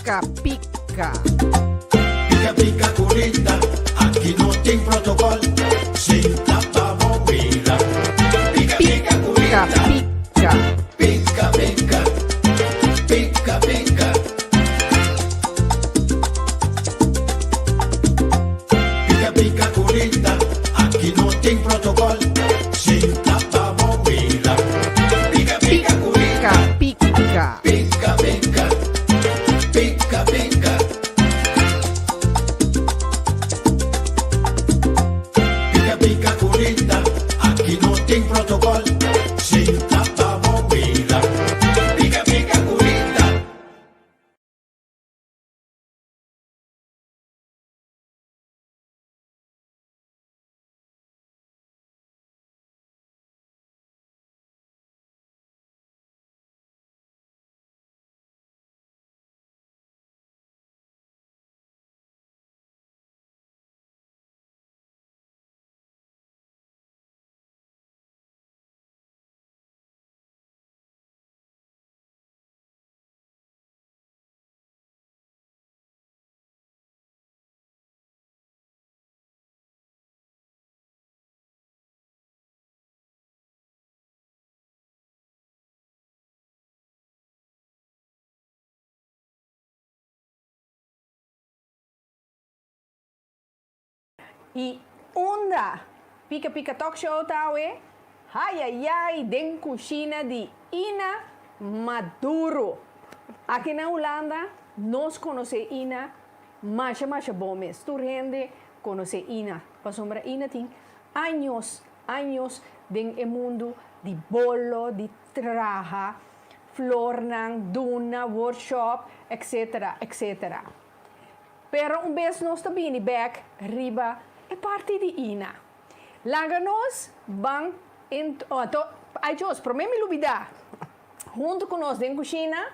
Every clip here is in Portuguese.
pica, pica. Pica, pica, curita, aqui não tem protocolo. Senta pra bobeira. Pica, pica, curita. Pica, pica. Pica, pica. Pica, pica. Pica, pica, curita, aqui não tem protocolo. Senta pra bobeira. Pica, pica, curita. Pica, pica. Pica, pica. Pica, pica. Pica, pica, curita, aqui não tem protocolo. Senta pra bobeira. Pica, pica, curita. E onda Pica Pica Talk Show tawe. Ai ai ai, den cozinha de Ina Maduro. Aqui na Holanda, nós conhecemos Ina, mas bom mesmo. Tu gente conhece Ina. Para sombra Ina tem anos den mundo de bolo, de traja, flornang, duna, workshop, etc. Pero vez nós também back riba é parte de Ina. Láganos bang ai Jos, para mim me lubida. Junto com nós dentro da cozinha,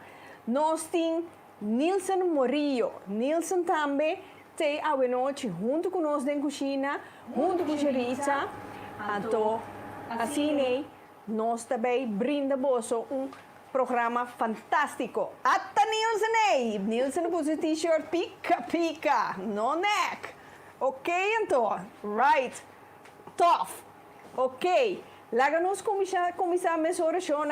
nós temos Nilson Morillo. Nilson também tem a noite junto com nós dentro da cozinha, junto com a Jerita. Então, assim, nós também brindamos programa fantástico. Até Nilson Nilson com o t-shirt pica pica, no neck. Ok, então, right, tough. Ok, lá nós começamos a oração,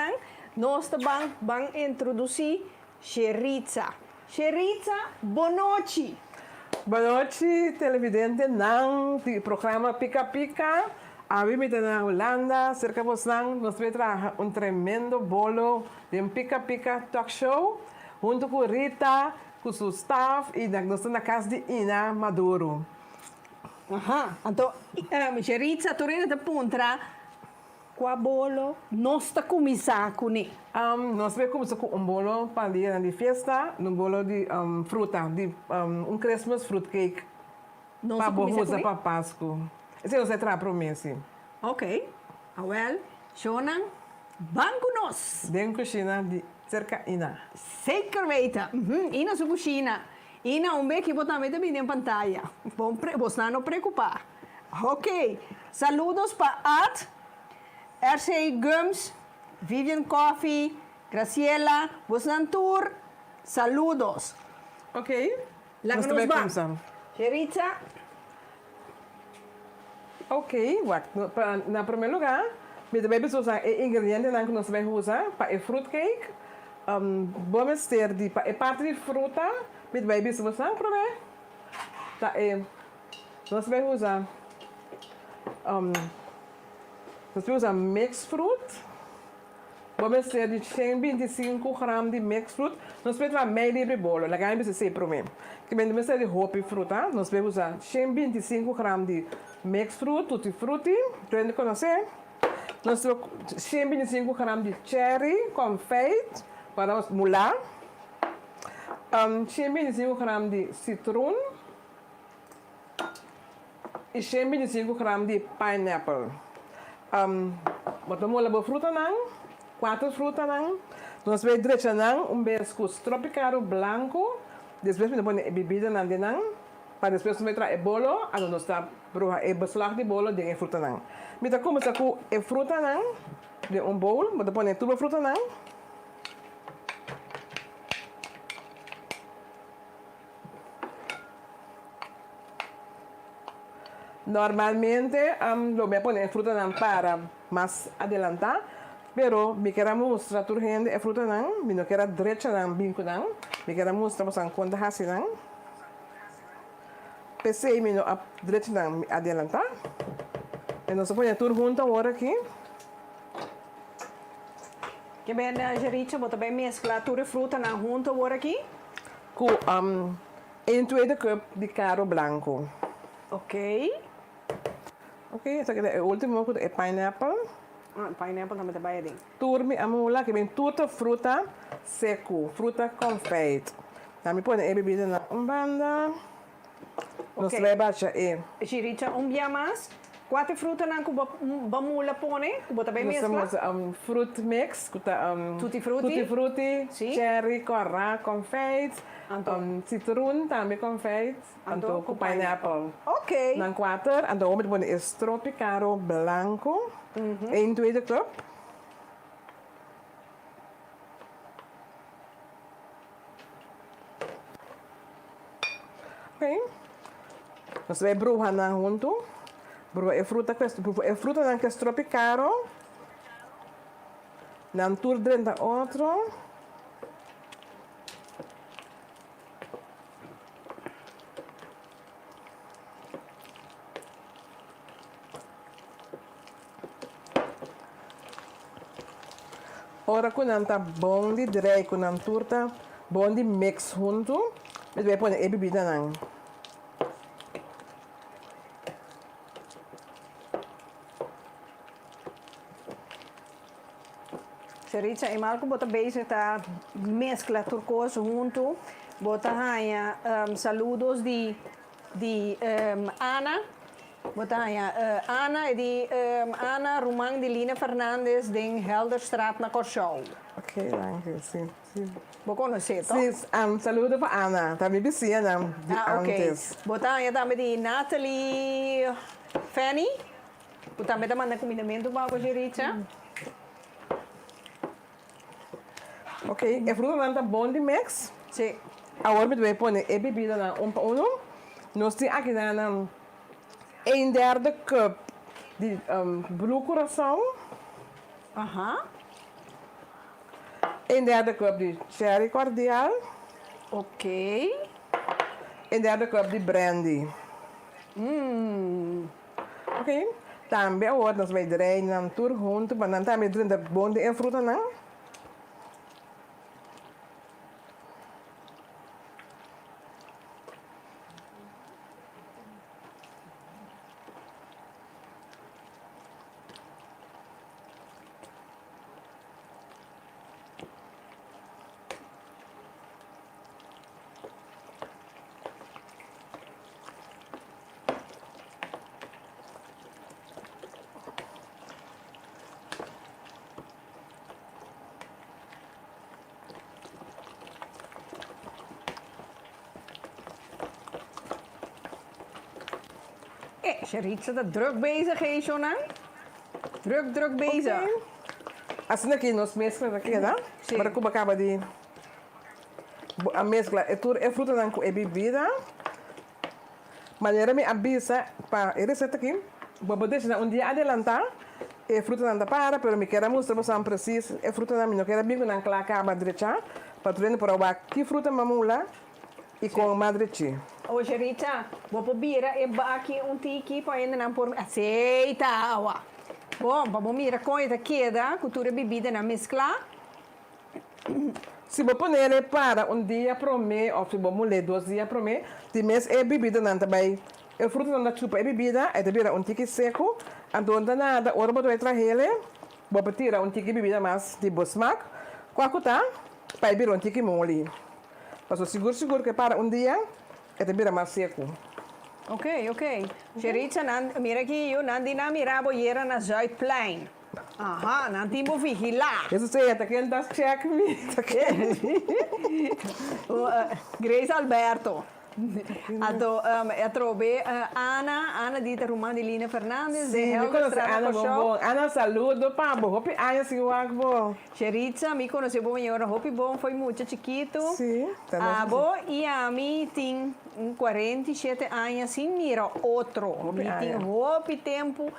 nós também vamos introduzir Sheritza. Sheritza, boa noite. Boa noite, televidente do programa Pica Pica. A mim na Holanda, cerca de nós vamos trazer tremendo bolo de Pica Pica Talk Show, junto com Rita, com seu staff e nós na casa de Ina Maduro. Aha, então, Sheritza, tu ainda pontra qual bolo nós está começando com ele? Nós vamos começar com bolo para dia de festa, bolo de fruta, de Christmas fruit cake. Para borrosa para Páscoa. Esse é o que promessa. Ok. Well, Shonan, banco nós. Dentro da cozinha de cerca Ina. Zeker weten. Ina sua cozinha. Ina, vez que botar também em pantalla. Você não preocupar. Ok. Saludos para Ad, RC Gums, Vivian Coffee, Graciela, Tour. Saludos. Ok. Nós também começamos. Sheritza. Ok, na primeiro lugar, nós vamos usar ingredientes que nós vamos usar para o fruit cake. Vamos ter a parte de fruta, nós vamos usar para ver. Nós vamos usar mixed fruit. Vamos ter de 125 gramas de mixed fruit. Nós vamos usar meio livre bolo. Lá vamos dizer para mim. Que vamos ter de roupa e fruta. Nós vamos usar 125 gramas de mixed fruit, tutti frutti. Tu ainda conhecer? Nós temos 125 gramas de cherry confeito para mular. 125 gramas de citron. E 125 gramas de pineapple. Botamos a fruta não. 4 frutas não. Nós vamos direcionar biscoito tropical branco. Depois nós vamos bebida não. Para depois nós vamos bolo. Aí nós está o beslag de bolo de fruta não. Nós começamos com a fruta não. De bowl. Nós vamos tudo fruta não. Normalmente lo me ponen fruta para más adelantar, pero me quero mostrar a gente a fruta não, me não quero derecha não, binco não, me quero mostrar para quando hasi não. Pensei me não derecha não adelantar. E nós põe tudo junto agora aqui. Que bem, Jericha, bota bem mesclar tudo fruta na junto agora aqui. Com um tweede cup de caro branco. Ok. Ok, essa aqui é o último é pineapple. Pineapple também está bem. Turmi amula que vem toda fruta seco, fruta confeito. Também põe a bebida na banda. Nós vai baixar e. Jericha, dia mais. Quatro frutas na que bamula põe, que bota bem mesclar. Nós temos fruit mix, que tá Tutti frutti. tutti frutti, Sim. cherry, corra, confeito, citroen também confeito, Então, com pineapple. Ok. Dan quatro, então vamos pôr esse tropicaro branco, em tweede cup. Ok. Nós vamos brujar na junto. Bruja é fruta que é tropicaro. Nan tur dentro outro. Ora quando está bom de dry, quando turta bom de mix junto, mas vai pôr a bebida não. Jericha, e Marco bota bezig tá mescla turcoso junto. Bota aí saludos de Ana. Bota aí Ana e de Ana Romang de Lina Fernandes de Helderstraat na Corschau. Ok, danke, sim. Vou conhecer, tá? Sim, saludo para Ana, tá me vizinha de ok. antes. Bota aí também de Natalie Fanny. Bota também manda combinamento para o Jericha. Ok, a fruta não tá bom de mix. Sim. Agora me vai pôr a bebida na para um. Nós temos aqui na 1/3 cup de blue coração. Aham. 1/3 cup de cherry cordial. Ok. 1/3 cup de brandy. Ok? Também agora nós vamos drenar tudo junto, para não também drenar bom de fruta não. Jericha está druk bezig, hè, Jona? Druk bezig. Okay. Assim aqui nós mesclamos aqui, né? Sim. Para que acaba de a mescla é tudo é fruta não é bebida. Maneira me avisa para a receita aqui. Vou deixar dia adelantar. É fruta não para, pero me quero mostrar para você preciso. É fruta não me quero bem não clara acaba direita. Para tu para o que fruta mamula e com madrechi. Ô, Jericha, vou proberar aqui tiki para ainda não por aceita, awa. Bom, vamos mirar coisa aqui da cultura bebida na mescla. Se vou pôr ele para dia para mim, ou se vou ler 2 dias para mim, de mês é bebida não também. É fruta não chupa é bebida, é de virar tiki seco, então não nada, ora vou trazer ele, vou tirar tiki bebida mais de bom smaak, qual tá? Para virar tiki mole. Mas seguro que para dia é de virar mais seco. Ok. Jericha, mira aqui, eu não dina mirar boiera na Zuidplein. Aha, não timo vigilar. Isso sei, tá querendo dar check me, tá querendo. Grace Alberto. Atrobe Ana dita Romandelina Fernandes, de Sim, me Helga conhece Estrada Ana Show. bom. Ana, saludo, Pablo. Hope Ana se guagbo. Cheritza, me conheceu bom, senhora, Hopi bom, foi muito chiquito. Sim, tá Bo, e a mim tem 47 anos, sim, mira outro. Hopi E tem Ana. Hopi tempo,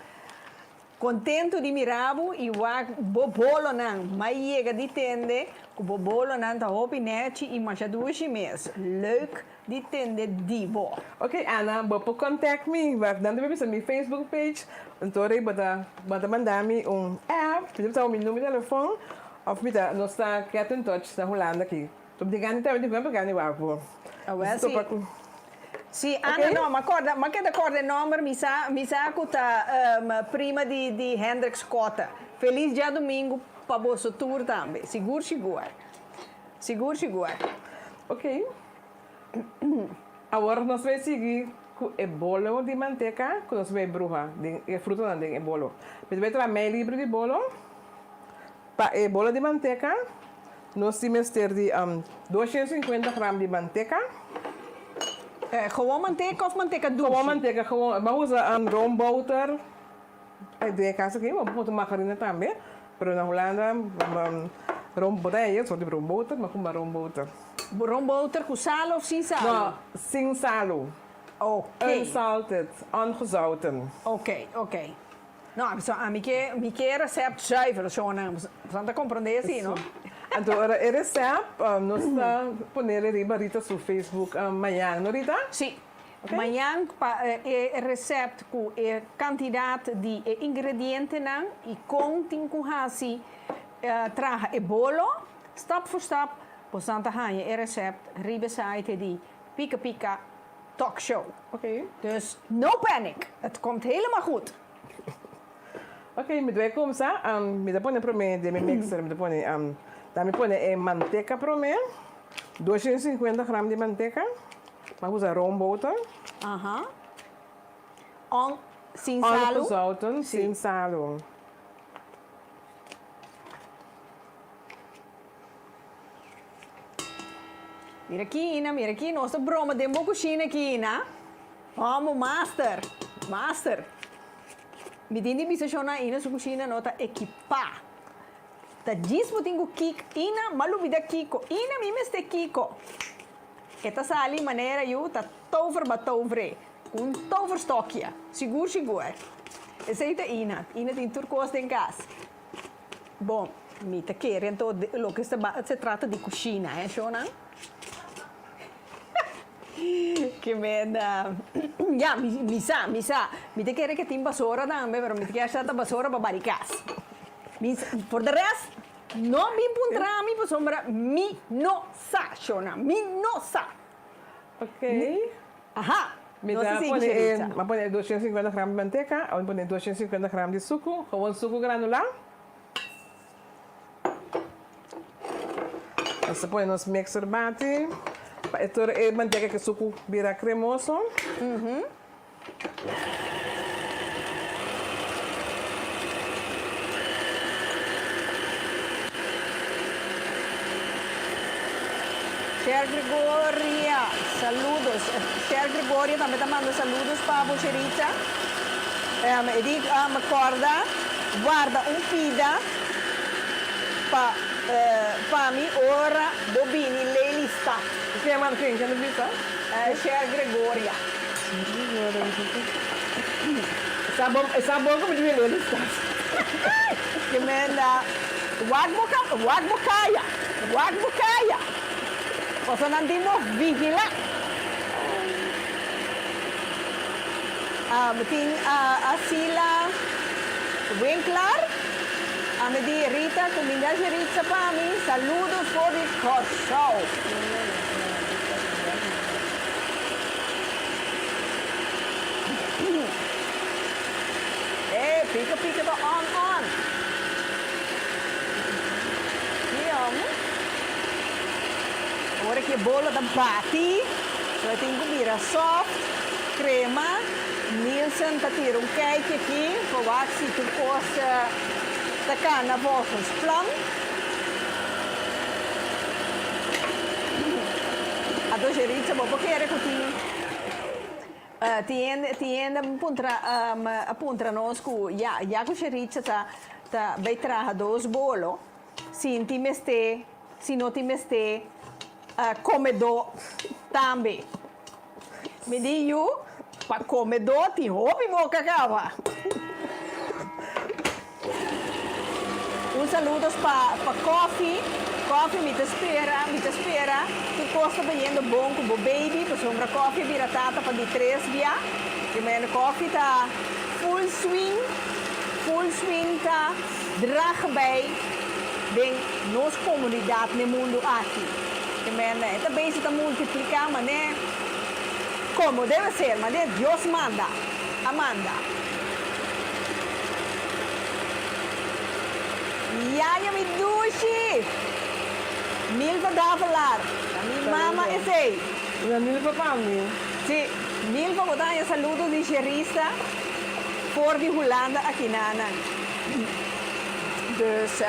contento de mirabo, e o bobolo não, mas chega de tende, o bobolo não tá Hopi net e mais 2 meses. Leuk de tende de bo. Ok, Ana, vou contact me. Vai dando para minha Facebook page. Então, aí, bota mandar-me app. Pedi para o meu número de telefone. Ou pedi, nós está get in touch na Holanda aqui. Estou ligando até onde vamos pegar no água. Sim, Ok? Ana, não, mas que acorda o nome, me saco tá prima de Hendrix Cota. Feliz dia domingo para você tour também. Seguro chegar. Seguro chegar. Ok. Agora nós vamos seguir com o bolo de manteca, que nós vamos brujar, de fruta não, de bolo. Mas vai ter meio livre de bolo. Para o bolo de manteca, nós temos ter de 250 gramas de manteca. Gewoon manteca of manteca doce? Gewoon manteca, gewoon, vamos usar roomboter. De casa aqui, vamos botar margarina também. Pero na Holanda, roomboter é isso, de roomboter, mas com roomboter. Romboter com sal of sem sal? Não, sem sal. Ok. Unsalted, ongezouten. Ok. Não, a mim que recept zuiver, zo não. Você compreende assim, não? Então, o receito, nós vamos pôr ele Rita no Facebook amanhã, não Rita? Sim. Ok. Amanhã, o recept com a quantidade de ingredientes e contem com assim, traga o bolo, stap voor stap, portanto, hangen o recept, ribe site de Pika Pika Talk Show. Ok. Dus no panic, het komt helemaal goed. Ok, me vai começar, me dá põe para mim, de me mixer, me dá põe manteca para mim, 250 gramas de manteca, vamos usar roomboter, Aha. Sin salo. ongezouten, sem sal. Mira aqui, nossa broma de cozinha aqui, né? Vamos, master. Me dindi bisa shona ina su cozinha nota equipa. Ta dismo tengo kik ina malu vida kiko, ina mi meste kiko. Eta sali maneira eu ta tover ba tovre, toverstokje. Seguro. Essa ina tem turcos em casa. Bom, mi te querem todo lo que se trata de cozinha, shona? Que merda. Ja, mi sa. Mi te quer que tem basura também, pero mi te quer achar basura para baricas. Por de resto, não me encontrar mi sombra, mi no sa, Shona, mi no sa. Ok. Aha. Me Não dá se põe 250 gramas de manteca, ou põe 250 gramas de suco, gewoon suco granular. Você põe nos mixer bate. Esto es manteca que suco vira cremoso. Cher Gregoria, saludos. Cher Gregoria também está mandando saludos para a Bocherita. Me acorda, guarda pida para mim, ora, bobini, lei lista. Quem manda quem? Quem vista? Cher Gregoria. Essa bom como de ele está. Que manda, Wagbukaya. Você não tem vigilar. Tem a Sila Winkler, a medir Rita, comunidade Rita para mim, saludos por o Hot Show. Pica do on. Agora que bolo da bati, eu tenho que virar soft, crema, Nielsen para ter cake aqui, para ver se tu possa tacar na vossa plan. A Então, Geritza, vou querer que tienda apunta nós que já que o Geritza tá bem traga dois bolos, se não te meste, comedor também. Me digo, para comedor, te roupa e boca acaba. Saludo para Coffee. Coffee me te espera. Tu costa bem bom com o baby, para sombra Coffee vira tata para de 3 dias. E men Coffee tá full swing tá drag bem nossa comunidade no mundo aqui. E men também se tá multiplicar, mas né? Como deve ser, mas né? Deus manda. Amanda. Yaya me duche. Milva dá falar. A minha mama é sei. A Milva para mim. Sim, Milva vou dar um saludo de gerista por de Holanda aqui na Anan. Dus,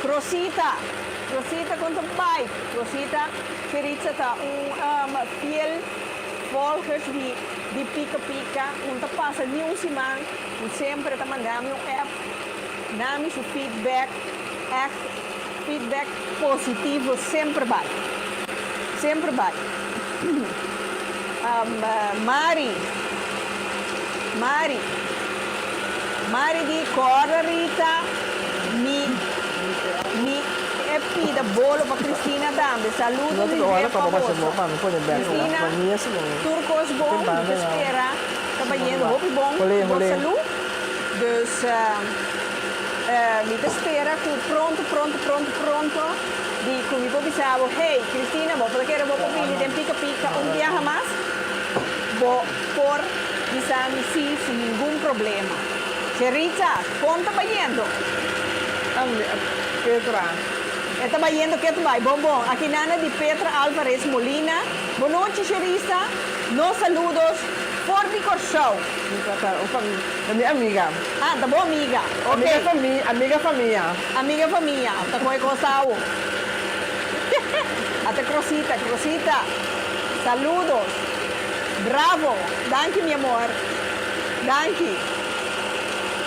Crosita conta pai. Crosita, gerista tá fiel volgers de Pica Pica. Tá passa uma semana. Sempre tá mandando app. Nami seu feedback, feedback positivo sempre vai. Mari di Cora Rita, mi é pida bolo para Cristina Dambe. Saludo de Cristina, Turcos bom, espera, trabalhando roupa bom, saúde. Dus me espera que pronto de comigo pensava, hey Cristina, vou porque vou para o tem pica dia mais vou por disami sim sem nenhum problema. Cherita, conta banhando. Petra. Está banhando que tu vai, bom. Aqui nana de Petra Alvarez Molina. Boa noite, Cherita. Nos saludos. Forte show. A minha amiga. Ah, tá bom, amiga. Okay. Amiga família. Tá com encostado. Até Crosita. Saludos. Bravo. Danke, mi amor. Danke.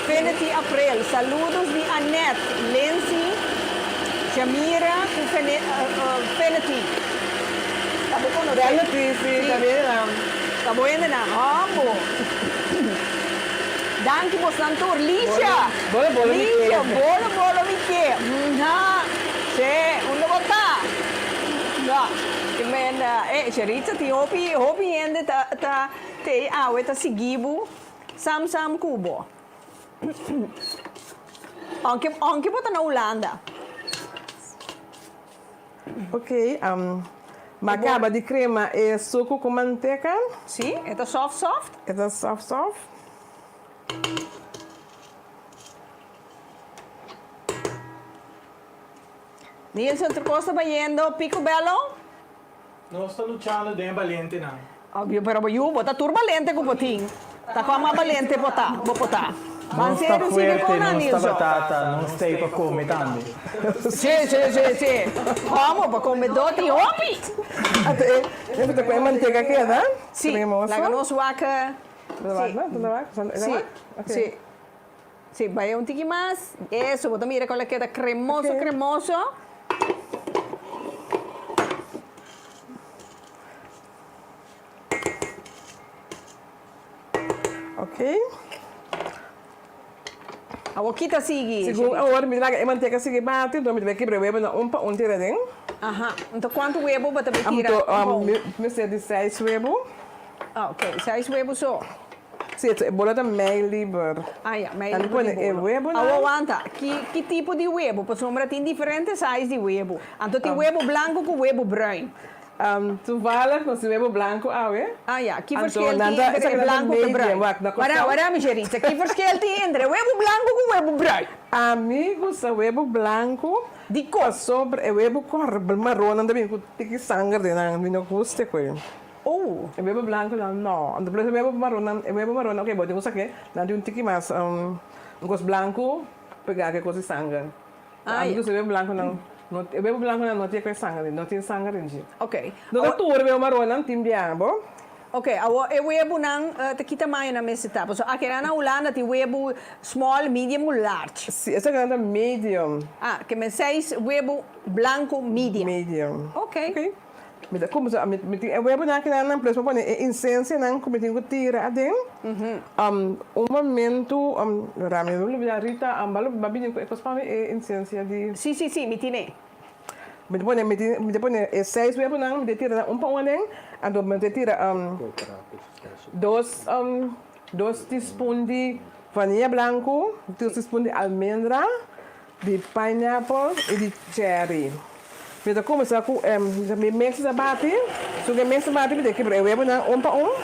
Fenity April. Saludos de Annette, Lenzi, Shamira, Fenity. Tá bom, não? Fenity, sim, também. Tá bom, na amo. Danke, Bosantur. Lícia. Lícia, bolo, Mickey. Onde botar? Men, Cherita, ti hopi ende ta te awe ta sigibu sam kubo. Anche bota na Holanda. Ok, macaba de crema é suco com manteca. Sim, é soft. É soft. Nilson, tu costa banhando picobello? No sto luciando de valiente na. Óbvio, pero eu bota turbalente com botinho. Tá com uma valente vou botar. Non sta Banseiro sigue fuerte, con non sta Nilson. batata, non stai per come tanto. Sì. Vamos, para comer dote hopi. Até, eu com manteiga queda? Sim, Cremoso. la ganos vaca. Sim. Sim, vai um tique mais. Isso, bota mira como queda cremoso. Ok. A boquita sigue. Segundo, agora me dá a manteiga sigue bate, então me dá que breve na um tira dentro. Aham. Então quanto huevo bota para tirar? Me sei de 6 huevo. Ah, ok. 6 huevos só. Sim, bola da meio livre. Ah, ja, meio Dan põe huevo na. Aguanta. Que tipo de huevo? Por sombra tem diferentes sizes de huevo. Então tem huevo branco com huevo branco. Tu fala com o huevo branco, Ah, ja. Que Então, verschil tem nada- entre essa branco e medium, branco? wak, na cocção. Ora, minha gerita. Que verschil tem entre huevo branco com huevo branco? Amigos, o huevo branco. De cor. Sobre o huevo cor marrom, também com tique sangue dentro, não custa coisa. Oh. O huevo branco não. Depois o huevo marrom, ok, pode usar que, não tem um tique mais, gosto branco, pegar que coisa sangue. Ah, Amigos, o huevo branco não. O huevo blanco não tem sangre, não tem sangre. Ok. No doutor, o marrom não tem diabo. Ok, o huevo não te kita mais na mesa etapa. So, aqui na Holanda tem huevo small, medium ou large. Sim, essa é medium. Ah, que me seis huevo blanco, medium. Medium. Ok. Ok. Como sa, o huevo na kailangan plus mo incense nang kumiting ko tira adin. Momento rami dulu biar Rita balo babinin ko ekos pami incense di. Sì, sì, sì, mi tiene. Me pone seis huevo nang me tira pa oneng ando me tira dos teaspoon di vanilla blanco, 2 teaspoon di almendra, di pineapple e di cherry. Kita começar com me mix a bate, so que mix a bate me que para eu na pa Una.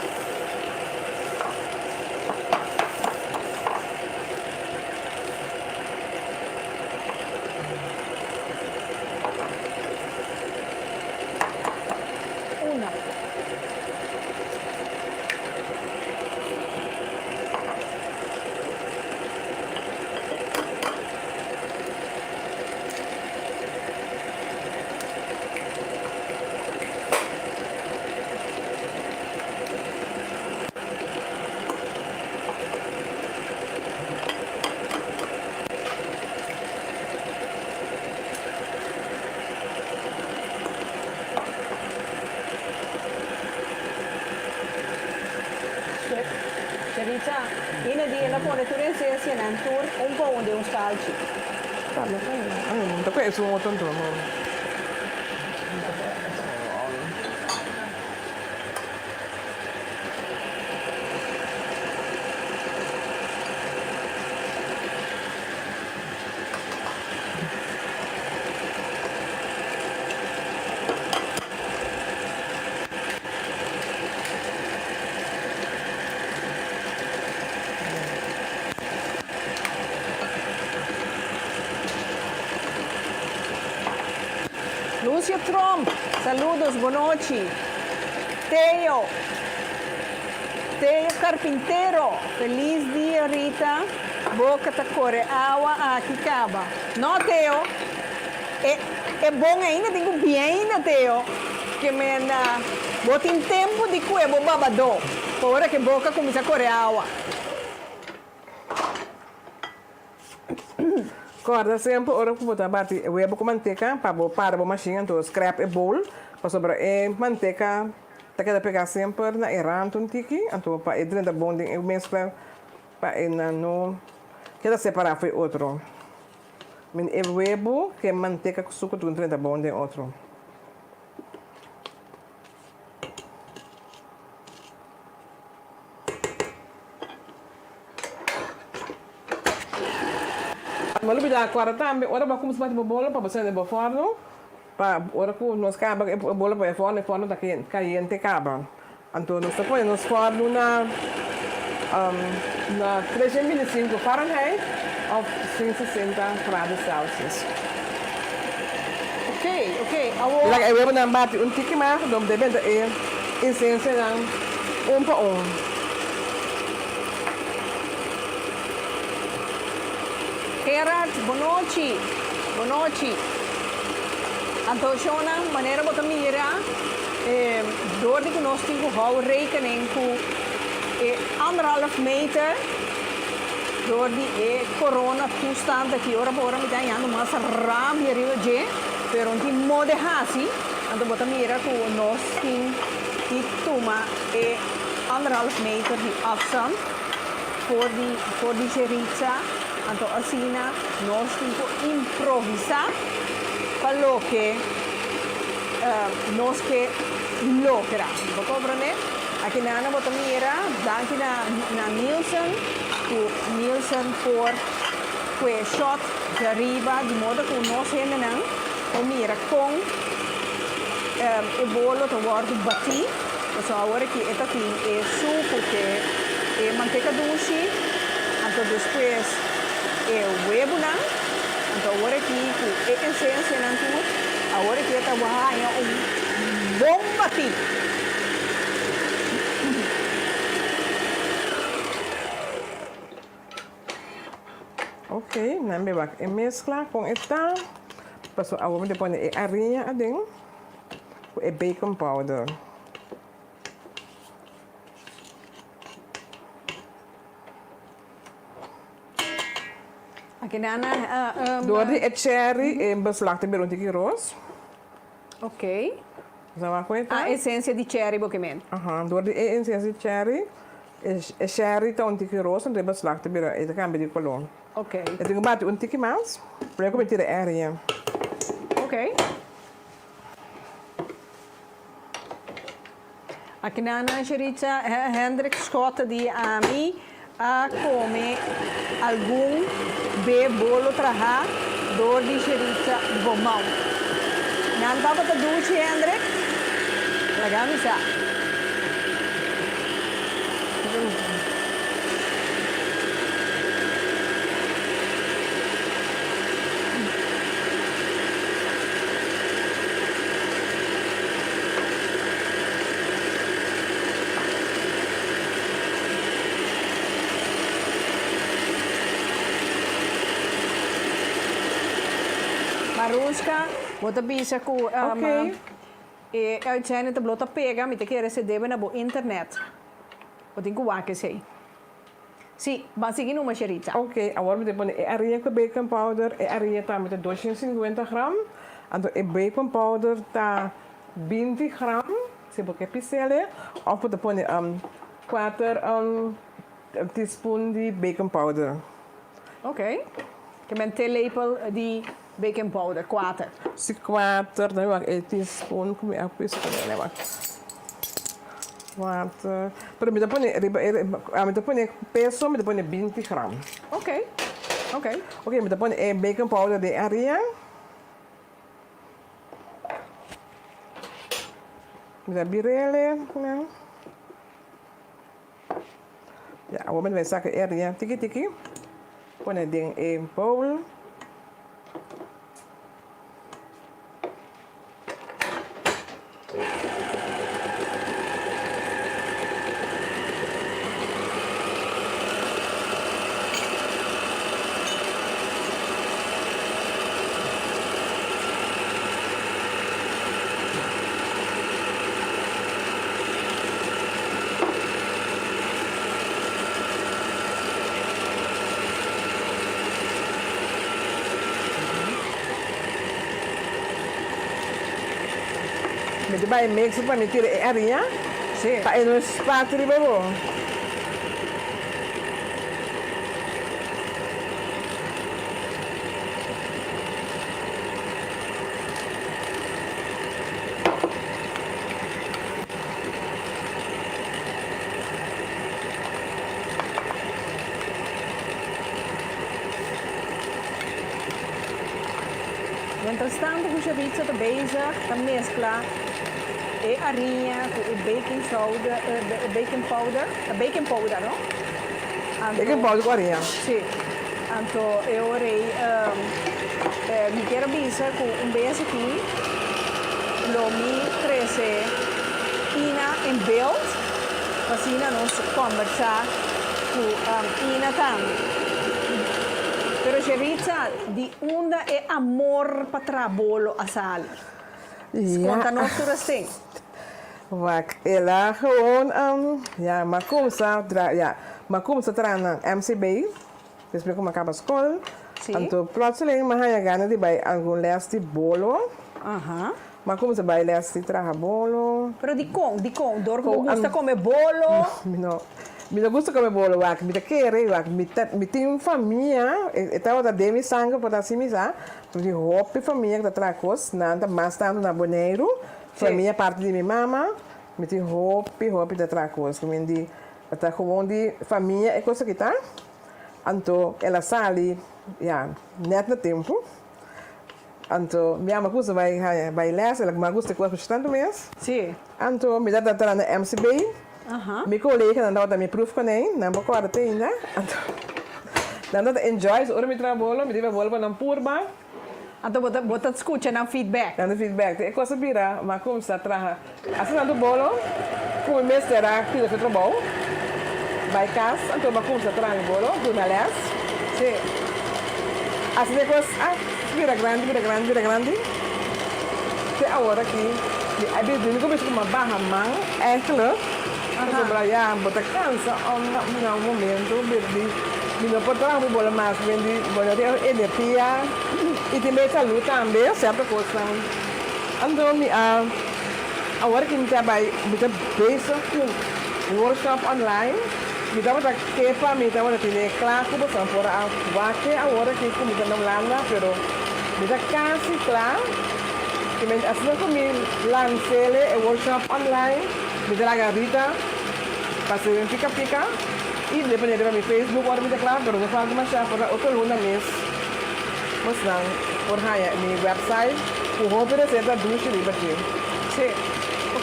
Rita, ina di na pone tu rense si nan tur un po onde un scalci. Parla con. Da questo sono tanto. Lucio Trump, saludos, buonoci. Teo Carpintero, feliz dia Rita. Boca ta corre água aqui caba. No Teo, é bom ainda, digo bem ainda Teo, que me na bota em tempo de cuebo babado, por que boca começa a correr água. Corda sempre ora que botar bate o huevo com manteca para a machine então scrap e bowl para sobrar manteca tá que pegar sempre na errante um tiki então para entrar da bonding e mescla para no queda separar foi outro men o huevo que manteca com suco tu entra da bonding outro. Malu bila agora também, ora ba como se bate bola para você de forno, para ora que nós caba bola para forno tá caliente caba. Então nós põe nos forno na 325 Fahrenheit ou 160 graus Celsius. Ok. Like eu vou na bate tiki mais, então depende incense não para Gerard, buonoci. Antoniona, maneira bota mira, door die genosting hou rekening ku 1,5 meter door die corona toestand dat die ora met een jaar maar ram hier je, per die mode hasi, anto bota mira ku nosting die toma 1,5 meter die afstand voor die cerizza. Anto asina nós temos que improvisar para que nós que logra. Vou compreender? Aqui na Ana Botamira, daqui na Nielsen, o Nielsen por que shot de arriba, de modo que nós ainda não, o mira com o bolo de guardo bati, então agora que está aqui é suco que é manteiga doce, então depois o huevo não, então agora aqui com a essência não tudo, agora que está bom bati. Ok, não me vai mesclar com esta Paso agora me põe a arinha adem. E bacon powder. Aqui na Door die cherry e beslagte per un tiki roos. ok. Zama conta? A essência de cherry bokemen. Aha, door die essência cherry. E cherry tá un tiki roos en de beslagte per e de cambio di colon. Ok. E tengo bate un tiki mais. Para eu meter a arinha. Ok. Aqui na Xerica, Hendrik Scott di Ami a come algum bolo traha dor di Xerica bomão. Não dá para duche, Hendrik? Lagami sa. Maruska, bota bisa ku Ok. e uitzending te blotta pega, mi te kere se deve na bo internet. Wat in kuwa ke sei. Sì, ma si gino macerita. Ok, agora me põe a arinha com bacon powder. E arinha tá met 250 gram. Então, e bacon powder tá 20 gram. Se você piscele. Of você põe 4 teaspoon de bacon powder. Ok. Que ben theelepel di baking powder, 4. Se 4, dan wacht, 1 teaspoon. Kom je op, is het nee, wacht. 4. Pero me põe peso, me põe 20 gram. Ok. Ok. Ok, me põe bacon powder de arinha. Me dá birele, né? Ja, agora vai sacar arinha, tiki tiki. Põe dentro em bowl. Met bij mix para meter a arinha. Sì. Para ir no espátula, bebo. Mientras tanto, o Xerica está bezig, está mescla e arinha com o baking soda, baking powder, não? Bacon powder com arinha. Sì. Então, eu orei, me quero bisa com beijo aqui, lo mi cresce in beeld, assim nós conversar com ina tanto. Pero Xerica, di onda e amor para trabolo a sal. Conta nós tudo assim. Wacht, ela gewoon, ja, maar kom ze eraan naar MCB. Dus ik kom naar school. Sim. En toen plotseling mag je gaan die bij algum les die bolo. Aham. Maar kom ze bij les die traga bolo. Pero di con, dor como gusta comer bolo. Me não gusta comer bolo, wak. Me querer, wak. Me tem uma família. Eu tava da demi sangue para assim mesmo. Me roupa família que traga coisas, nada mais tanto na boneiro. Família parte de minha mama. Me tem roupa da traga coisas. Me di, tá gewoon de família é coisa que tá. Então ela sai, ja, net no tempo. Então minha mãe gusta vai les, ela me gusta coisas tanto mesmo. Sì. Então me dá da na MCB. Mijn collega dan dat mijn proef kan nemen, dan bekoor het ainda. Dan dat enjoy, zo met trabolo, met die bolo dan purba. Então, bota escuta na feedback. Dan de feedback, ik was bira, maar kom sta traga. Als dan de bolo, kom mes terá pila de trabalho. Bij kas, então maar kom sta traga bolo, doe na les. Sì. As depois, vira grande. Até a hora que aí eu começo com uma barra mão, eigenlijk. Sobra já, bota cansa, um momento, de não pode trabalhar bola mais, de bola ter energia e de meter luta também, certa coisa. Então, a hora que me trabalha, me trabalha com workshop online, me trabalha kepa, me trabalha ter claro como são fora a vaque, a hora que me trabalha na Holanda, pero me trabalha quase claro. Assim como me lancei o workshop online, me trabalha Rita, passei em pica-pica, e depois de meu Facebook, agora me declaro, pero não falo mais já, por outro luna mês, mostrando por aí, meu website, o roupa de certa ducha de bater. Sim.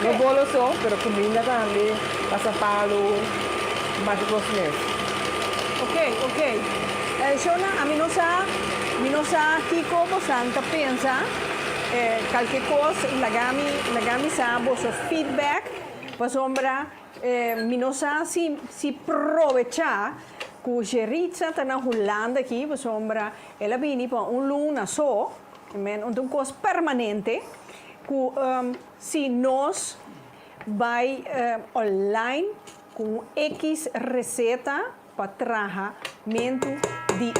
Não bolo só, pero comida também, passa-palo, mais cosméticos. Ok. Shona, a mim não sabe que como Santa pensa, qualquer coisa, lagami sabe, o seu feedback, para sombra, mim não sabe se aproveitar que o Geritza está na Holanda aqui, para sombra, ela vem para luna só, uma coisa permanente, que se nós vai online com X receita para tratamento de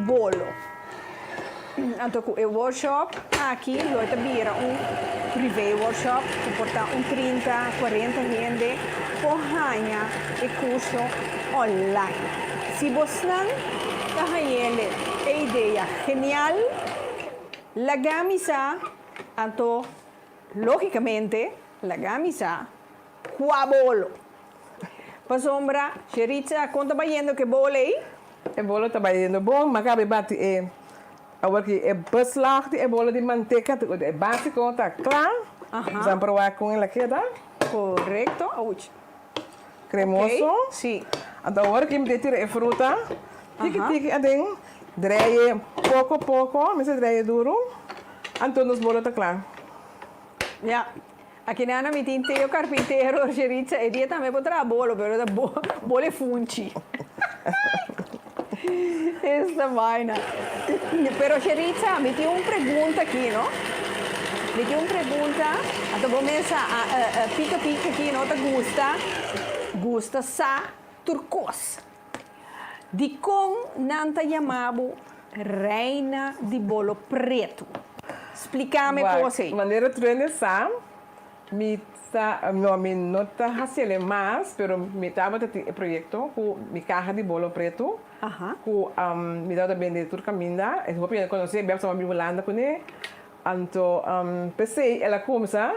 bolo. Então, o workshop aqui, nós vira private workshop, que porta 30, 40 gente, por ganhar e curso online. Se você não está a ideia genial, lagamisa, então, logicamente, lagamisa, bolo. Para sombra, Geritza, conta baiendo que bolo aí? O bolo está bem bom, mas cabe bater agora que é beslag, é bolo de manteca, é básico, está claro. Vamos provar com ele aqui, tá? Correto. Cremoso. Okay. Sim. Então agora que me tira a fruta, tique adem, dreie pouco, mas dreie duro. Então os bolos está claro. Ja. Aqui na me tinte o carpinteiro, Geritza, e dia também para trabalhar bolo, pero bolo é funci. Esta vaina. Pero Geritza, me tem uma pergunta aqui, não? Me tem uma pergunta, então começa a pica-pica aqui, não te gusta sa turcos. De como não te chamamos reina de bolo preto? Explica-me para você. Maneira de sa, me não está fazendo mais, pero me estava no projeto com minha caja de bolo preto. Com me dá também de Turcaminda, eu vou conhecer bem sobre a Holanda com ele. Então, pensei, ela começa,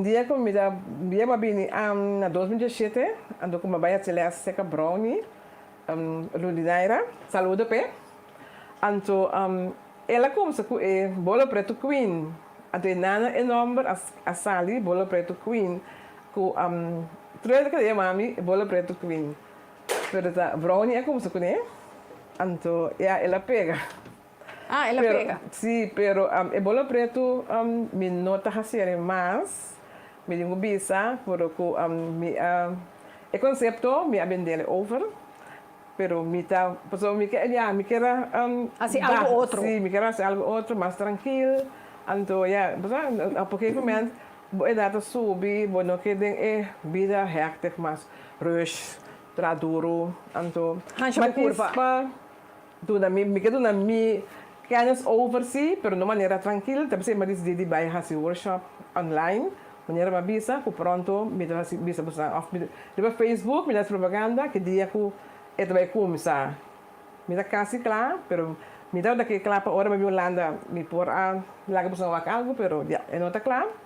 dia que me dá bem bem na 2017, então como vai a Celeste Seca Brownie, Ludinaira, saludo pe. Então, ela começa com o bolo preto Queen. Então, nana é nome a Sally, bolo preto Queen, com três que é mami, bolo preto Queen. Pero a brownie é como se conhece, então ela pega. Ah, ela pega. Sim, pero o bolo preto me nota fazer mais, me digo bisa, porque o conceito me vender over, pero me tá, pessoal me quer assim algo outro. Sim, me quer fazer algo outro, mais tranquilo, então pessoal, porque momento é data subir, bom não que tem vida hectic mais rush. Duro, então, mas curva. Me quedo na minha canas oversee, pero de maneira tranquila, também mas de vai fazer workshop online, maneira mais bisa, que pronto, me dá bisa buscar off, de Facebook, me dá propaganda, que dia que é vai começar, me dá quase claro, pero me dá daqui claro para hora me Holanda, me por lá buscar algo, pero já não está claro.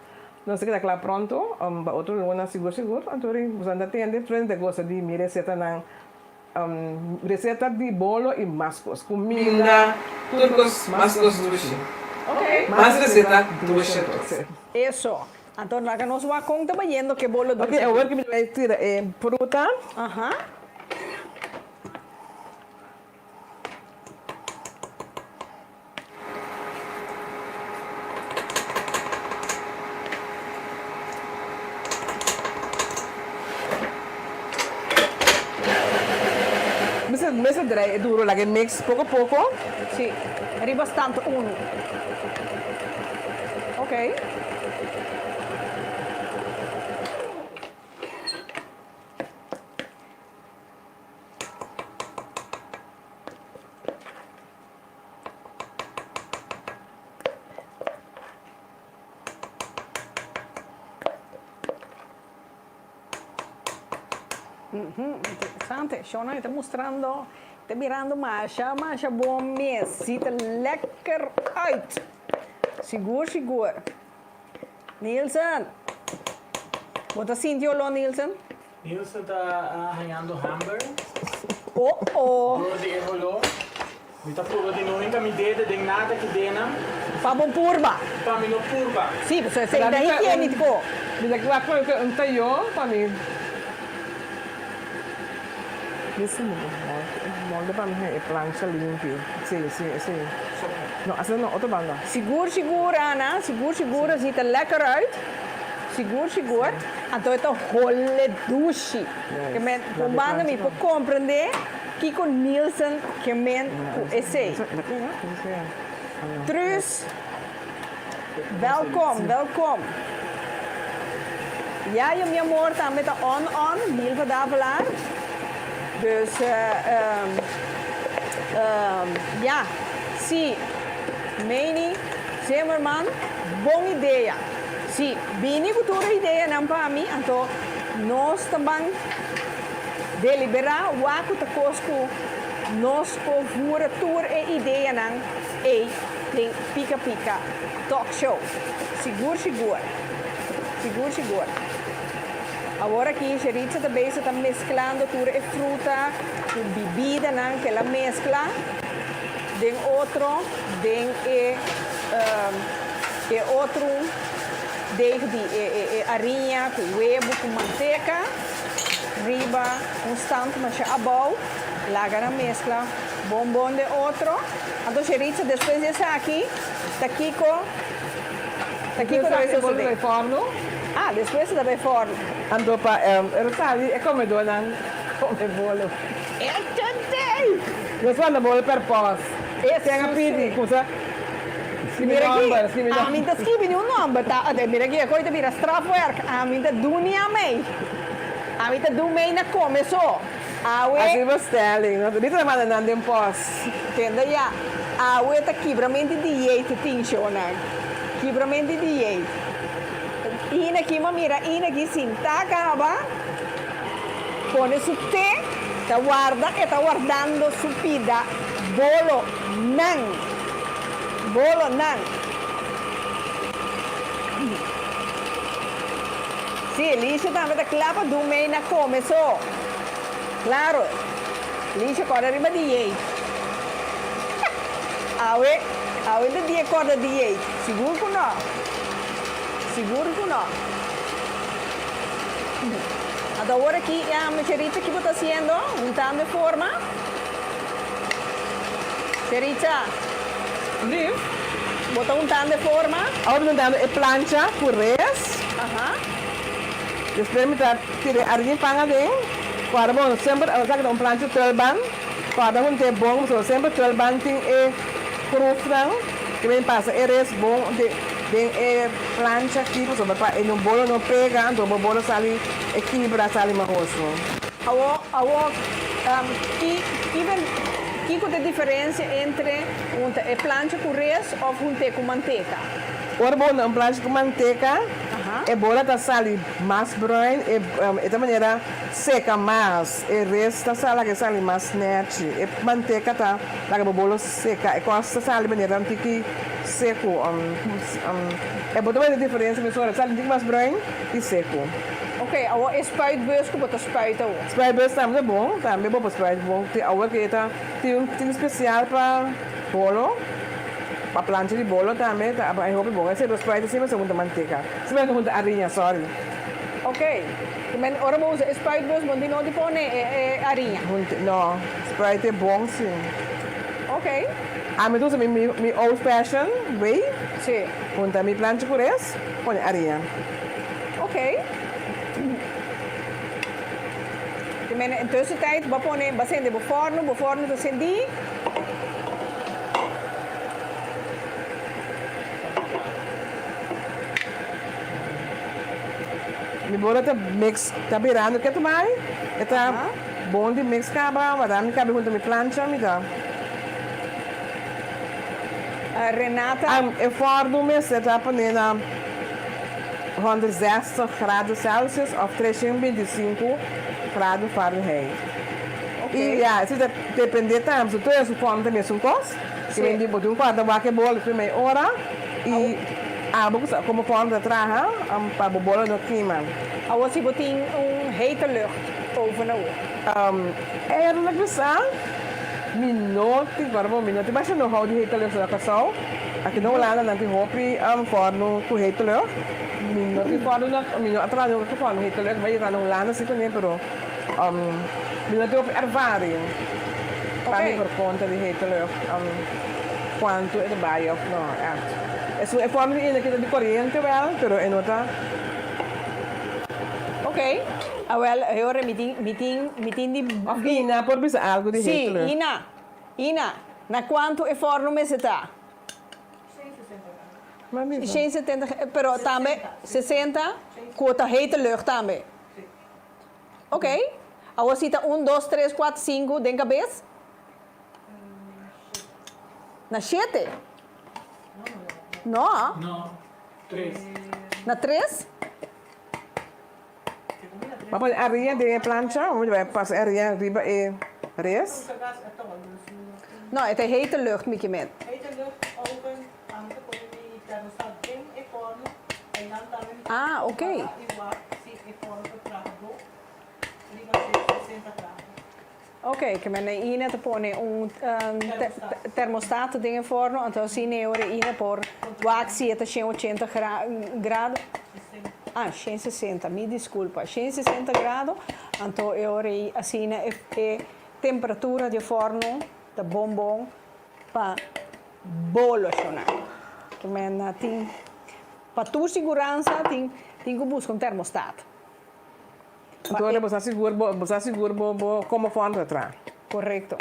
Não sei que está claro pronto, outro lugar seguro, então você anda atende, frente gosta de minha receita na receita de bolo e mascos, comida, turcos, mascos dulce. Ok. Mais receita dulce. Isso. Então, lá que nós vamos contar baiendo que bolo dulce. Ok, agora que me vai tirar fruta. Mesa dry, duro, lagi mix poco a poco. Sì, arriva tanto uno. Ok. Interessante, Shona está mostrando, está mirando Masha bom mês, ziet er lekker uit. Sigur, sigur. Nielsen, wat zien jullie Nielsen? Niels está arranhando hamburger. Oh, Door de evolo. Mi tá puro di noi, mi dede, den nada que dena. pabon purba. Pa mi no purba. Sim, você sei daí que é niet ko. Bila que vai pôr um taio para mim. Isso molde para mim é plancha limpa. Sim. Não, assim não, outra banda. Sigur, sigur, Ana, sigur, ziet er lekker uit. Sigur. Então é holle douche. Que men, com banda me por compreender que com Nielsen que men esse. Truus, welkom. Ja, je mijn amor, dan met de on, heel veel daar verlaat. Dus, ja, zie, Meini, Zimmerman, bom ideia. Zie, bini cultura ideia não para mim, então nós também deliberar o que está conosco, nós convura tour e ideia não e tem pica talk show. Sigur. Agora aqui, a gente está mesclando tudo e fruta, com bebida, não, que ela mescla. Den outro, outro, de arinha, com huevo, com manteca, riba, constante, mas a bol, larga na mescla, bombom de outro. Então, a gente depois desse aqui, daqui com o forno. Ah, depois da forno. Andou para Rosali é comedor não come bolo. Eu tentei! Nós vamos bolo per pós. Esse Tem a pidi, cosa? Mira aqui, Scrivi a mim está escrevendo um nome, tá? Mira aqui, a coisa vira strafwerk, a mim está duni a mim. A mim está do mei na começou. Assim você telling, não dito naman na nandun pós. Entenda já. A ué está quebramento de dieta, tincionar. Quebramento de dieta. Ina aqui, mira, aqui sim, tá, caramba? Põe su té, tá guardando su pida. Bolo nan. Sim, lixo também tá clapa do meio na começou. Claro, lixo corre arriba de jeito. Awe de dia corda de jeito. Seguro que não. Agora aqui, a mexerita que você está fazendo, juntando forma. Mexerita, Liv, bota juntando forma. agora juntando a plancha por res. Ajá. Depois me dá tirar arinha panga dentro. Quando bom, sempre eu saco um plancha trelban. Quando um tem bom, so sempre trelban tem crufrang. Que vem passa res bom de plancha aqui, so para no bolo não pega, então o bolo sali equilibra sali marroso. Que é a diferença entre uma plancha com res ou uma com manteca? Ora bom, um plancha com manteca. Ajá. A bola está sali mais bruin e de maneira seca mais. E resta sala que sali mais nete. E manteca tá lá que a bola seca. E costa sali de maneira antiga seco. É boa também a diferença, pessoal. Sali mais bruin e seco. Ok, a spuitbus que você spuita. Spuitbus também é bom para spuit bom. Tem algo que tem um especial para bolo. A plancha de bolo também, a roupa bom. Esse spuit é sempre segunda manteca. Sempre segunda arinha, sorry. Ok. Men ora mo usa spuitbus, mas não de pone arinha. Não, Sprite é bom sim. Ok. A mim usa mi old fashion way. Sim. Junta mi plancha por isso, põe areia. Ok. men in tussentijd, we zijn de bevormen te zijn die. Mi bola tá mix, tá virando que tu vai. Tá bom de mix caba, mas dá me cabe junto me plancha, me dá. Renata, Eu forno me tá na 160 graus Celsius of 325 graus Fahrenheit. E se depender também, se tu é supondo também são coisas, que vem de botar quarto vaca bola primeira hora e como forno de traga, para bola no clima. als je botin hete lucht over nou. Eerlijk gezegd, minuti, guarda minuti, mas eu não hou de hete lucht na casal. Aqui não lá na hopi forno com hete lucht. Minuti forno na minuti atrás eu forno hete lucht, vai lá no lá na situ nem pero minuti op ervaring. Para mim por conta de hete lucht, quanto é de baio, não, é forno de corrente wel, pero é nota. Ok. Wel, agora meeting die. Ina, por bisa algo de hete Sim, lucht. Ina. Na quanto é forno me está? Maar niet. 170, pero também 60, quota hete lucht também. Ok. Agora se está 1, 2, 3, 4, 5, den cabeça? Na 7? Não. No, 3. Na 3? Maar pas area de plancha, moet je pas area riba e res. Não, é hete lucht, Mickey Man. Hete lucht open, aan de koning, thermostat ding, ik vorm, en dan daar in Ah, ok. die wat, zie ik vorm vertraagd door, die was 60 graden. Ok, que me ina te pone termostato ding forno, então se ne ora ina por wax 180 grado. Ah, 160, me desculpa, 160 grado, então eu ora assim é temperatura de forno da bombom para bolo chonar. Que me na tem para tua segurança tem que buscar termostato. Então você segura como forno atrás. Correcto.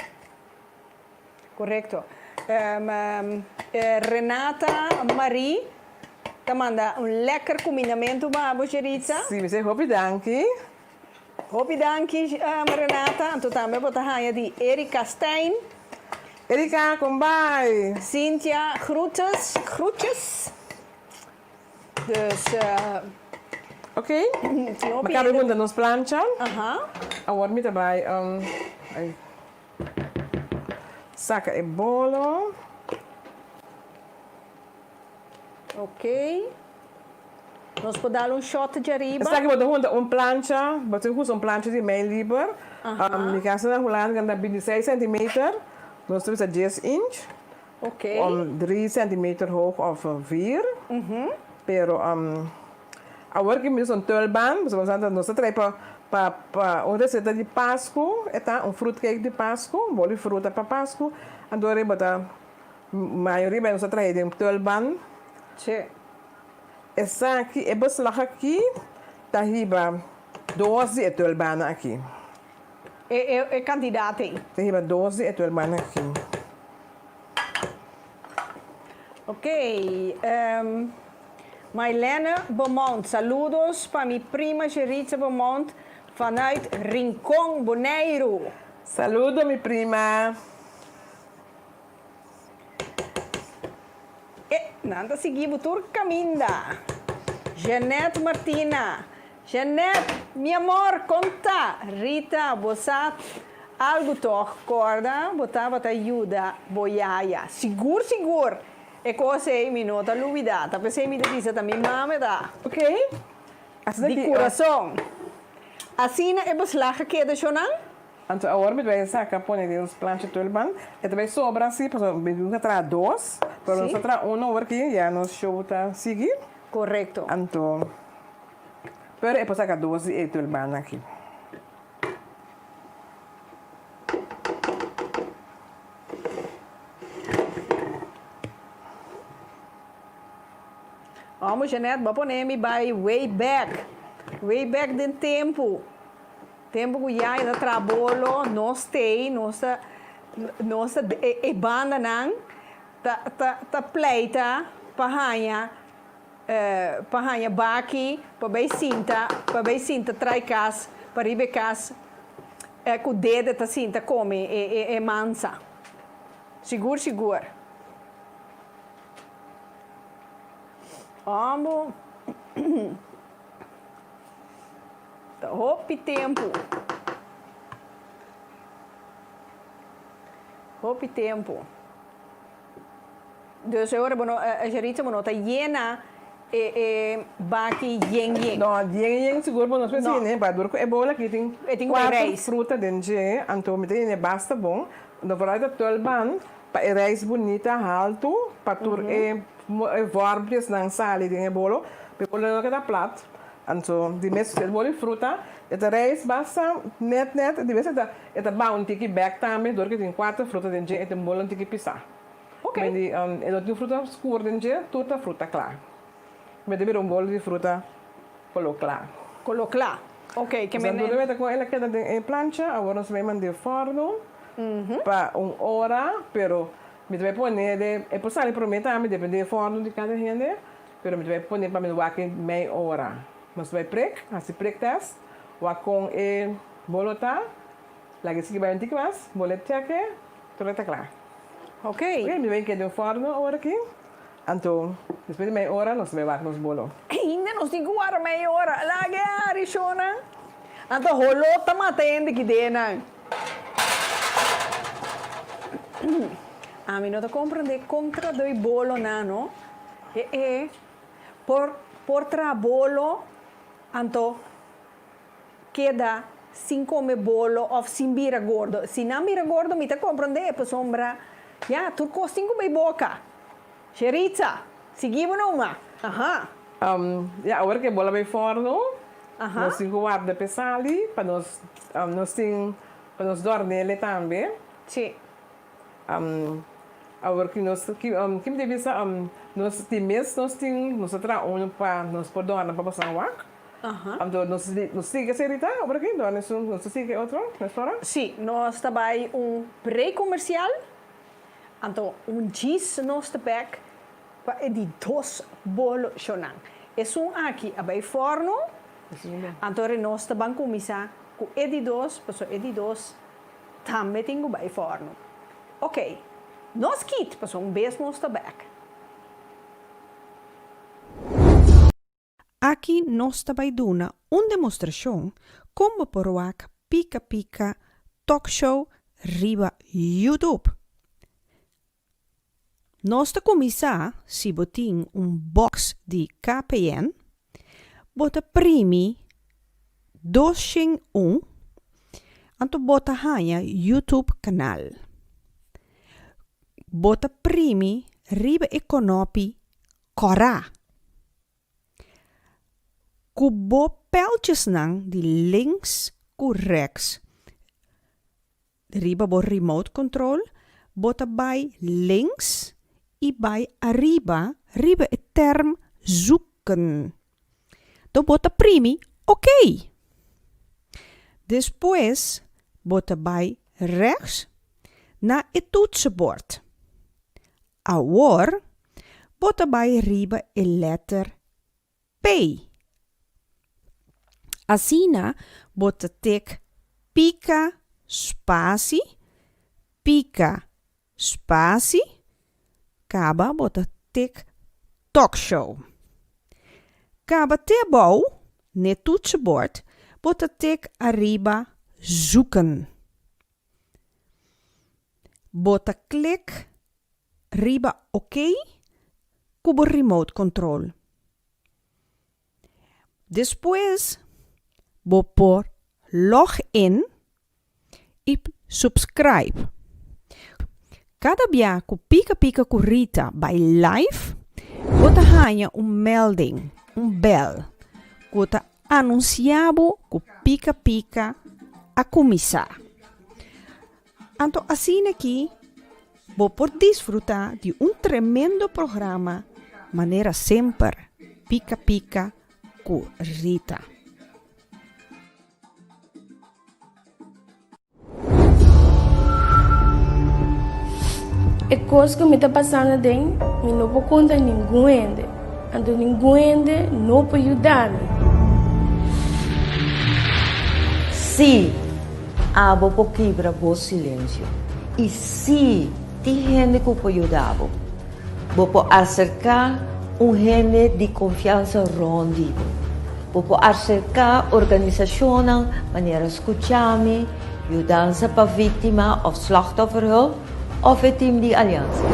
Renata Marie te manda lekker combinamento para você, Ritza. Sim, você hopi danki. Hopi danki, Renata. Então também vou estar de Erika Stein. Erika, kom bij. Cynthia, groetjes. Dus, Oké? We gaan gewoon nos plancha. aha. Agora me trabalho saca e bolo. Ok. Nós podemos dar shot de arriba. Sta aqui botando plancha, botando plancha de meio lieber. Mi casa na Holanda ganda 26 centimeter. Nós temos a 10 inch. Ok. 3 centimeter hoog of 4. Pero agora que me são tulban, você vai usar nossa trai para uma receita de Páscoa, é fruitcake de Páscoa, bolo de fruta para Páscoa. Agora bota maioria vai nossa trai de tulban. Sim. Essa aqui é beslag aqui, tá riba 12 é tulban aqui. É candidato aí. Tá riba 12 é tulban aqui. Ok. Mailene Beaumont, saludos para minha prima Geritza Beaumont vanuit Rincon, Bonaire. Saludo, minha prima. Nada seguimos por caminda. Jeanette Martina. Jeanette, meu amor, conta. Rita, você algo toch, corda? Botava te ajuda, boiaia. Seguro. E cosa é minha nota luvidata. Pensei me dizer também, mama, da. Ok? De coração. Assim é beslag que de chonan? Então, agora me vai sacar põe os planchas tulban. E também sobra assim, para me nunca trazer 2, para nós trazer agora aqui, já nos show tá seguir. Correto. Então, pero é para sacar 12 e tulban aqui. Vamos, Jeanette, vamos pôr me by way back. Way back do tempo. Tempo que já da trabolo, nós tem, nossa banda não, ta pleita, pahanha baki, para bem cinta, trai cas, para ribe cas, com o dedo ta cinta come, é mansa. Seguro. Amo. Tá hopi tempo. Dus agora a gerita tá llena baki yen. Não, yen seguro para nós pensar, né? Para duro é boa aqui tem quatro frutas dentro, então me tem basta bom. Na verdade tolban para reis bonita alto, para tur warmes não sale tem bolo, porque não queda prato. Então, de mês de bolo fruta, essa reis basta net, de vez essa bounty que back também, duro que tem quatro frutas dentro, e tem bolo que pisar. Ok. Mas tem fruta escura dentro, toda fruta clara. Mas deve bolo de fruta colocar. Ok, que me deve com ela queda em plancha, agora nós vamos mandar forno para 1 hora, pero me deve pôr é possível prometer, me depende do forno de cada gente, pero me deve pôr para me doar meia hora. Nós vai assim test, o com bolo tá, lagi se vai antigo mas, bolo cheque, tudo está claro. Ok. Me vem que do forno agora aqui. Então, depois de meia hora, nós vamos nos bolo. Ainda não tem que meia hora. Lagi a Rishona. Então, rolou tá matando que dena. A mim não te compreende contra do bolo não. Por trabolo, então queda sem comer bolo ou sem vira gordo. Se não vira gordo, me te compreende, por sombra. Ja, tu costa com bem boca. Xeriza, seguimos numa. Aham. Agora que bola bem forno, nós temos que guardar pesali para nós dormir também. Sim. Agora que nós que me deve nós temos nós trabalhamos para nós poder dormir para passar o ar. Então nós sigue serita, agora que nós sigue outro restaurante. Sim, nós trabalhamos pré-comercial. Então, gis nós trabalhamos para de 2 bolos chonan. Aqui, abai forno. Então, nós trabalhamos com de 2, de 2 também tem que vai forno. Ok, nós kit, beijo nós trabalhamos. Aqui nós trabalhamos uma demonstração como poroak pica talk show riba YouTube. Nós começar se botin box de KPN, bota primi 201, anto bota hanha YouTube canal. Bota primi riba econopi cora. Kubo peltjes nang di links ku rechts. Riba bo remote control, bota bij links e bij arriba e term zoeken. Do bota primi, ok. Después, bota bij rechts na het toetsenbord. Agora, bota bij riba e letter P. Asina, bota tek pica spasi, kaba bota tek talkshow. Kaba tebou, net toetsenbord, bota tek arriba zoeken. Bota klik riba ok, kubo remote control. Después, vou por login e subscribe. Cada dia que pica currita by live, bota hanha melding, bell, que anunciado que pica a começar. Então, assim aqui, vou por desfrutar de tremendo programa, maneira sempre pica currita. E coisa que me está passando dentro, me não vou contar ninguém. Então ninguém não pode ajudar-me. Se abo po quebra o silêncio e se tem gente que pode ajudar, vou acercar gente de confiança rondido, vou acercar organisationen wanneer escutar-me, ajudança para vítima of slachtofferhulp of het team die alliantie.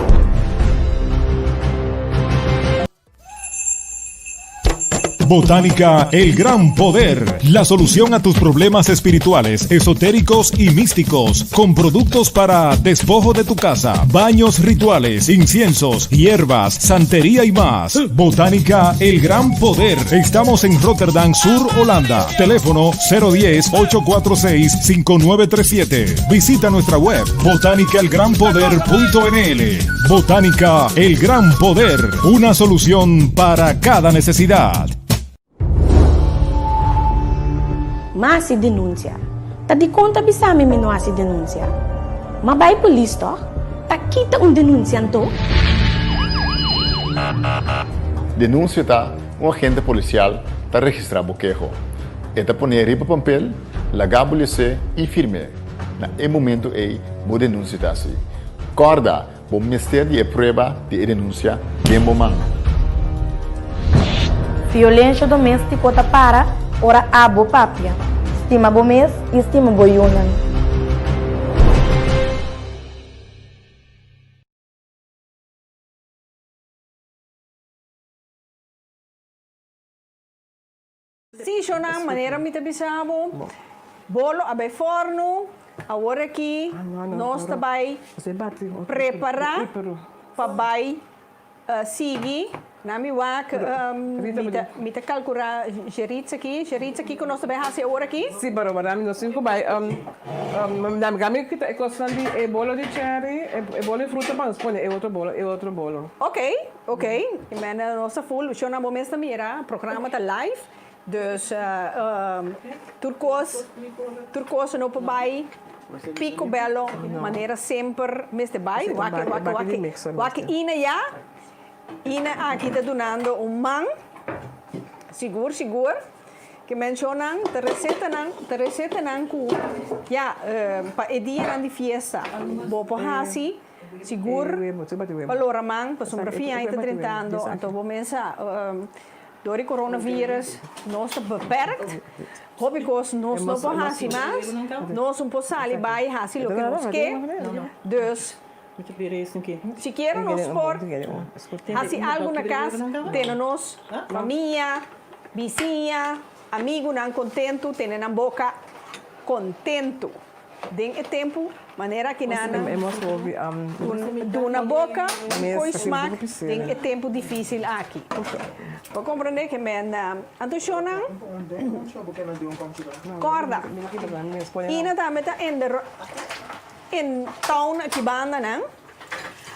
Botánica El Gran Poder, la solución a tus problemas espirituales, esotéricos y místicos, con productos para despojo de tu casa, baños rituales, inciensos, hierbas, santería y más. Botánica El Gran Poder. Estamos en Rotterdam Sur, Holanda. Teléfono 010-846-5937. Visita nuestra web botánicaelgranpoder.nl. Botánica El Gran Poder, una solución para cada necesidad. Mas se denuncia. Tá de conta bisame me não se denuncia. Mas vai polícia, toch? Tá quita denunciante. Denúncia tá um agente policial tá registrado o queijo. Eta poner ripa papel, lagar a polícia e firme. Na momento aí, vou denúncia tá assim. Corda, o Ministério de Prova de denúncia bem bom. Violência doméstica tá para ora abo papia. Estima bo mês e estima bo union. Sim, Shona, maneira me bisabo. Bolo abai forno, agora aqui nós também preparar para vai seguir. Na mi wak, mita calcular geritza aqui que nós também há hora aqui. Sim, pero madame nós cinco vai, madame kami kita ekostan di e bolo de cherry, e bolo de fruta para expor e outro bolo. Ok. Men nossa full, schon am momento mira, programa tá live. Dus turcos no bij, pico bello, maneira sempre meste bij, wak ina ja. Ina aqui está donando man, seguro, que mencionam, a receita não cu, já, para edir an di fiesta, bo po hasi, seguro, valora man, para sombrafia ainda tentando, então vou mensa, door die coronavirus, nós está beperkt, hobbycos nós não po hasi mais, nós sali bij hasi lo que nos quer, dus si quieren nos por, así algo na casa, tenemos familia, vizinha, amigo nan contento, tenen na boca contento. Den e tempo, maneira que nana, na boca, com smaak, den e tempo difícil aqui. Para compreender que men, Antônio, corda, ina também tá in town aqui banda não?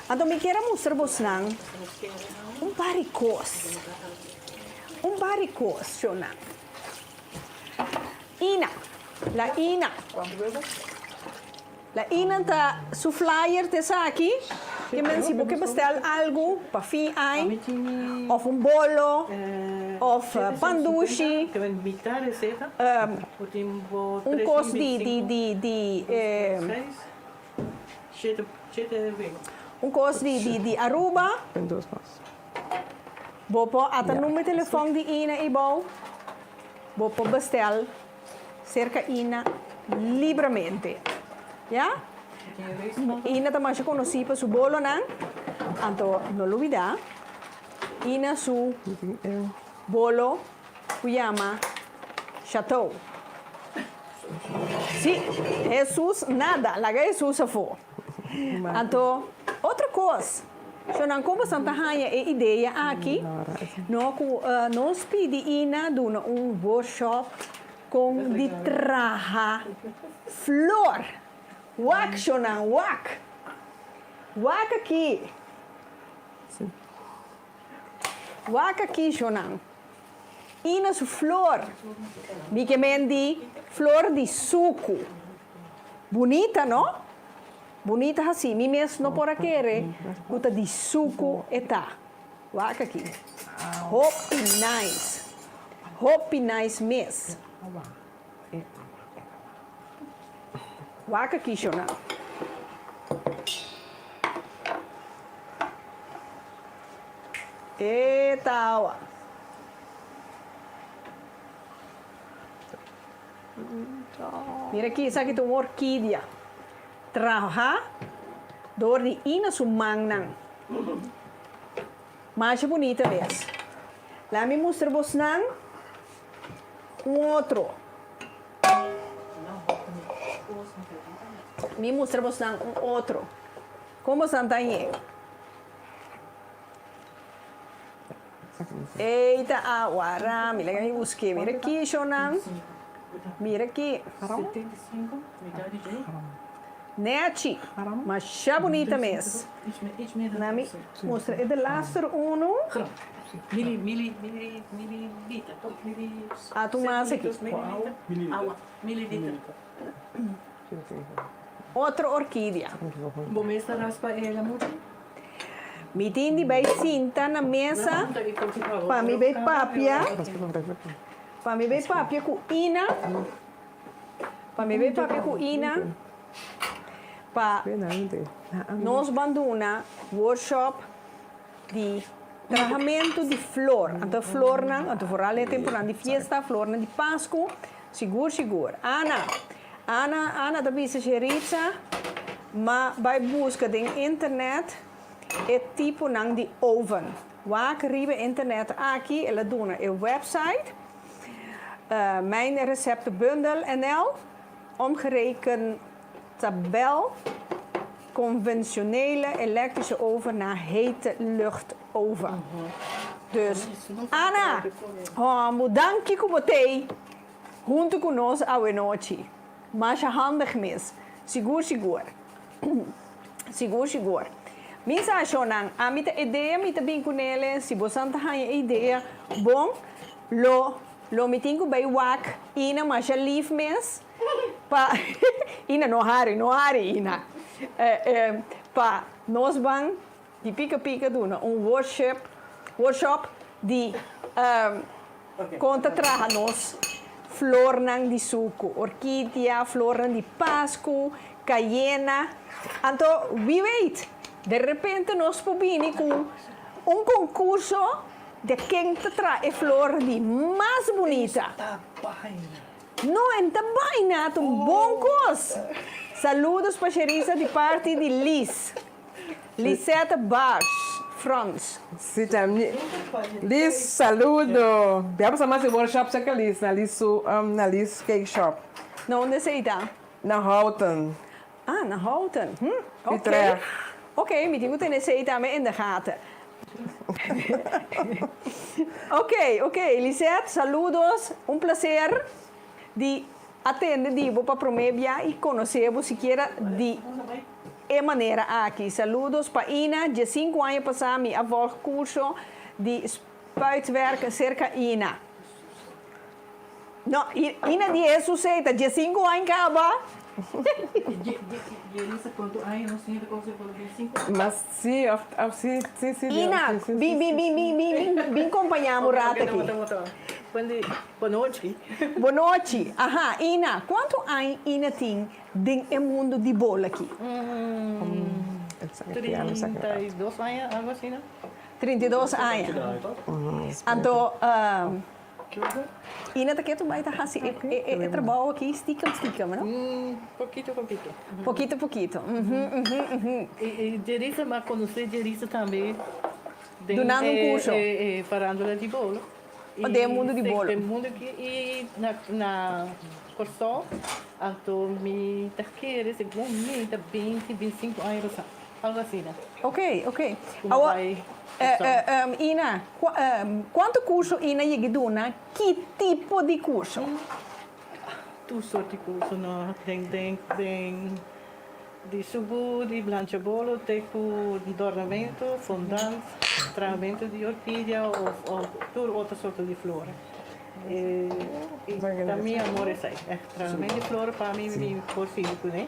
Então me quero mostrar vos não baricos, chona. La ina tá su flyer te sa aqui, que men si você bestel algo para fi ai, of bolo, of pandushi, cos cos di Aruba. Bopo ata nummer telefoon di ina ibo. Bopo bestel cerca ina livremente. Ja? Ina também se conhece para su bolo nan. Anto no lo olvida. Ina su bolo que llama Chateau. Sí, Jesús nada, la Jesús se fue. Então, outra coisa, se não como Santa Rainha é ideia aqui, nós pedimos workshop com de traja flor, wak shonan wak aqui shonan, ina su flor, bique mendi flor de suco, bonita, não? bonita assim, mi mes não por aquele, uta de suco eta. Waka aqui. Hope nice mes. Waka aqui, Shona. Eita, ó. Mira aqui, isso aqui é uma orquídea. Traha, door die ina sumang mais bonita vez. Lá me mostra você outro. Me mostra você outro. Como santa aí? Eita, agora, me lembra me busquei. Mira aqui, Shonan. Mira aqui. 75, metade de... Neti, mas já bonita mesmo. Na me mostra, é de laster uno. Mililiter. Ah, tu mais aqui. Mililiter. Outra orquídea. Vou mesmo raspa ela muito. Me tindi bem cinta na mesa. Para me ver papia. Para me ver papia com ina. Para me ver papia com ina. Para nós banduna workshop de tratamento de flor. Então flor não, então vooral é temporada de fiesta, flor não de Páscoa. Seguro. Ana também se geritza, mas vai buscar na internet é tipo não de oven. Waar ribe internet aqui, ela dona é website, mijn receptenbundel NL, omgerekend tabel, conventionele elektrische oven naar hete luchtoven. Dus, Ana, dank je voor thee. Junto conosco a noite. Mas handig mis. Seguro. Minha achonang, a minha ideia, minha bem com ele, se você não tem ideia, bom, lo metingo bij wak, ina, mas já lief mes, pa, ina no hari, ina, pa, nós vamos, de pica doen, workshop, de, conta traga nos, flor nang di suco, orquídea, flor nang di Páscoa, cayena, então, wie weet, de repente nós pobini com concurso de quem trae flor de mais bonita. Não é tabaina, é um bom coisa. Saludos para a Xerisa de parte de Liz. Lisette Bars, France. Sim, Liz, saludo. Vamos chamar esse workshop que Liz, na Liz Cake Shop. Na onde você está? Na Houten. Ah, na Houten. Utrecht. Oké, me tengo tener ese dame in de gaten. Ok, Lisette, saludos, un placer de atender digo para promebia y conocervos siquiera de manera aqui. Saludos para Ina, de 5 anos passar me avó curso de spuitwerk cerca Ina. No, Ina de eso seita, de 5 anos acaba. Elisa, quanto anos não sei como você falou, 5 anos. Mas sim. Ina, bem acompanhamos rato aqui. Boa noite. Boa noite. Aha, Ina, quanto anos Ina tem no mundo de bola aqui? 32 anos, algo assim, não? 32 anos. Então, Ina tá quieto, mas tá assim, é trabalho aqui, estica, não? Pouquito. E Jerissa, mas conhecer Jerissa também. Donando um curso. Parando de bolo. De mundo de bolo. De mundo que e na curso, então me taqueira, segundo me 20, 25 anos, algo assim, né? Ok. Ina, quanto curso Ina dona? Que tipo de curso? Tu sorte de curso, não? Tem de subo, de blancha bolo, tipo de ornamento, fondant, tratamento de orquídea ou toda outra sorte de flor. E também amor é tratamento de flor para mim me possível, né?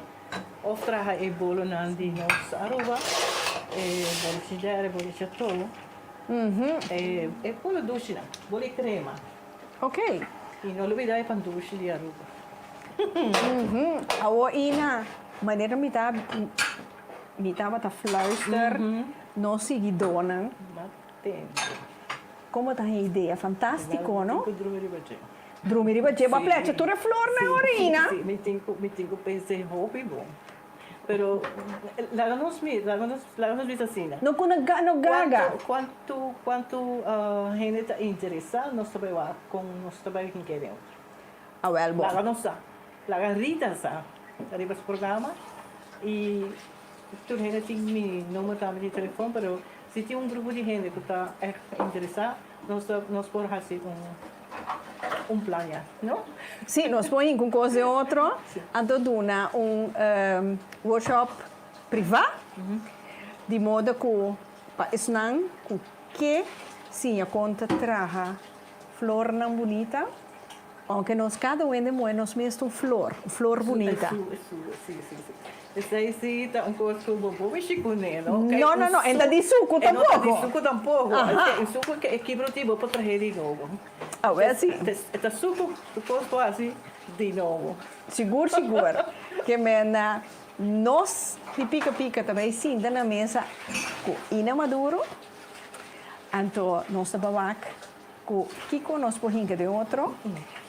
Of traga e bolo nan di nos Aruba, e bolo cidere, bolo ciattolo. E bolo doce, bolo crema. Ok. E non olvidar pan doce di Aruba. Awo ina, maneira me tava tá fluister, não segui donan. Como tá a ideia? Fantástico, não? Drumiri ba jeba plecha, tu flor na orina. Sì, mi tengo pensare hobby bom. Pero la nos visa assim. No gaga. Quanto gente está interessada, nós trabalhamos com nós trabalhamos com quem Ah, well, bom. La Rita sa, arriba esse programa e tudo gente tem meu número também de telefone, pero se tem grupo de gente que está interessado, nós podemos fazer plano, não? Sim, nós põe com coisa outra, então duna workshop privado, de modo que para ensinar que sim a conta traga flor não bonita, aunque nós cada um de nós mesmo flor bonita. Sim. Isso aí sim, está coisa bobo, mas chico não? Não, ainda de suco tampouco. Não, de suco tampouco. O suco é equilibrativo para trazer de novo. Ah, é sim. Está suco, tu podes fazer de novo. Seguro. Que mena nós de pica também sim na mesa com ina maduro. Então nós trabalhamos com Kiko nós podemos de outro.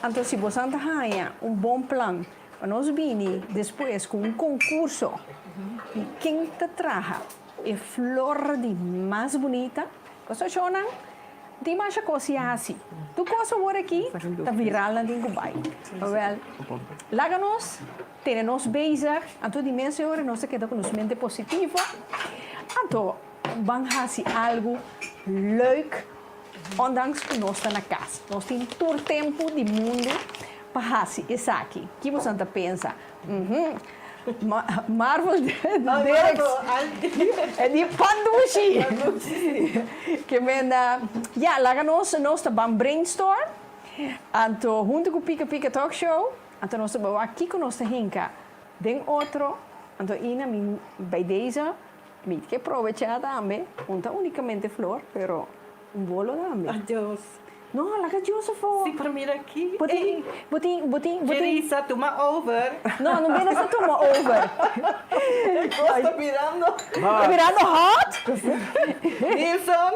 Então se você tenha bom plano, nós vini depois com concurso. E quem te traga a flor de mais bonita, você chama de mais coisa assim. Tu coisa agora aqui, tá viral na Dubai. Well, lá nós temos bezig, então de mês agora nós queda com nos mente positivo. Então vamos fazer algo leuk, ondanks que nós estamos na casa. Nós temos todo o tempo do mundo para fazer isso aqui. Que você pensa? Marvel Derek é de pandushi. Que mena, lá nós estamos brainstorm. Então, junto com o Pica Talk Show, então nós estamos aqui com nossa hinca. Den outro, então ina bij deze, me que aprovechar também, não unicamente flor, pero bolo também. Adeus. Não, lá que Josefo. Sim, para mim aqui. Botin. Teresa, toma over. Não vem essa toma over. Estou virando. Está virando hot? Nilson,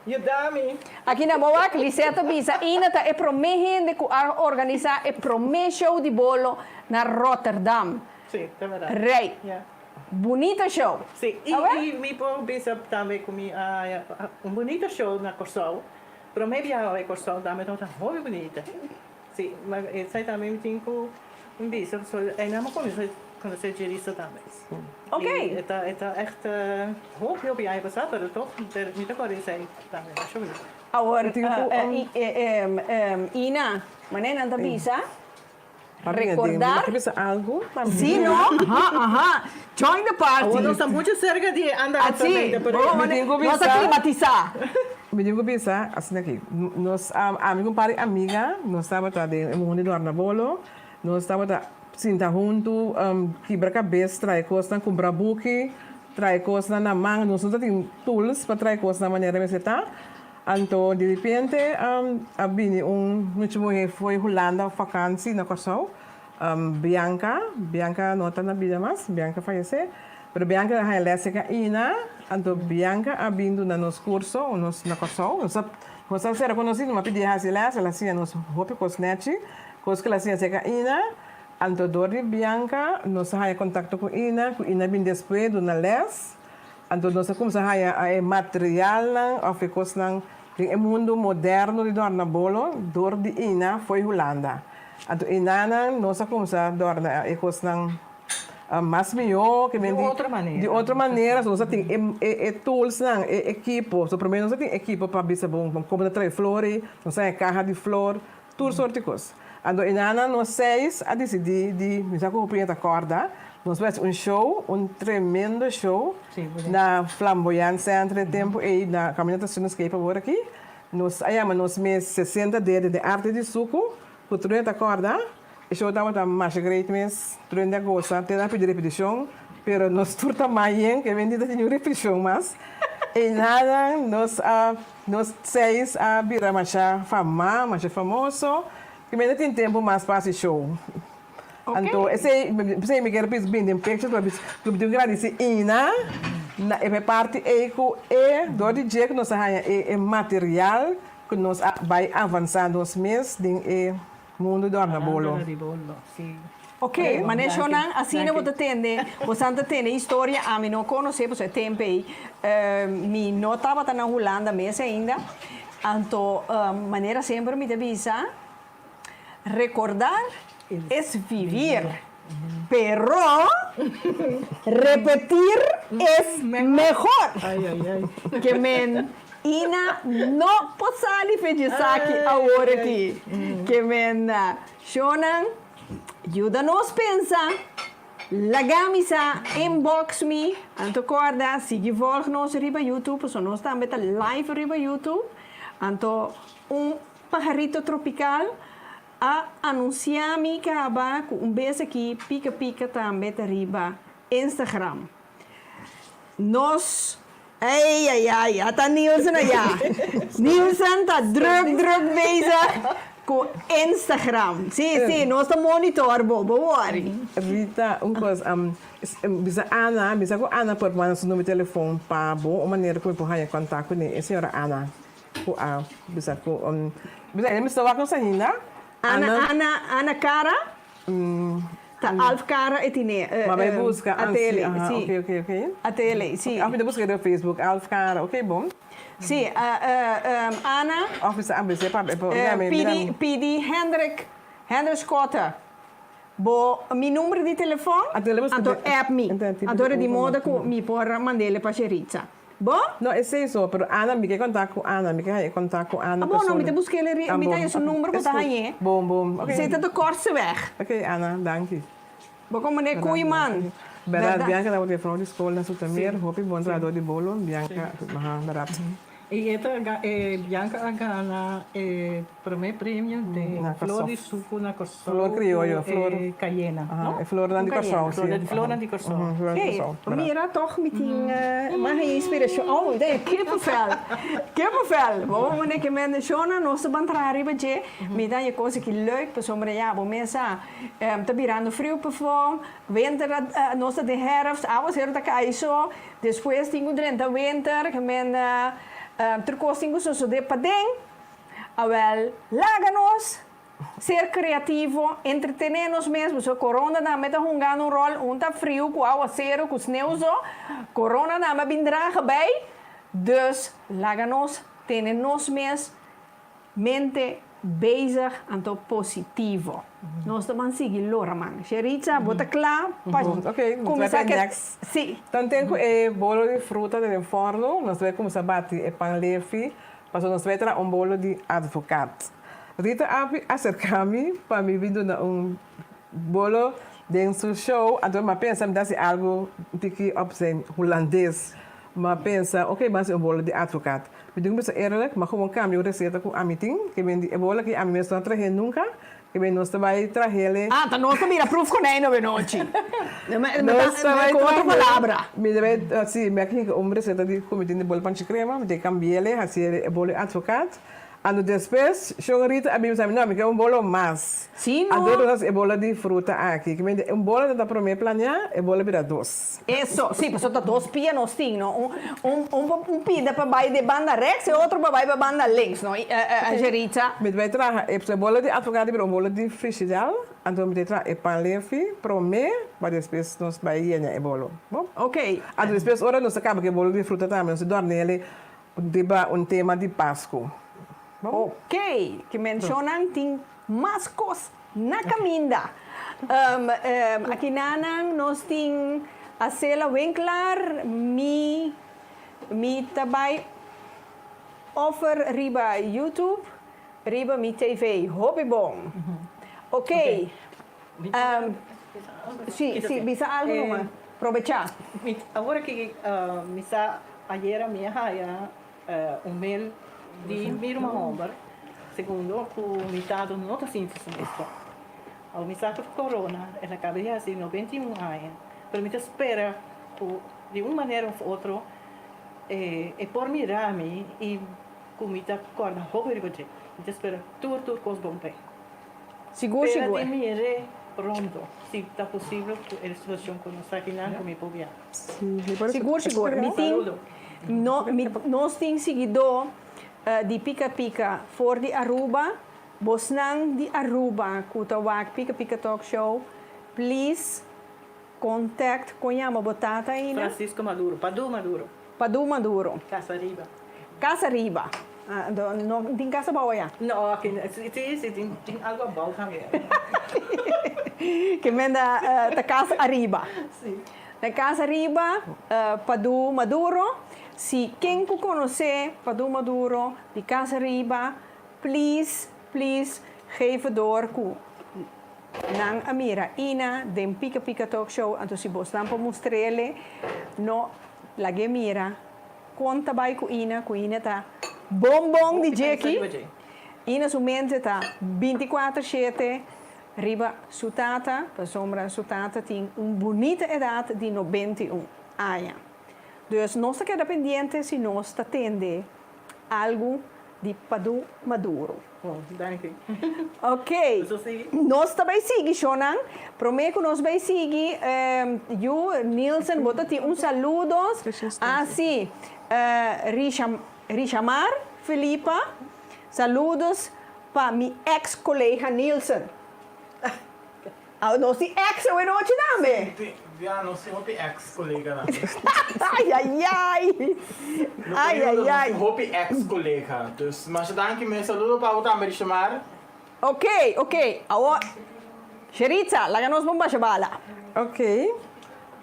ajuda-me. Aqui na Boac, Liseta Bisa, ina tá é promete de organizar é promete show de bolo na Rotterdam. Sim, é verdade. Right. Yeah. Bonita show. Sim, e me pensa também comigo bonito show na Corsol. Para mim, a Corsol também está muito bonita. Sim, mas essa também tem um bicho. É não quando você dirige também. Ok. Está echt heel bij passado, maar toch niet te correr zijn também. Acho bonito. Agora, Ina, maneira da Bisa. Recordar? Algo? Sim, não? Join the party. Agora nós estamos muito cerca de andar também. Nós climatizar. Me digo pensar assim aqui, nós amigo para amiga, nós estamos no mundo do Arnabolo, nós estamos sentar junto, quebrar cabeça, trazer coisas, comprar book, trazer coisas na mão, nós temos tools para trazer coisas da maneira que você está. Então, de repente, foi Holanda vacância na Corsol, Bianca não está na vida mais, Bianca faleceu. Pero Bianca é elétrica ina, então Bianca abrindo na nosso curso, na Corsol, nós era conhecido, mas pedia ela assim, nós roupa cosmética, coisa que ela assim seca ina, então dori Bianca, nós temos contato com ina bem depois do na les, então nós começamos a material, ou coisas o mundo moderno de Arnabolo, dor de ina foi Holanda, então ina nós começamos a dormir e coisas mais melhor que de outra maneira. De outra maneira, nós temos tools, equipo. So, primeiro nós temos equipo para ver como trazer flores, nós temos carro de flor, tudo sorte de coisas. Então, inana nós seis a decidir de nós acompanhar a corda. Nós fazemos show, tremendo show na Flamboyant Centre tempo e na caminhada Cinescape agora aqui. Nós meses 60 de arte de suco, cultura da corda. show estava a mais great mês, durante agosto, tem a pedir repetição, pero nós turta mais que vem de ter repetição, mas e nada, nós seis a virar mais famoso, que ainda tem tempo mais para esse show. Okay. Então, esse me quer pedir bem de picture, para pedir agradecer Ina, é parte do dia que nós é material que nós vai avançar nos meses em mundo do Arnabolo. Ok, mas nesse ano, assim eu vou atender, você atende história, a mim não conhece, porque tempo aí, me não estava na Holanda mesmo ainda, então, maneira sempre me avisa, recordar é viver, pero repetir é melhor. Que men Ina não possa lhe fazer aqui agora aqui. Que men Shonan ajuda-nos a pensar. Lagamisa inbox me. Anto corda, siga volg-nos riba YouTube, so nós também tá live riba YouTube. Anto pajarito tropical a anunciar-me que aba com beijo aqui, pica também tá riba Instagram. Nós até Nielsen aí. Nielsen tá druk bezig com Instagram. Sim, nós tá monitor, bobo, worry. Rita, coisa, bisa Ana por mandar seu número de telefone para boa maneira que eu possa contato com a senhora Ana. Bisa ele me estava com ainda. Ana Cara? Tá, Alf Cara e Tine. Mas vai buscar a tele, sim. Ok. A tele, sim. Ah, me busca no Facebook, Alf Cara, ok, bom. Sim, Ana. Officer ABC, Pidi Hendrik Schotter. Bo, meu número de telefone, então app me. Então, de modo que me pode mandar para a Xeritza. Bom? Não, é isso, mas Ana, me quer contato com Ana, me quer contato com Ana. Bom, não, me busca ele, me dá esse número que está aí. Bom. Você está do corte weg. Ok, Ana, danke. Bom, como é Koeman. Berat, Bianca, da outra fraude escola na Sutamir, hopi bom trabalhador de bolo, Bianca, berat. E esta Bianca Agana para o meu prêmio de flor de suco na Corsol. Flor criollo, flor cayena. É flor de Corsol, sim. Flor de Corsol. Mira, toch met die mag je inspiratie. Oh, dat is kippenvel. Waarom ik met de Shona nog zo van trari bij me dan je koos ik leuk, per zomer ja, bo mensen te birando frio perform, winter nog de herfst, alles heel dat kai zo. Después tengo durante winter, que men tercostingo so de padeng. Awel, láganos. Ser criativo, entretenernos mesmo. So, corona na meta jogando rol, tá frio, com aguaceiro, com sneeuw zo. Corona na me bindragen bij. Dus, láganos, tenernos mes mente bezig en to positivo. Nós estamos seguindo Laura, man. Xeritza, bota claro. Ok, começar next. Sim. Então, tem bolo de fruta no forno. Nós vamos começar a bater pão leve. Mas nós vamos ter bolo de advocaat. Rita acerca-me para me vir na bolo dentro do show. Então, eu penso que é algo que é holandês. Mas pensa, ok, mas é bolo de advocaat. Eu digo, mas é eerlijk, mas como cambio receita com a meeting, que vem de bolo que a mim mesmo não traje nunca, que vem nós vai trazer. Ah, então nós também proof com ele na noite. Nós vai com outra palavra. Me deve assim, me aqui receita de comida de bolo panche crema, me cambiar ele, assim, bolo advocaat. E depois, Rita, a mim sabe, não, me quer bolo mais. Sim, não. Agora nós bolo de fruta aqui, que me bolo da primeira planear, bolo para dois. Isso, sim, porque dois pia nós temos, não? Pida para baixo de banda rechts e outro para baixo de banda links, não? A Gerita. Me vai trazer, bolo de advogado para bolo de frigidaire, então me trazer pão leve, para mim, para depois nós vai ir a bolo. Ok. E depois, ora nós acaba que bolo de fruta também, nós dorme ele, tema de Páscoa. Ok, que mencionam tem mais coisas na caminda. Aqui nanang nós tem a cela bem clara, mi também offer riba YouTube, riba mi TV, hobby bom. Ok. Sim, bisa algo numa aproveitar. Agora que misa ayer minha raia mail de minha irmã Omar, segundo o comitado não está simples nisso. Ao me saco corona, ela acaba de 91 anos. Pero me espera de uma maneira ou outra e por mirar-me e comida corda roupa de você. Me espera tudo com os bons pés. Seguro, Espera seguro. de mire pronto, se está possível, a situação que nós aqui não comi por viar. Seguro, seguro. Nós temos seguidor de Pica Pica voor de Aruba. Bosnang de Aruba, Kutawak Pica Pica Talk Show. Please contact Konhama Botata ina. Francisco Maduro, Padu Maduro. Padu Maduro. Casa Riba. Casa Riba. Não tem casa boa já. Não, aqui tem algo bom também. Que manda da Casa Arriba. Sim. Da Casa Arriba, Padu Maduro. Se quem conhecer Padu Maduro, de Casa Arriba, please, geef door ku nang Amira ina den Pica Pica Talk Show anto si bostan po mostrele no lagi Mira conta bai ku ina ta bombong di Jackie ina su mente ta 24/7 riba sutata pa sombra sutata tem bonita edad di 91 anos. Dus nós está queda pendiente se nós está tende algo de Padu Maduro. Oh, dank u. Ok. Nós também seguimos, Shonan. Prometo que nós vamos seguir. Nielsen, bota saludos. Sim. Richamar, Filipa. Saludos para minha ex-colega Nielsen. Nós temos ex, eu não te dame. Ja, nós temos ex-colega lá. Ai. Hoop ex-colega. Dus, mas dank je me saludo para o também chamar. Ok. Agora, Sheritza, lá nós vamos baixar bala. Ok.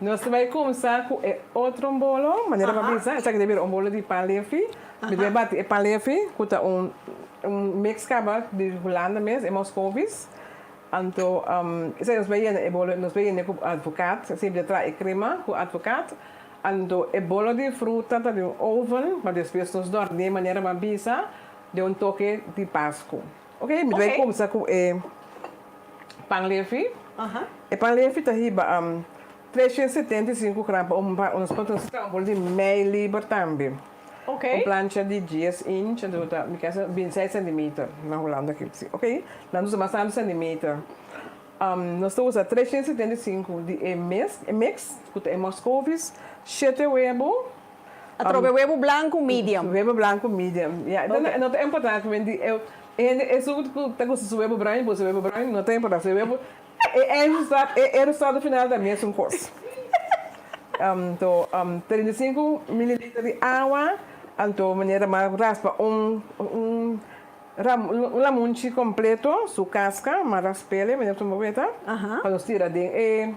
Nós vamos começar com outro bolo, maneira para pensar. Só que deve bolo de palefi. Me deve bater palefi, que mix caba de Holanda mesmo, é Moscovis. Então, nós vamos com o advogado, sempre traz crema com o advogado. Então, o bolo de fruta de oven, mas depois nós damos de maneira para pensar, de toque de Páscoa. Ok? Me deve começar com panlefi. E panlefi está aí 375 gramas, uns pontos de meio livre também. Ok. Plancha de 10 inch, então tá, me quer 26 cm na Holanda aqui, ok? Lá nós usamos 100 cm. Nós usamos 375 de mix, que é Moscovis, 7 huevos. Atrove huevo branco medium. Huevo branco medium. Yeah, não é importante, é só que está com o huevo branco, pois o huevo branco não tem importância. O huevo é o resultado final da mesma coisa. Então, 35 ml de água. Então, maneira mais raspa lamunchi completo, su casca, mas raspele, maneira de mover, tá? Quando tira de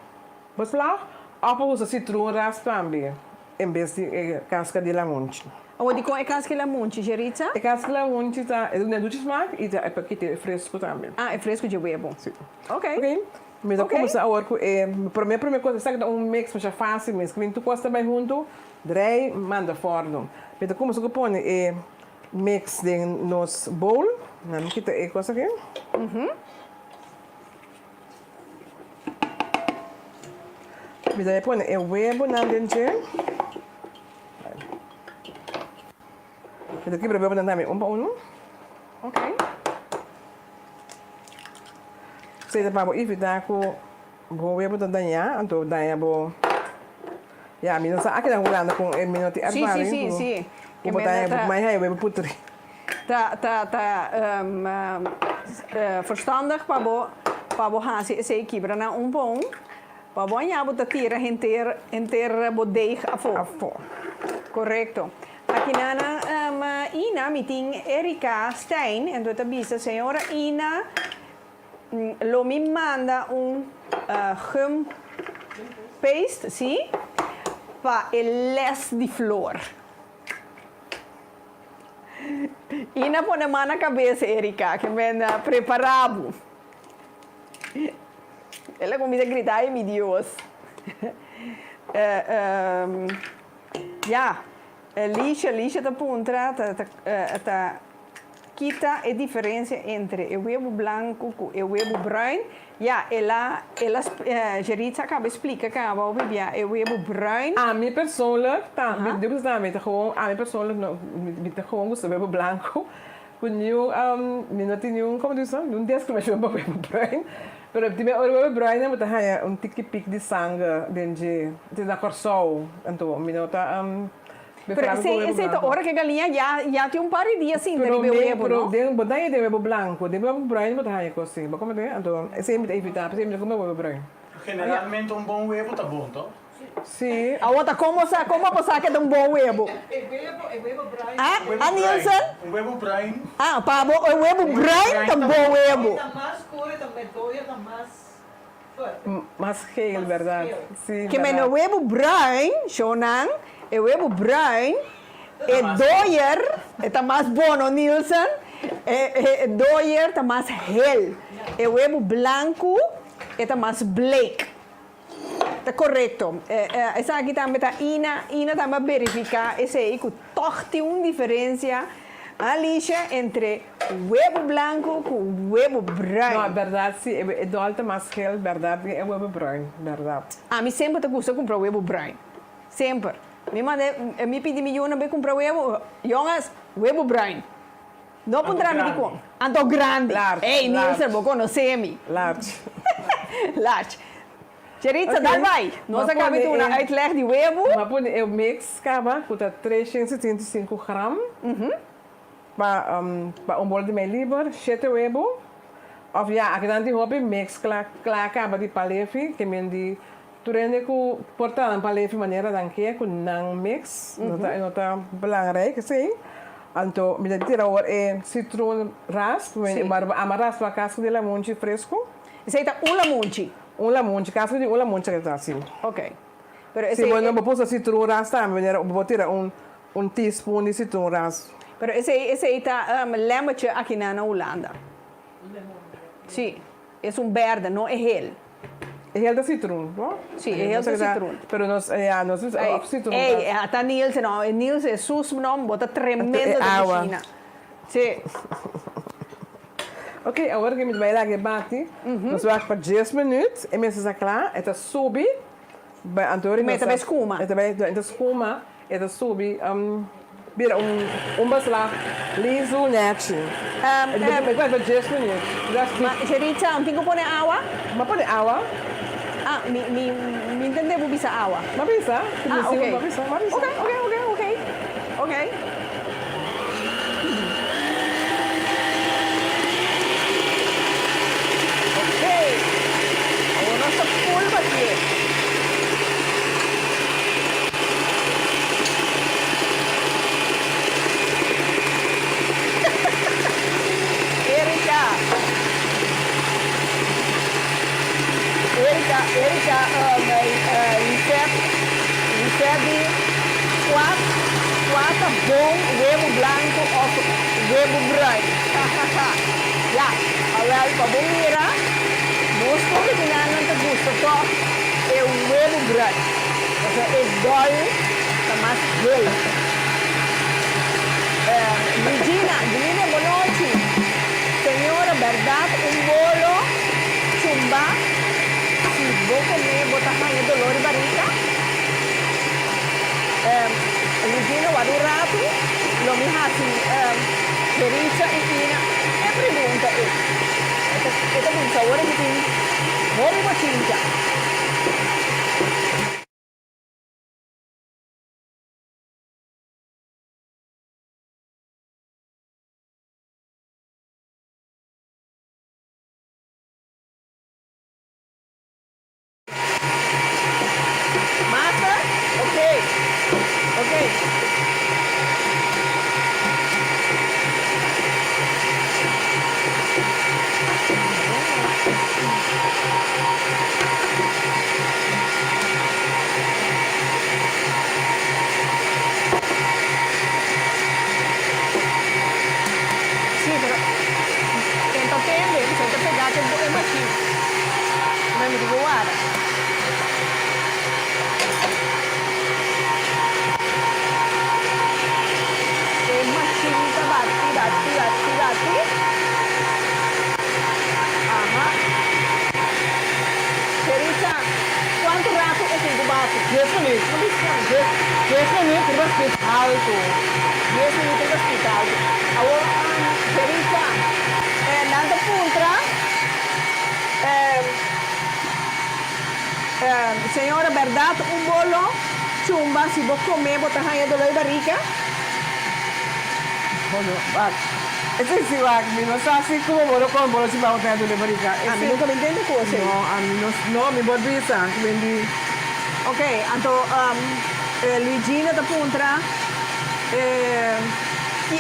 boslau, ou usa citron raspa também, em vez de casca de lamunchi. Onde com a casca de lamunchi, Jeritza? A casca de lamunchi é um dulce smaak e é para que é fresco também. É fresco de huevo. Sim. Ok. Mas eu começo agora com a primeira coisa, sabe que é mix mas é fácil, mas que tu costa bem junto, drei, manda forno. Mas eu começo a pôr mix de nos bowl, não quita a coisa aqui. Mas aí põe o huevo na dentro. Mas aqui para o huevo também para Ok. Saya dapat evitar ko boleh betul tanya untuk daya bo. Ya, minus sa akin ang Holanda kung minuti at mari. Sim. Kung tanya mai hai web putri. Verstandig para hasi se kibra na pão. Para bom já botar tira inteira bodeig afo. Correcto. Aqui na Ina meeting Erika Stein en doet bisa senhora Ina lo me manda gum paste, sim? Para el les de flor. Ina põe a mão na cabeça, Erika, que vem preparado. Ela começa a gritar, ai meu Deus. Lixa tá puntra, tá quita a diferença entre o huevo branco e o huevo bruin. Ja, ela Geritza acaba explica que acaba o huevo bruin. A mim persoonlijk, depois da meta gewoon, a mim persoonlijk meta gewoon gosto huevo branco. Kunyo não tinha como diz, não descreve o huevo bruin. Pero o huevo bruin meta hanya tiki-pic de sangue dentro da corsol. Então, minota Pero essa hora que a galinha já tem par de dias assim, pero de huevo, pero não? den botai de huevo branco, de huevo bruin meta hanya cosi. Ba como é? Então, sempre evitar, sempre comer huevo bruin. Generalmente bom huevo tá bom, tá? Sim. A outra, como você que é um bom huevo? Ah, Nilson? Huevo bruin. Ah, Pablo, o huevo bruin é um bom huevo. Mas geel, verdade? Sim. Que men o huevo bruin, Shonan, o huevo bruin é doier, é mais bom, Nilson. É doier, tá mais hel. O huevo branco é mais black. Tá correto. Essa aqui também tá Ina também verificar esse aí que toch tem uma diferença Alicia entre huevo branco com huevo bruin. Não, é verdade, sim. É do alto mais gel, verdade, é huevo bruin, verdade. A mim sempre te gusta comprar huevo bruin. Sempre. Me pedi milhões para comprar huevo. Jongens, huevo bruin. Não pondrá me com. Ando grande. Large. Ei, Nilson, vou conhecer-me. Large. Large. Geritza, Okay. daar vai. Nós acabamos de uma uitleg de huevo. Maar pone eu mix acaba com 375 gram. Para bol de mel livre, 7 huevo. Of ja, aqui dan die hobby mix klaar acaba de palefi, que men di turende ku portar palefi maneira dan que ku nang mix. Nota belangrijk sim. Anto me tira or citron rasp, maar amaras para casco de lamonte fresco. Aceita lamonte. Lamonte, casco de lamonte que tá assim. Ok. Pero Se você não pôr citron rasp, vou tirar teaspoon de citron rasp. Pero esse aí tá lembrete aqui na Holanda. Sim, é verde, não é gel. É gel de citron, não? Sim, é gel de citron. Pero nós citron. Até Nilson, não. Nilson é sus nome, bota tremendo de piscina. Sim. Ok, agora que me vai lá que bate, nós vamos para 10 minutos, e mesmo está claro, é subi, Antônio, mas também escuma. É também escuma, é subi, vira beslag liso net. Mas vai para 10 minutos. Geritza, não tem que pôr água? Mas pode água? Ah, me entendeu, vou bisa água. Mas bisa? Ah, ok. Ok. Agora nossa pulpa aqui. Erika, recebe quatro bom huevo branco ou huevo bruin. Já, agora para bom mira, nós combinamos que gusto só é o huevo bruin. É dói, tá mais gel. Regina, boa noite. Senhora, verdade, bolo, chumba. Vou comer, botar rainha dolor e barriga. Regina, o rato, lo mi hati, Geritza e Ina. E pergunta é, esta pergunta agora que tem, morre ou cinta? minutos para speed alto. 10 minutos de hospital. Agora, Jerita, nanda puntra. Senhora, verdade, bolo chumba, se você comer, você vai dolor de barriga? Bolo, esse é o que não sabe se como bolo se vai ter de barriga. A mim nunca me entende coisa. Não, me pode pensar, vendi. Ok, então, Ligina da puntra.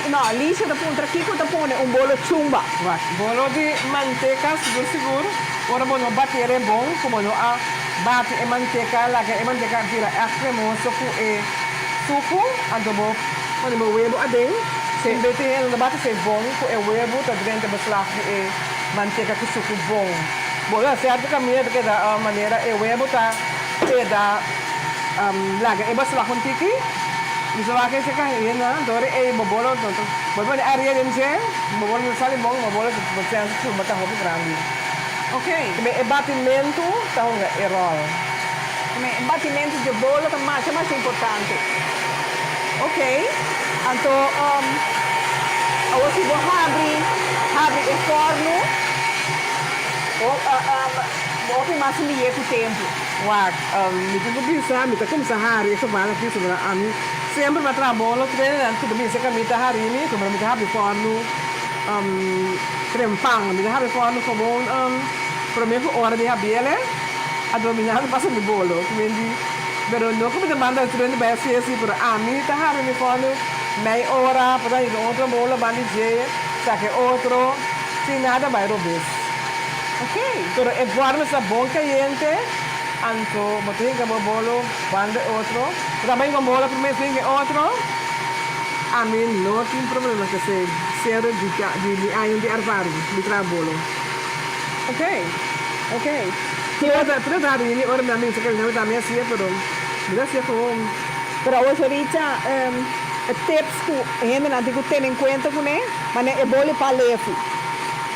No, Licia da puntra, Kiko da pone bolo chumba. Bolo de manteca, seguro. Ora, bueno, bater é bom, como não há bate e manteca, lá que é manteca vira cremoso com suco, adobo, quando o huevo adem, se bete no bate se bom, com o huevo, tá dentro do slag e manteca com suco bom. Bolo é certo caminho porque da maneira o huevo tá da lá que é bastante com tiki. Bisa pakai sekarang na, dori bobolo tu, bobolo ni area ni je, bobolo ni sali bong, bobolo bersih cuma tahu hobi grande. Ok. Também é batimento, tahu nggak errol. Também batimento de bolo que mais importante. Ok. Então, agora se você abre o forno, você mais meia com tempo. Wag, itu bisa, kita kan bisa hari, kemana sih sebenarnya sempre vai trabalhar, treina, tudo bem, se camita hari ini, tu bermita hari forno, trempang, mita hari forno como primeiro hora de abelha, a dominada passa de bolo, quindi, pero não como demanda treino bem assim, por a mim tá hari de forno, meia hora, para ir outro bolo, bandije, saque outro, sem nada vai robes. Ok. Pero é forno essa bom caliente. Anto, botin ka bolo, bande outro. Também com bola primeiro tem outro. A mim não tem problema que se ser de aí de arvar de trabalho. Ok, ok. Toda hari ini orang kami sekarang kami também assim, pero tidak sih como. Pero hoje Rita, tips que ainda não tem que ter em conta com né, mas é bolo para lefe.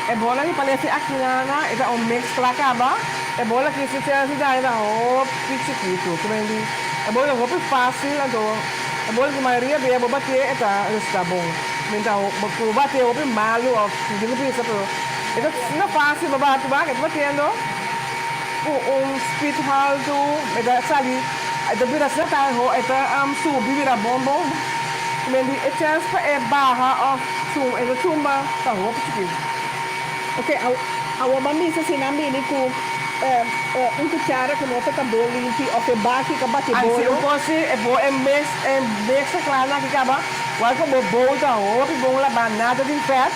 É bola que parece aqui na, é um mix para acabar. É bola que se tem ainda roupa chiquito, quindi é bola roupa fácil, então é bola que a maioria vê, vou bater, está bom. Então, vou bater roupa malo, ou digo isso, então não é fácil, vou batendo, speed alto, sabe, então vira se tá, subir, vira bom, quindi a chance é barra, chumba, tá roupa chiquito. Ok, a mamisa se não me com cuchara que não está bom limpo, ou que bate que bate bolo. Se eu fosse, é mix claro que acaba, qual que eu vou dar roupa, vou lavar nada de fat,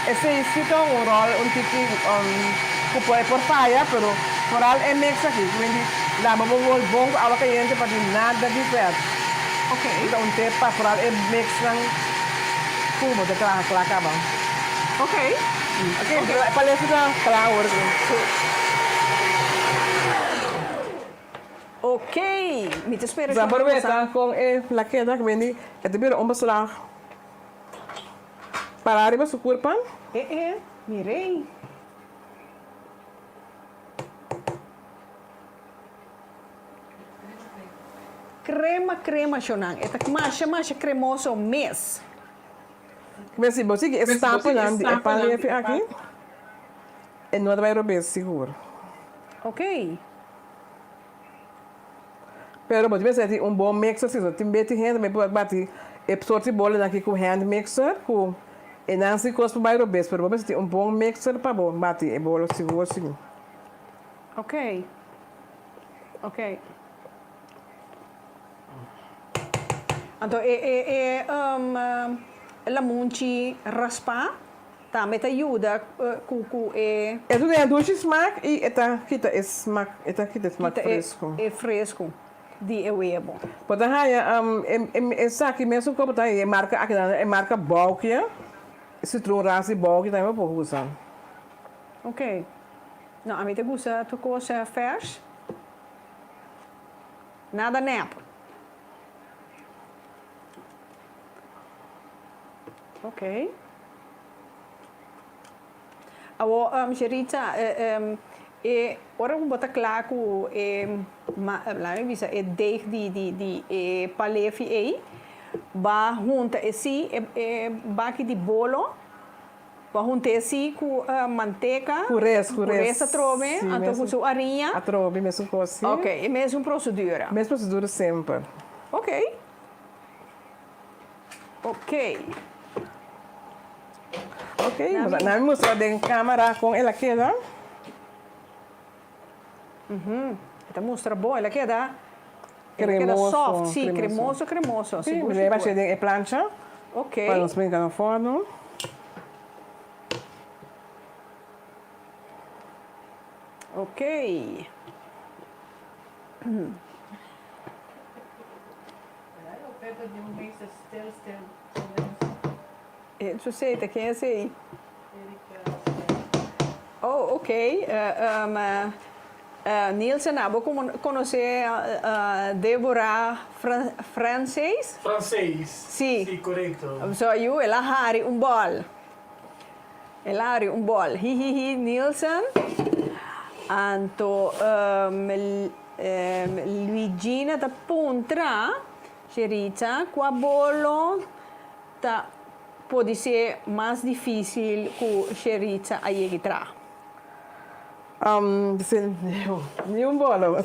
esse é um rol, que pode por faia, pero coral é mix aqui, quindi lava o bom, água quente para nada de fat. Ok. Então para coral é mix ng cubo de claro acaba. Ok. Ok, parece que claro. Ok, me te espero. Za aproveitar com a plaqueta que vende, é de vir beslag. Para arriba su curpa. Mirei. Crema, Shonan. Esta mais cremoso mês. Mas se você está apanhando a palha aqui, e não vai romper seguro. Ok. Pero pode ser um bom mixer, se você tem hand, mas pode bater e sorte bola aqui com hand mixer, com e não se cospe vai romper, pero pode ser um bom mixer para bom bater e bola seguro sim. Ok. Ok. Então, la munchi raspa, também te ajuda com é tudo é doce smaak e eta kita smaak, fresco. É fresco de huevo. Pode haja essa aqui mesmo como tá é marca aqui é marca Balkia. Citron rasi Balkia também pode usar. Ok. Não, a mim te gusta tu coisa vers. Nada nepo. Ok. Agora, Gerita, ora vou botar claro que lá me visa deeg die palefi aí, ba junta esse baki de bolo, ba junta esse com manteca, Cureza trove, então com sua arinha. A trove, mesmo coisa. Ok, é mesmo procedura. Mesma procedura sempre. Ok. Ok, mas na minha mostra de câmera com ela queda. Esta mostra boa, ela queda Cremoso, soft, sim, cremoso. cremoso. Sim, seguro, mas vai seguro. ser de plancha. Ok. Para nos brincar no forno. Ok. Susceita, quem é esse aí? Oh, ok. Nielsen, vou conhecer Débora francês? Francês. Sim. Sì, corretto. So, ela hari bol. Ela hari bol. Hi, Nielsen. Anto, Luigina ta puntra, Xerita, qua bolo, pode ser mais difícil que Xerita a entrar. Nenhum bolo.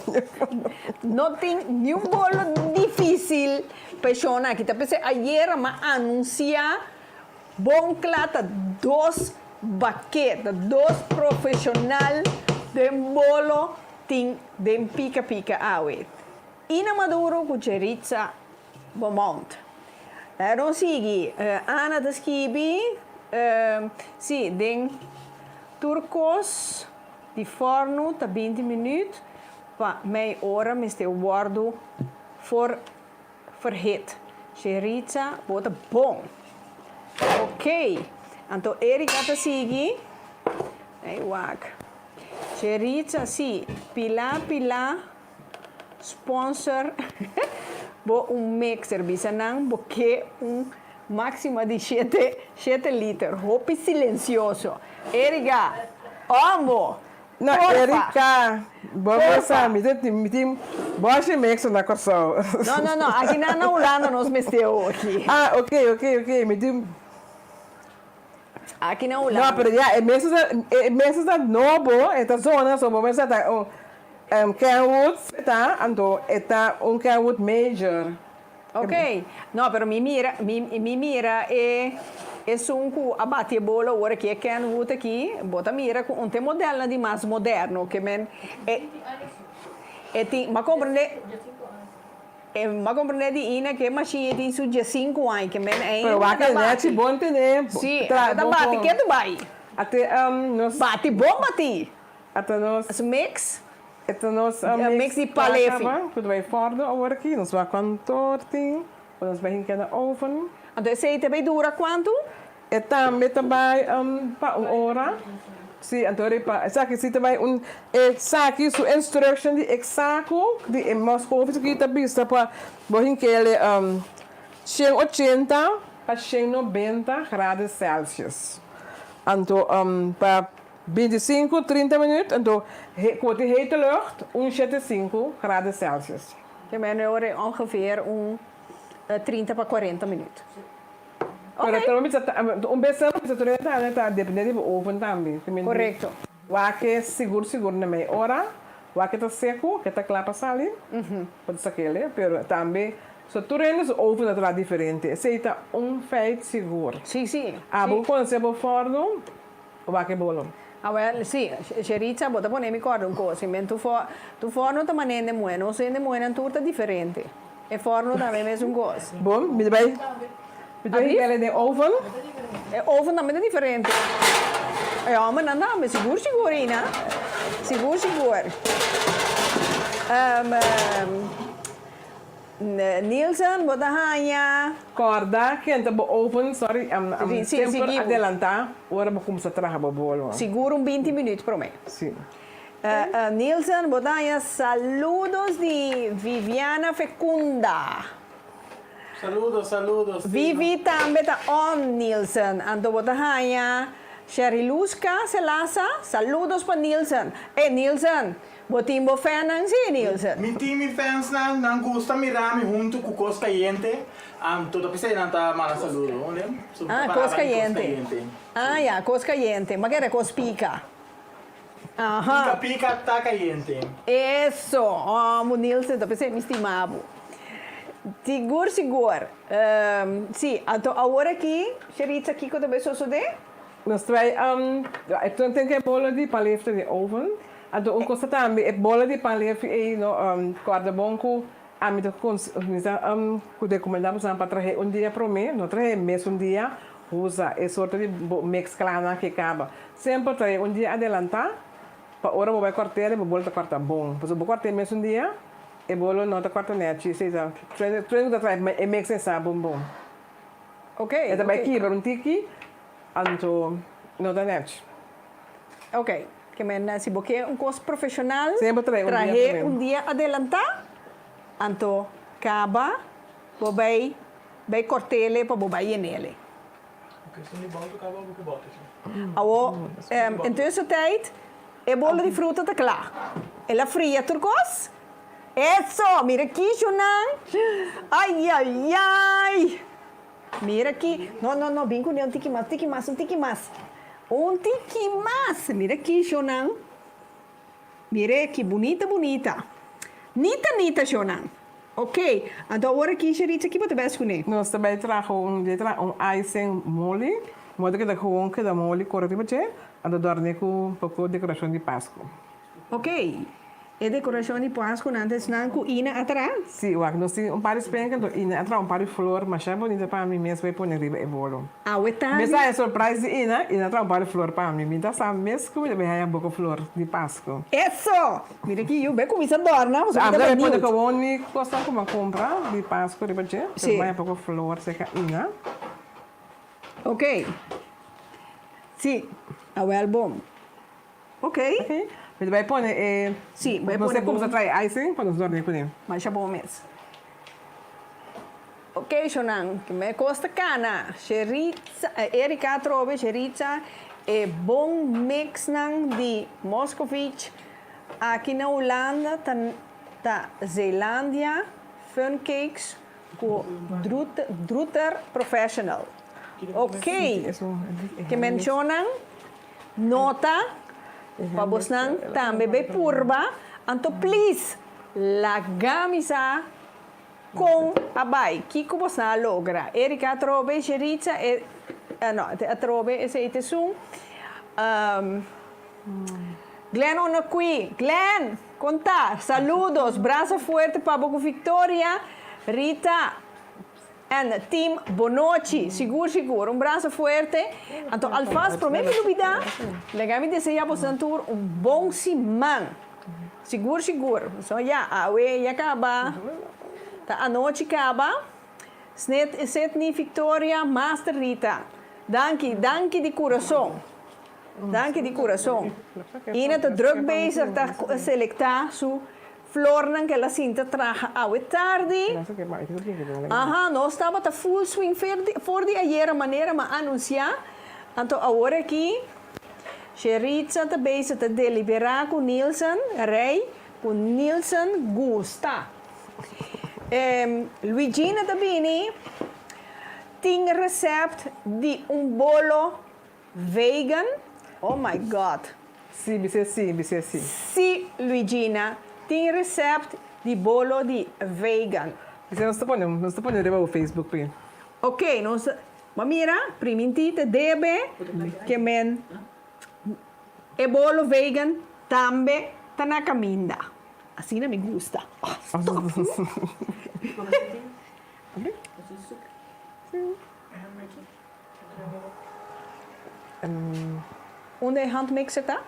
Não tem nenhum bolo difícil. Pessoa que está pensando, ayer me anuncia bom clata, 2 baquetas, 2 profissionais de bolo tem de pica awe. Ina maduro cucerica bomont. Não sigue Ana da Skibi, sim, den turcos de forno tá 20 minutos, pa meia hora me este guardo for verhit. Cerica bota bom. Ok. Então Erika tá sigue. Ei, wak. Cerica, sim, pila, sponsor, bo mixer, bisanang, porque máxima de 7 litros, hopi silencioso. Erika, amo! Não, Erika, vamos a meter, boa mixer na corção. Não, aqui na Holanda nós mexemos aqui. Ah, ok, meter. Aqui na Holanda. Não, mas já, meses da novo, esta zona, só vamos a dar Kenwood, tá? Então, está Kenwood Major. Ok. Não, mas me mira, é um abate bola agora que é Kenwood aqui, bota mira com um modelo de mais moderno, que men mas compreende de ina que machine tem su de 5 anos que men é. Pero va que net bom ter. Sim, tá bate que tu vai. Até nos bate bom bate. Até nos as mix. Até nos mix de palefi. Tudo vai fora agora aqui, nos vai com tortinho, nos vai em cada oven. Então esse aí também dura quanto? E também para 1 hora. Sim, então sabe se também sabe su instruction de exacto de Moscou que está vista para bohin que ele 180 a 190 graus Celsius. Então para 25, 30 minutos, então quando hete lucht 175 graus Celsius. Que é ongeveer 30 para 40 minutos. Pero também está dependendo do oven também. Correto. O que é seguro na meia hora, o que está seco, que está claro para sair, pode ser aquele, mas também se tu rendes o oven é diferente, está feito seguro. Sim. Abo quando você vai forno, o que é bom. Sì, Cerica, bota pone mi ricordo un coso, tu forno ta manende mueno, non se ne mueno turta differente. E forno da me messo un coso. Bom, me vai. Bedoel de oven? E oven também é diferente. Ja, maar dan me seguro, Ina. Seguro. Nielsen, bota hanha. Corda, que entra no oven, sorry, sempre adelantar, agora vou começar a trabalhar o bolo. Seguro 20 minutos para mim. Sim. Nielsen, bota hanha, saludos de Viviana Fecunda. Saludos. Vivi também tá on Nielsen, ando bota hanha. Sherry Luzca Selasa, saludos para Nielsen. Nielsen, botimbo fan ang si Nielsen. Mi team fans na gusta mirami junto com Cos Caliente. Tudo pisa nanta mana saludo, né? Cos Caliente. Ja, Cos Caliente. Magari Cos Pica. Aha. Pica tá caliente. Eso. Mo Nielsen, tá pensando, me estimavo. Sigur. Sim, então agora aqui, Cheritza, aqui quando eu sou de? Nós trai, então tem que bola de palestra de oven. Então o costa também bola de palestra e no corda bonco. A mim tô com recomendamos para trazer dia para mim, não trazer mês dia, usa esse sorte de mix clana que acaba. Sempre trazer dia adelantar, para hora vou cortar e vou bolar corta bom. Pois vou cortar mês dia, e bolo não tá corta net, seja, treino da trai e mix essa bom. Ok. E também aqui para tiki, anto não tá net. Ok. Que men se boque curso profissional, sempre trazer dia adelantar. Anto acaba, bobai cortele para bobai nele. Intussen tijd, e bolo de fruta tá klaar. Ela fria turcos. Eso, mira aqui, Jonan. Ai. Mira aqui. Não, bem com um tiki mas. Mira aqui, Jonan. Mira que bonita. Nita, Jonan. Ok. Então, agora aqui, Cheritza, aqui para te ver. Nós também trazemos icing mole. Modo que gewoon que da mole corretivo che, ando dorme com um pouco de decoração de Páscoa. Ok. E decoração de Páscoa antes não com ina atrás? Sim, nós temos par de espenca, ina atrás par de flor, mas é bonita para mim mesmo vai pôr riba e bolo. Mas é surpresa ina atrás par de flor para mim, então sabe mesmo que vai aí um pouco flor de Páscoa. Isso! Mira aqui, eu bem começar a dormir, mas agora pode que eu me custa como comprar de Páscoa de baixo, vai um pouco flor seca ina. Ok. Sim, é bom. Ok. Mas vai pôr, sim, vai pôr. Você como atrai icing para nos dormir com ele. Mas é bom mesmo. Ok, Jonan, que me custa cana. Cheritza, Erika Trobe, Cheritza, é bom mix de Moscovite. Aqui na Holanda, da Zelândia, fun cakes com Drutter Professional. Ok, que mencionam nota para você também bem purba, então please lagamisa com a bai que você logra. Erika trobe Cheritza a trobe esse itesum. Glenn Onaqui, Glenn, conta, saludos, braço forte para Boco Victoria, Rita. En team Bonochi, seguro, braço forte. Então, alfaz, para mim, dúvida, legami deseja você tur bom semana. Seguro. So, a acaba. A noite acaba. Setni Victoria, Master Rita. Danke de coração. Ina te druk bezig te selectar su flor que ela sinta traga a tarde. Nós estava a full swing voor die ayer maneira ma anunciar. Então agora aqui, Cheritza te bezig te deliberar com Nielsen, rei, com Nielsen Gusta. Luigina te bini, tem recept de bolo vegan. Oh my God. Sim. Sim, Luigina. Tem recept de bolo de vegan. Você não está pondo no Facebook, Ok, mas mira, primeiro deve que men e bolo vegan também está na caminha. Assim não me gusta. Onde é handmixer tá?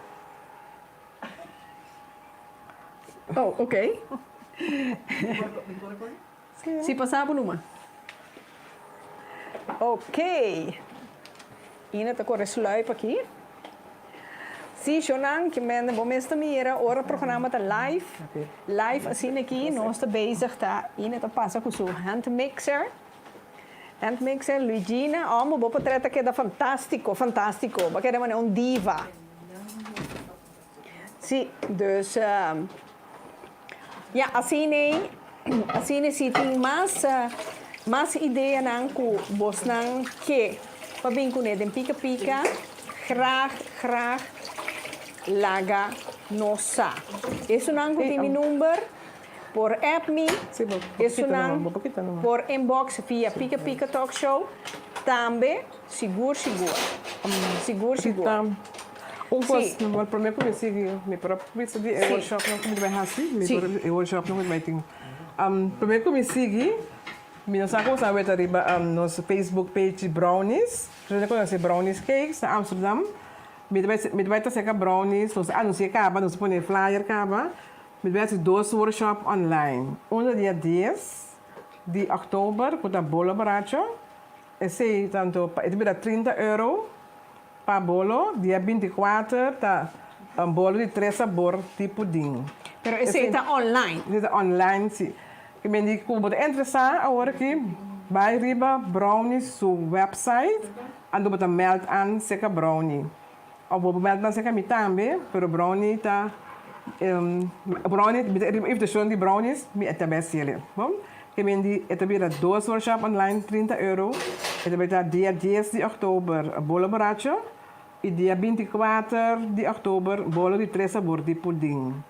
Oh, ok. Se passar por uma. Ok. Ina tá corre sluip aqui. Sim, Jonan, que men bom mesmo mira, ora programa tá live. Live assim aqui, nós tá bezig tá. Ina tá passa com seu handmixer. En mixer Luigina, maar bopo treta que da fantástico, fantástico. Porque era uma diva. Sim, dus ja, assim se tem mais ideia nan ku bosnan que pa binku ne den pica graag laga nossa. Isso nan ku tem mi number por app me. Isso nan por inbox via Pica Talk Show. Também seguro. Onpas, no primeiro comecei me próprio de workshop não como vai assim, me workshop não vai ter. Primeiro comecei me não sabe como sabe tá nosso Facebook page Brownies, já conhece Brownies Cakes na Amsterdam. Me vai ter seca Brownies, nós anuncia acaba, nós põe flyer acaba. Me vai ter 2 workshop online. Dia 10 de outubro com a bolo barato. Esse tanto, ele vai dar €30. Para bolo, dia 24, tá bolo de 3 sabores de pudim. Pero esse está online? Está online, sim. Que me diz que você interessar agora que vai riba brownies su website, ando bota meld aan seca brownie. Ou vou meld aan seca mi também, pero brownie tá brownie, if de show de brownies, mi é também sele. Bom? Que me diz, é weer 2 workshop online, €30. É vai estar dia 10 de outubro, bolo barato. E dia 24 de outubro, bolo de 3 sabores de pudim.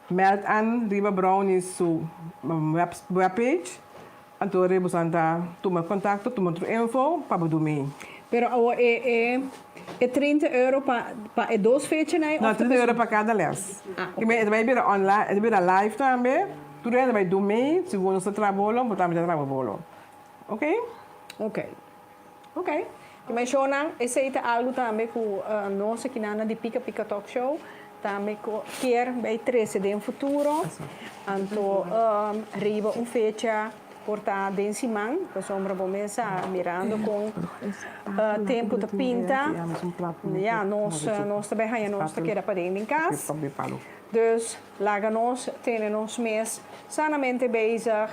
Meld aan Riba Brownies su webpage. Então, rebus anda, toma contato, toma info, para dormir. Pero é €30 para 2 feitas, né? Não, €30 para cada les. Vai vir online, vai vir live também. Tudo é vai dormir, segundo você trabalha, botamos já trabalho. Ok? Ok. Mas shonan, esse é algo também que nós aqui na de Pica Talk Show também quer vai trazer no futuro. Então, riba fecha portar de cima, para sombra bomesa mirando com tempo de pinta. Ja, nós também nós quer para dentro em casa. Dus laga nós temos mês sanamente bezig.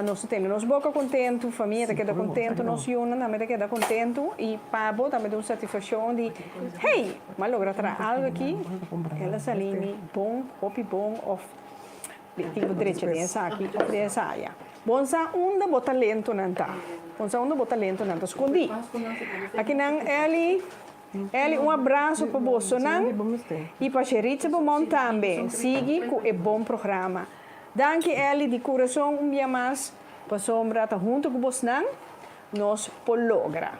Nós temos nos boca contento, família que dá contento, nós juntos também que dá contento e pabo também dá uma satisfação de hey, mas logra tra algo aqui, ela salini bom, hopi bom of tipo direito dessa aqui, of dessa área. Bom sa onda bota lento nanta, escondi. Aqui não Eli, abraço para você, não? E para Xeritza Bomon também. Siga com o bom programa. Danke, Eli, de coração, dia mais. Para sombra, tá junto com você, não? Nós logra.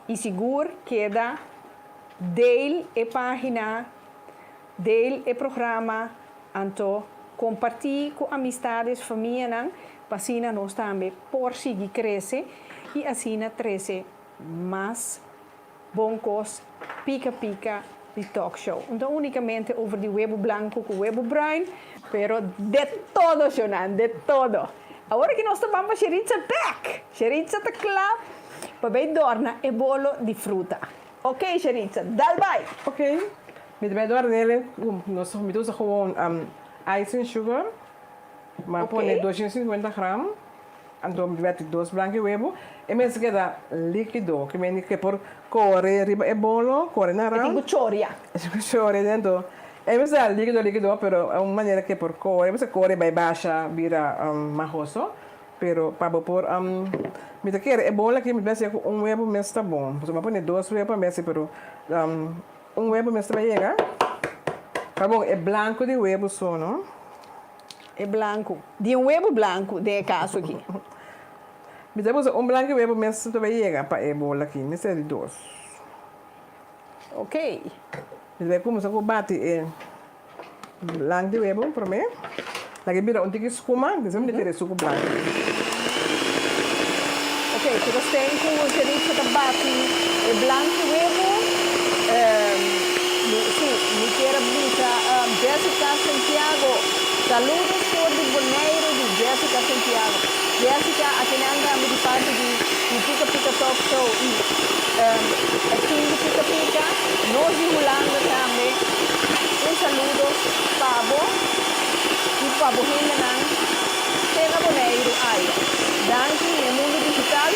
E seguro que dele a página, dele o programa, então compartilhe com amistades, família, não? Para assim nós também por seguir crescer e assim crescer mais boncos, pica de talk show. Então, unicamente over de webo blanco com webo bruin, pero de todo, Jonan, de todo. Agora que nós estamos para Xeritza back. Xeritza está claro para bem dorna e bolo de fruta. Ok, Xeritza, dal vai. Ok. Met bij door nele, nós comemos gewoon ice and sugar, maar põe 250 gram. Então, vai ter 2 blancos huevos. E mesmo que dá líquido, que me que por corre riba e bolo, corre na rama. É tipo choria. É tipo choria dentro. E mesmo dá líquido, pero é uma maneira que por corre, você corre vai baixa, vira marroso. Pero para por me te quer e bolo aqui me parece que huevo mesmo está bom. Você vai pôr 2 huevos mesmo, pero huevo mesmo vai chegar. Tá bom, é branco de huevo só, não? É branco. De huevo branco, de caso aqui. Me temos branco e huevo mesmo vai chegar para e bolo aqui, me serve 2. Ok. Me vai começar a bater branco de huevo para mim. Lagi vira tique escuma, depois me ter suco branco. Ok, tu tem com o Xeritza da bate e branco de huevo. Me quero muita Jessica Santiago. Saludos por de Boneiro de Jessica Santiago. Jessica, aqui anda de parte de Pica Talk Show e aqui de Pica, nós de Holanda também. Saludo, Pabo, e Pabo Hindenan, Tena Boneiro, aí. Danke, no mundo digital,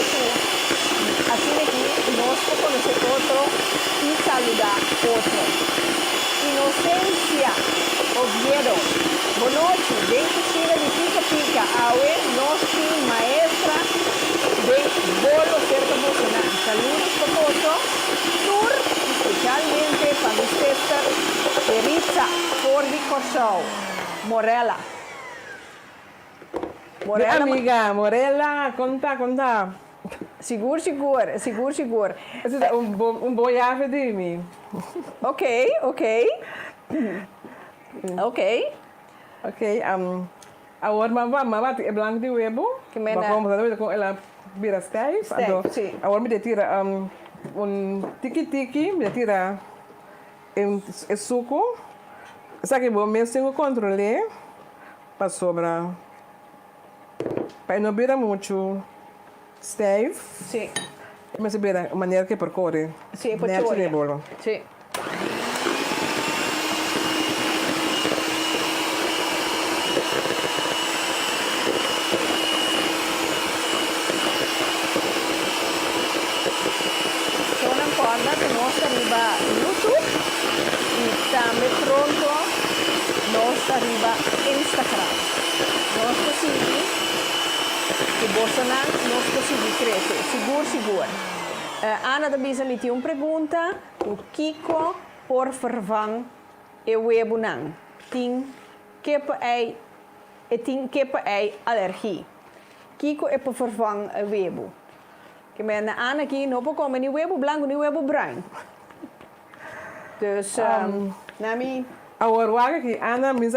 saludar otro. Inocencia Oviedo. Boa noite. Vem cocina de pica pica. Aue, nossa maestra de bolo cerca Bolsonaro. Saludos famoso. Tour especialmente para usted, Peritza, Fordi Corsol, Morella. Morella, amiga, Morella, conta. Seguro. Esse é um boiave de mim. Ok. Agora, mas é branco de huevo. Que mena? Vamos com ela vira steak. Sim. Agora me tira tiki, me tira suco. Sabe que bom, mesmo sem o controle, para sobrar. Para não virar muito steak. Sim. Mas se vira a maneira que percorre. Sim, percorre. Bolo. Sim. Que nós arriba YouTube e também pronto nós arriba Instagram. Nós conseguimos que Bolsonaro nós conseguimos crescer, seguro. Ana da Bisa me tinha uma pergunta, o Kiko por vervang e webo não. Tem que é alergie. Kiko é por vervang e webo. Que men Ana aqui não pode comer nem huevo branco nem huevo branco. Dus, nami... Agora, o que Ana me diz,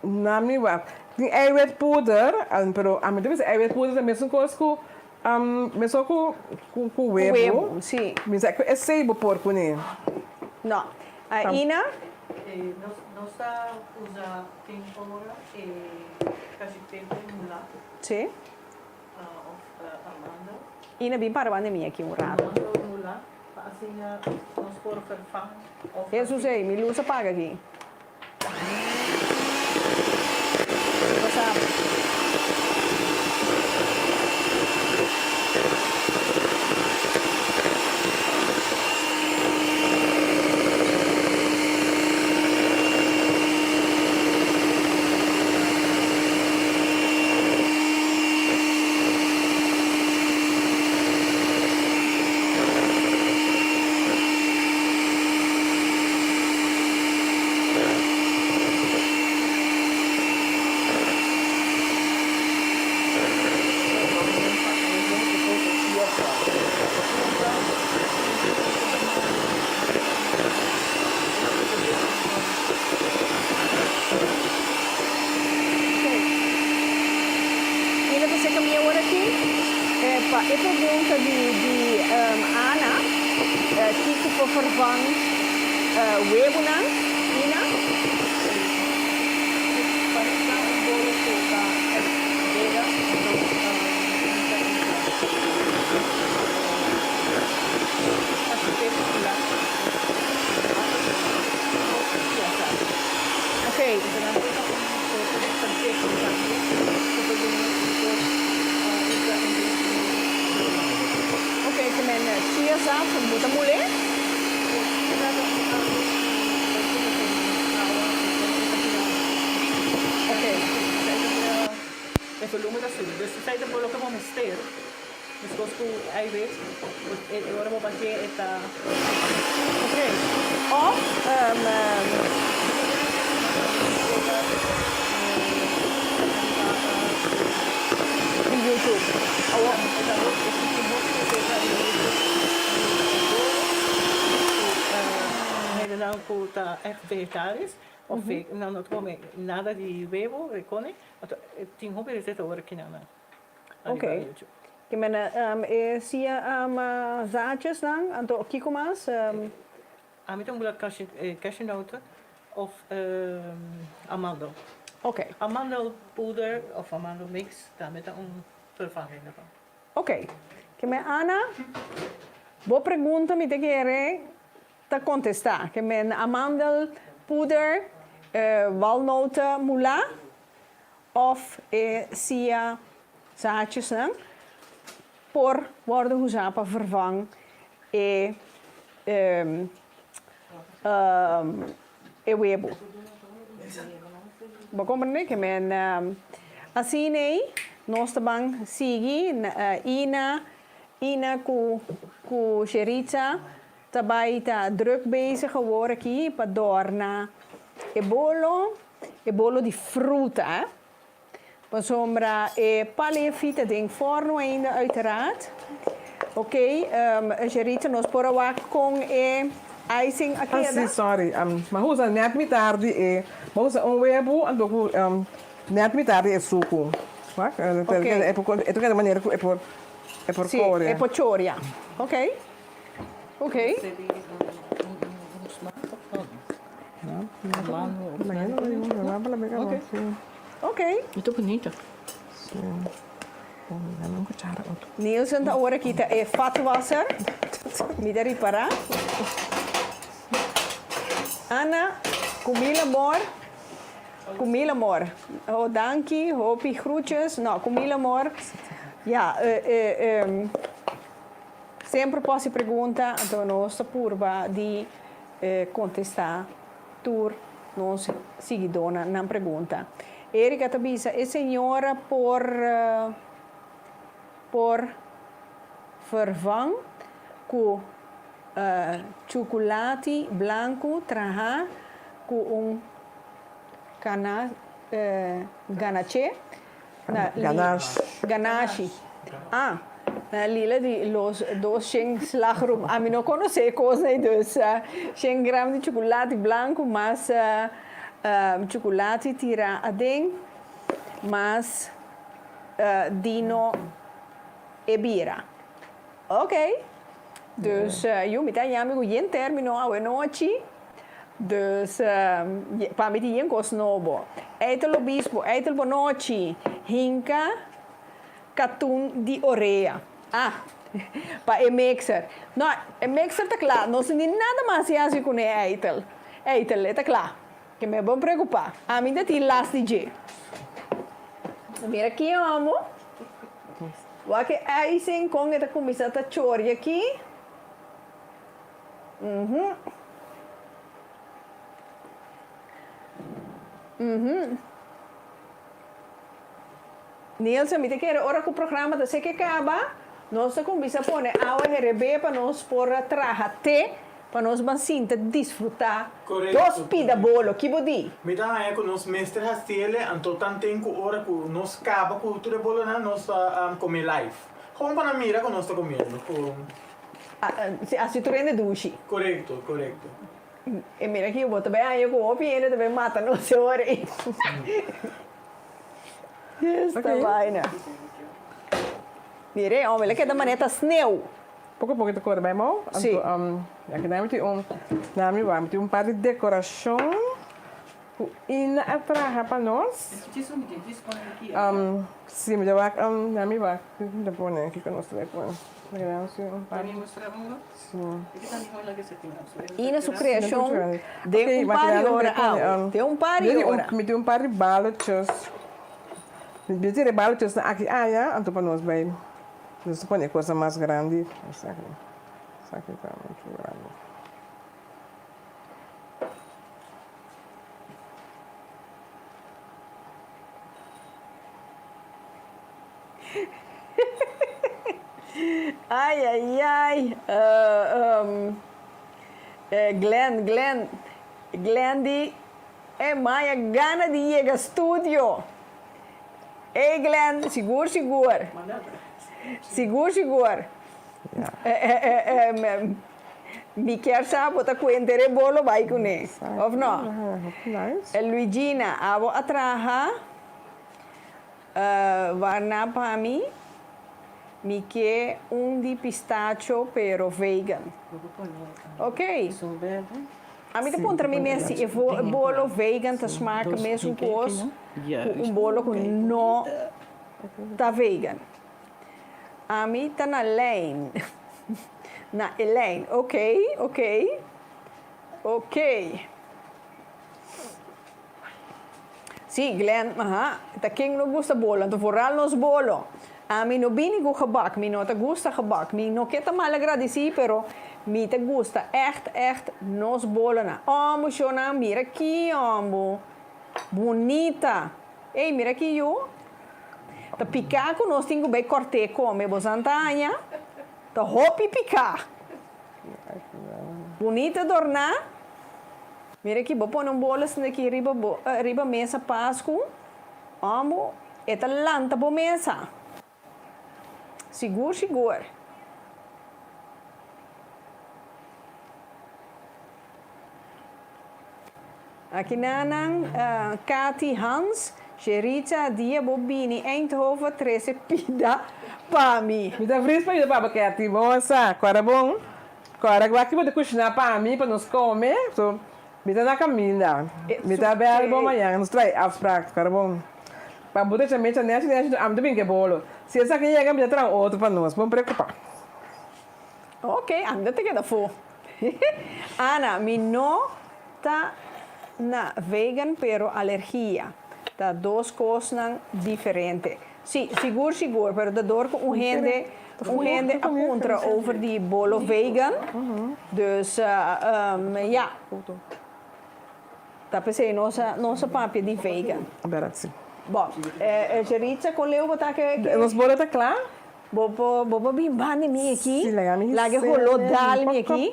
nami wa, tem eiwitpoeder, pero a mim também eiwitpoeder também são coisas com, mesmo com huevo. Sim. Mas é sebo porco, né? Não. Ina? Nós está usando tempura e cachepete mula. Sim. Amanda. Ina bem para a minha aqui um rato. Mula. Assim, nós por vervang. Jesus aí, me luz apaga aqui. Pergunta de Ana, Kiko por vervang huevo não? Ina? Ok. Ok, que men sia za muita mulher. Ok. Het volume dat zoet. Dus zij de bolo que vamos ter. Dus als je eiwit, agora vou bater esta. Ok. Of in YouTube. Helemaal puta echt vegetarisch. Of não come nada de huevo, recone. Tem hobby receita agora aqui na. Ok. Que men sia zaadjes dan, anto kiko mas. A mim tem um bocado cashewnut of amandel. Ok. Amandelpoeder of amandelmix, daarmee dan vervanging ervan. Ok. Que men Ana, boa pergunta me te querer te contestar. Que men amandelpoeder, walnoten mula of sia zaadjes por worden usado para vervangen e huevo. Vou compreender que men assim aí nós também seguir ina com Sheritza também está druk bezig geworden aqui para door na e bolo de fruta. Para sombra e palefita ding forno ainda uiteraard. Oké, Sheritza nós por lá com icing aqui. Ah, sim, sorry. Maar hoe is net met tarde e maar hoe is huevo en ook net met tarde e suco. Wat? Okay. É de maneira é por Sì, cor. e poccioria. Ok? Ok. Ok. Muito bonito. Nielsen da ora kita e vatwasser. Mi da riparar. Anna, Camila Mor. Oh, dankie, hoopie groetjes. Nou, Camila Mor. Ja, sempre posso perguntar a nossa turba de contestar tur nossa seguidora na pergunta. Erika Tabisa, é senhora por vervang com chocolate branco traha com ganache. Ganache. Ah, Lila de los 200 slagroom. A mim não conhece coisa dus 100 gramas de chocolate branco, mas chocolate tira adem, mas dino e bira. Ok. Dus eu me tenho amigo em termino a noite. Dus para mim tem coisa nova. Eitel bispo, eitel bonochi, hinka, catun di oreia. Ah, para o mixer. Não, o mixer está claro. Não se tem nada mais assim com o eitel. Eitel, está claro. Que me vou preocupar. A mim tem las DJ. Mira aqui, amo. O que aí se encontra com essa chori aqui. Nielsen, me quer ora com o programa da se que acaba, nós começa a pôr água RB para nós pôr traja te para nós bansinta desfrutar. Dos pida bolo, que bodi. Me dá é que nós mestre hastele, anto tanto hora que nós acaba com tudo bolo na nós comer live. Como para mira que nós está comendo. Assim tu rende dushi. Correto. E mira aqui, eu vou também aí com o pieno também mata no seu hora. Esta vaina. Mire, homem, que da maneta sneu. Pouco a pouco de cor bem mal. Sim. Aqui tem um par de decoração e na atraja para nós. Sim, me deu na minha vaca. Depois aqui que nós temos. E na sua criação, de par de hora. Tem par de hora. Me deu par de balotjes. Me tirei balotjes aqui, então para nós bem. Nós põe coisa mais grande. Isso aqui está muito grande. Ai. Glenn é Maia gana de ir ao estúdio. Ei, Glenn, segura. Me quer saber botar com o bolo vai com ele. Ou não? Luigina, abo atraja, varna para mim. Me quer de pistacho, pero vegan. Ok? A mim, contra mim, assim, eu vou bolo vegan, tá smaak mesmo coisa. Bolo que não tá vegan. A mim tá na lane. Na Elaine, ok. Sí, Glenn, ta quem não gosta bolo, então vooral nos bolo. A mim não bem com gebak, mim não te gusta gebak, mim não quer mal agradecido, pero mim te gusta echt nos bolo na. Amo, Shona, mira aqui, amo, bonita. Ei, mira aqui eu. Ta picar com nós tenho bem corte come, bosantanha. Ta hopi picar. Bonita dornar. Mira aqui, vou pôr um bolo aqui riba mesa Páscoa. Amo, eta lanta po mesa. Seguro. Aqui nanang Kati Hans, Sherita Dia Bobini, Eindhoven, 13 pida para mim. Me dá frispa aí, baba, que é ativosa. Agora bom. Agora aqui vou cozinhar para mim, para nós comer. So, me dá na caminha. Me dá bem bom amanhã. Nos traz afspraak. Agora bom. Para botar também a net, amo bem que bolo. Se essa aqui chega, me dá outro para nós. Vamos preocupar. Ok, anda te queda fo. Ana, mi no ta na vegan, pero alergia. Tá duas coisas diferentes. Sim, seguro, pero da dor com gente a contra over die bolo vegan. Dus ja. Tá pensei nossa papia de vegan. Grazie. Bom, Geritza com leu botar que Nos bolo tá claro? Bobo bimbane mi aqui. Sim, legal. Lage rolou dal mi aqui.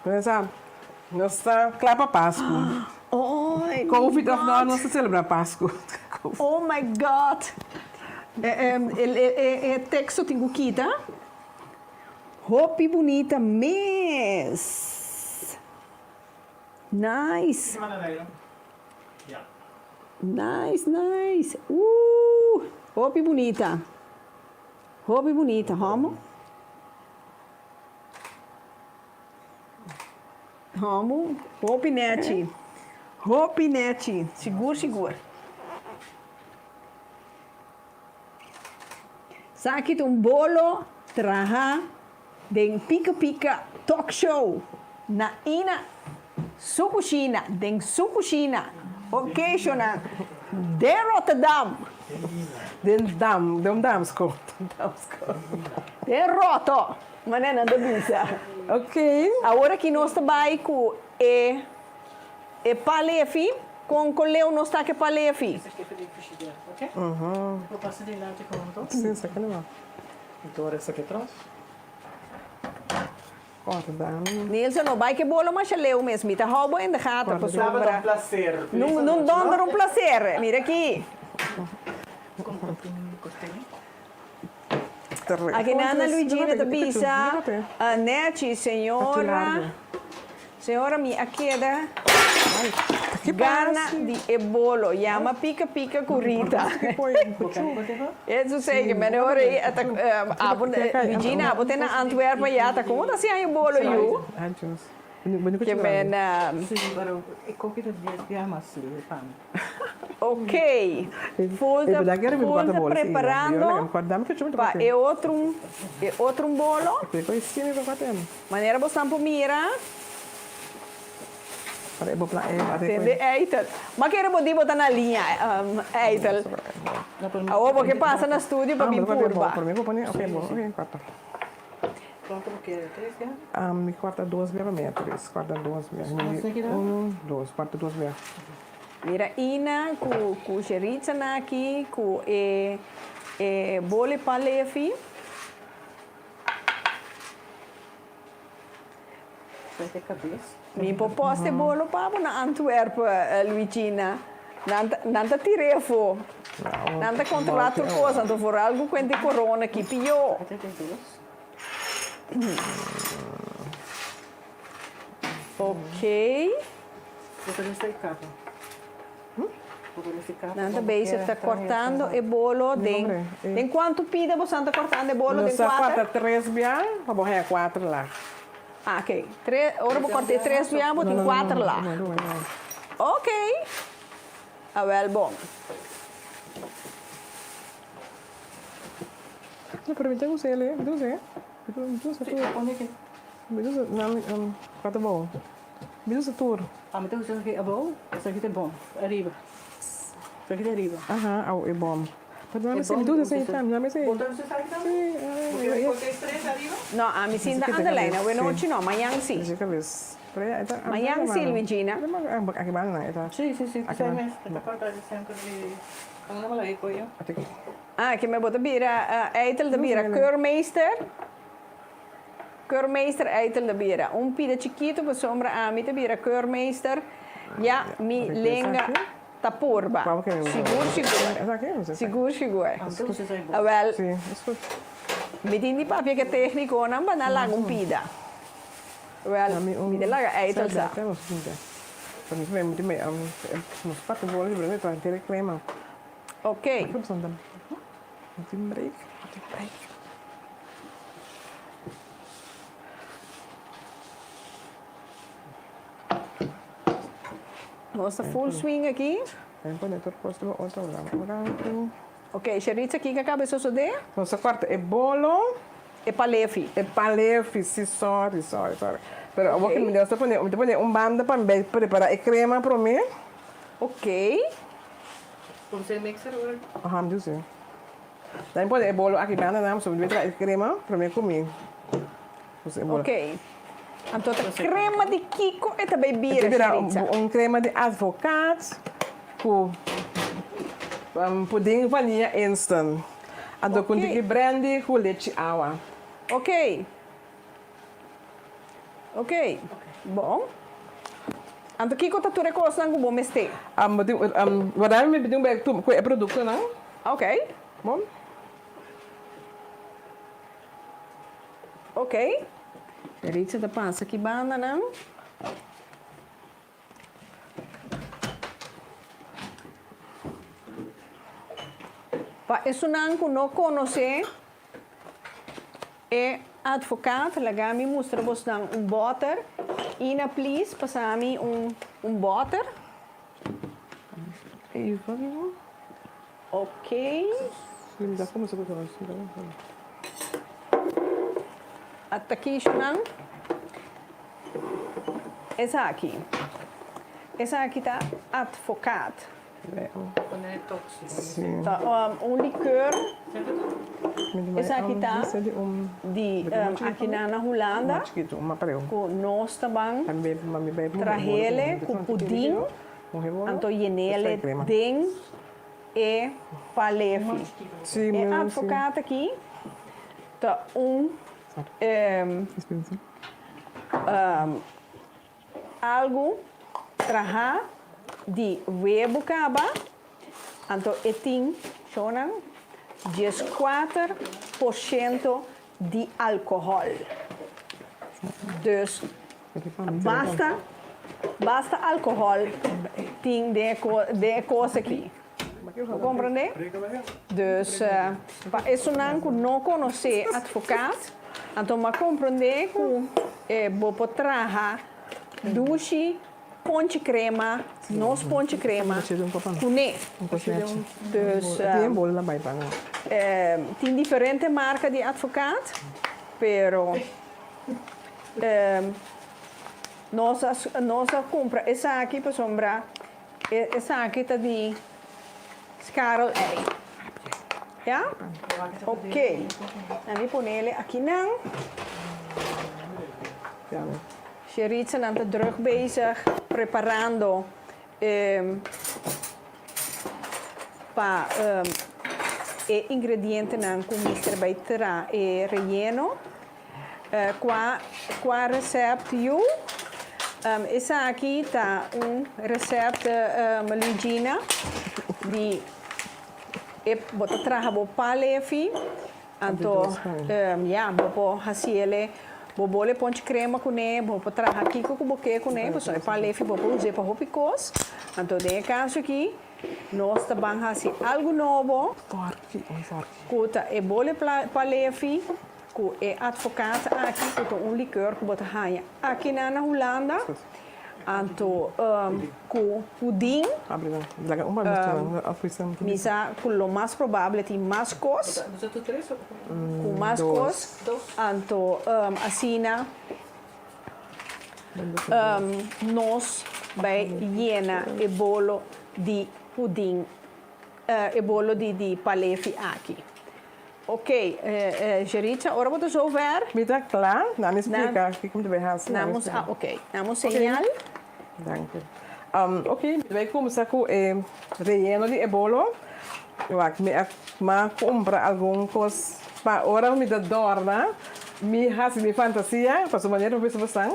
Pensa, nossa clapa Páscoa. Oh, Covid of não, nossa celebrar Páscoa. Oh my God! Texto tenho aqui, tá? Roupa bonita mês. Nice. Nice. Roupa bonita. Vamos. Roupinete. Seguro. Sakit bolo traha den pica talk show na ina sukushina occasion de Rotterdam. Den damsko. De Roto. Manena da bisa. Ok. Agora que nós trabalhamos com palefi, com coleu nós está que palefi. Ok? Vou passar de lá de conta. Sim, isso aqui não é. Então, essa aqui atrás. Corta, Nilson, não vai que bolo, mas leu mesmo. Está roubo ainda gata, para sombra. Um prazer. Não dá um prazer. Mira aqui. Aqui na Ana Luigina da Bisa, a Nete, senhora, me queda gana de bolo, chama pica corrida. Eu sei que melhor é Luigina, você na Antwerpen, já tá como assim aí o bolo eu? Que men ok, fulta preparando para outro bolo. Maneira você não mira. Eitel. Mas quero botar na linha, Eitel. O porque passa no estúdio para me curva. Quanto que é? 3 gramas? Me corta 2 metros. Corta 2 2, corta 2 metros. Mira, ina com Geritza aqui, com bolo palefi. Vai ter cabeça. Mi proposta é bolo para na Antwerpen, Luigina. Nanta tirefo. Nanta controlar outra coisa. Então, for algo com a corona aqui, pior. Até tem 2. Ok. Vou fazer esse capa. Nanta base está cortando o bolo. Tem quanto pida você está cortando o bolo? Tem 4? 3 biar, vou borrar 4 lá. Ah, ok. Agora vou cortar 3 biar, vou ter 4 lá. Ok. Ah, well, bom. Não, para mim tem você ali, corta bom. Bidu sa tour. Então isso aqui é bom, isso aqui é bom. Arriba. Isso aqui é arriba. Aha, é bom. Mas não é É assim, bom, tudo você assim, sabe. não é assim. Botar você sabe também? Porque eu coloquei 3 arriba. No, a mi sinda Sige, andalena, sige. we no chino, mayang si. Sige, kabis. Mayang si, Luigina. Aqui ba na ito? Sim, sim, sim. Aqui Sai ba? mesmo. Tá cortado sempre de... Ang naman lagi ko yun. Ate ko. Ah, que me bota bira, eitel de bira, keurmeester. Keurmeester, eitel de bira. Pida chiquito, pa sombra a mi te bira, keurmeester. Ja, mi lenga tapurba. Qual que é? Sigur, sigur. Essa aqui, não sei. Sigur, sigur. Então você sai bom. Ah, wel, Sim, isso. mi tindi papia que técnico, não ba na lang pida. Wel, mi de laga eitel sa. Até os 30. Para mim, uns 4 bolas de bread para ter crema. Ok. Vamos andar. Tem break. Nossa full swing aqui. Aí pode ter posto outro lado. Ok, Cheritza aqui que acaba isso de? Nossa quarta é bolo. E palefi. É palefi, sim, sorry. Pero eu vou que me deu, eu vou poner banda para preparar a crema para mim. Ok. Como você mixer agora? Aham, do sim. Daí pode é bolo aqui banda, não, sobre a crema para mim comer. Você bolo. Ok. Então, a crema de Kiko e também bira, Bira Cheritza. crema de advocaat com pudim vanilla instant. Ando com Ok. brandy com leite água. Ok. Ok. Bom. Então, Kiko tá tudo coisa não bom meste. Agora me pediu um com o produto, não? Ok. Bom. Ok. Cheritza da passa aqui banda, não? Pa isso não conhece é advogado, lagami mostra você butter. Ina please, passami butter. E vamos. Ok. Me dá como você vai fazer isso? At aqui não. Essa aqui. Essa aqui tá advogado. Quando é tóxico. Sim. Tá, liqueur. Essa aqui tá de aqui na Holanda. Uma pareu. Com nós também. Mami vai Trahele com pudim. Anto yenele den e palefi. Sim, E advogado aqui. Tá algo traha de webucaba. Anto etin chonan 14% de álcool. Dus basta álcool tem de coisa aqui. Compreende? Dus para isso não conhecer advogado, então mas compreender que vou trabalhar duche ponte crema, nós ponte crema, cune. Dus tem bolo lá vai para. tem diferente marca de advogado, pero nossa compra essa aqui para sombra, essa aqui tá de Scarl A. Ja? Ok. Dan põe ele aqui não. Cheritza está druk bezig preparando para ingrediënten não com mister bij tra e relleno. Qua recept you. Essa aqui tá recept Luigina de bota traha bo palefi. Anto bo hasiele bo bole ponte crema com ne bo traha aqui com boque com ne bo so palefi bo use para hopicos. Anto de caso aqui nós também hasi algo novo. Kuta e bole palefi ku e advocado aqui com liqueur que bota haia aqui na Holanda. Anto com pudim, misa com o mais provável tem mais cos, com mais cos, anto assina nós vai llena e bolo de pudim, e bolo de palefi aqui. Ok, Geritza, ora wat is zover. Mita klaar? Nou, is explicar o que como vai fazer. Namos, ok, namos señal. Dank je. Ok, wij começar com o relleno de bolo. Eu acho que me compra alguma coisa para hora me dorna. Me faz minha fantasia, para sua maneira de pensar.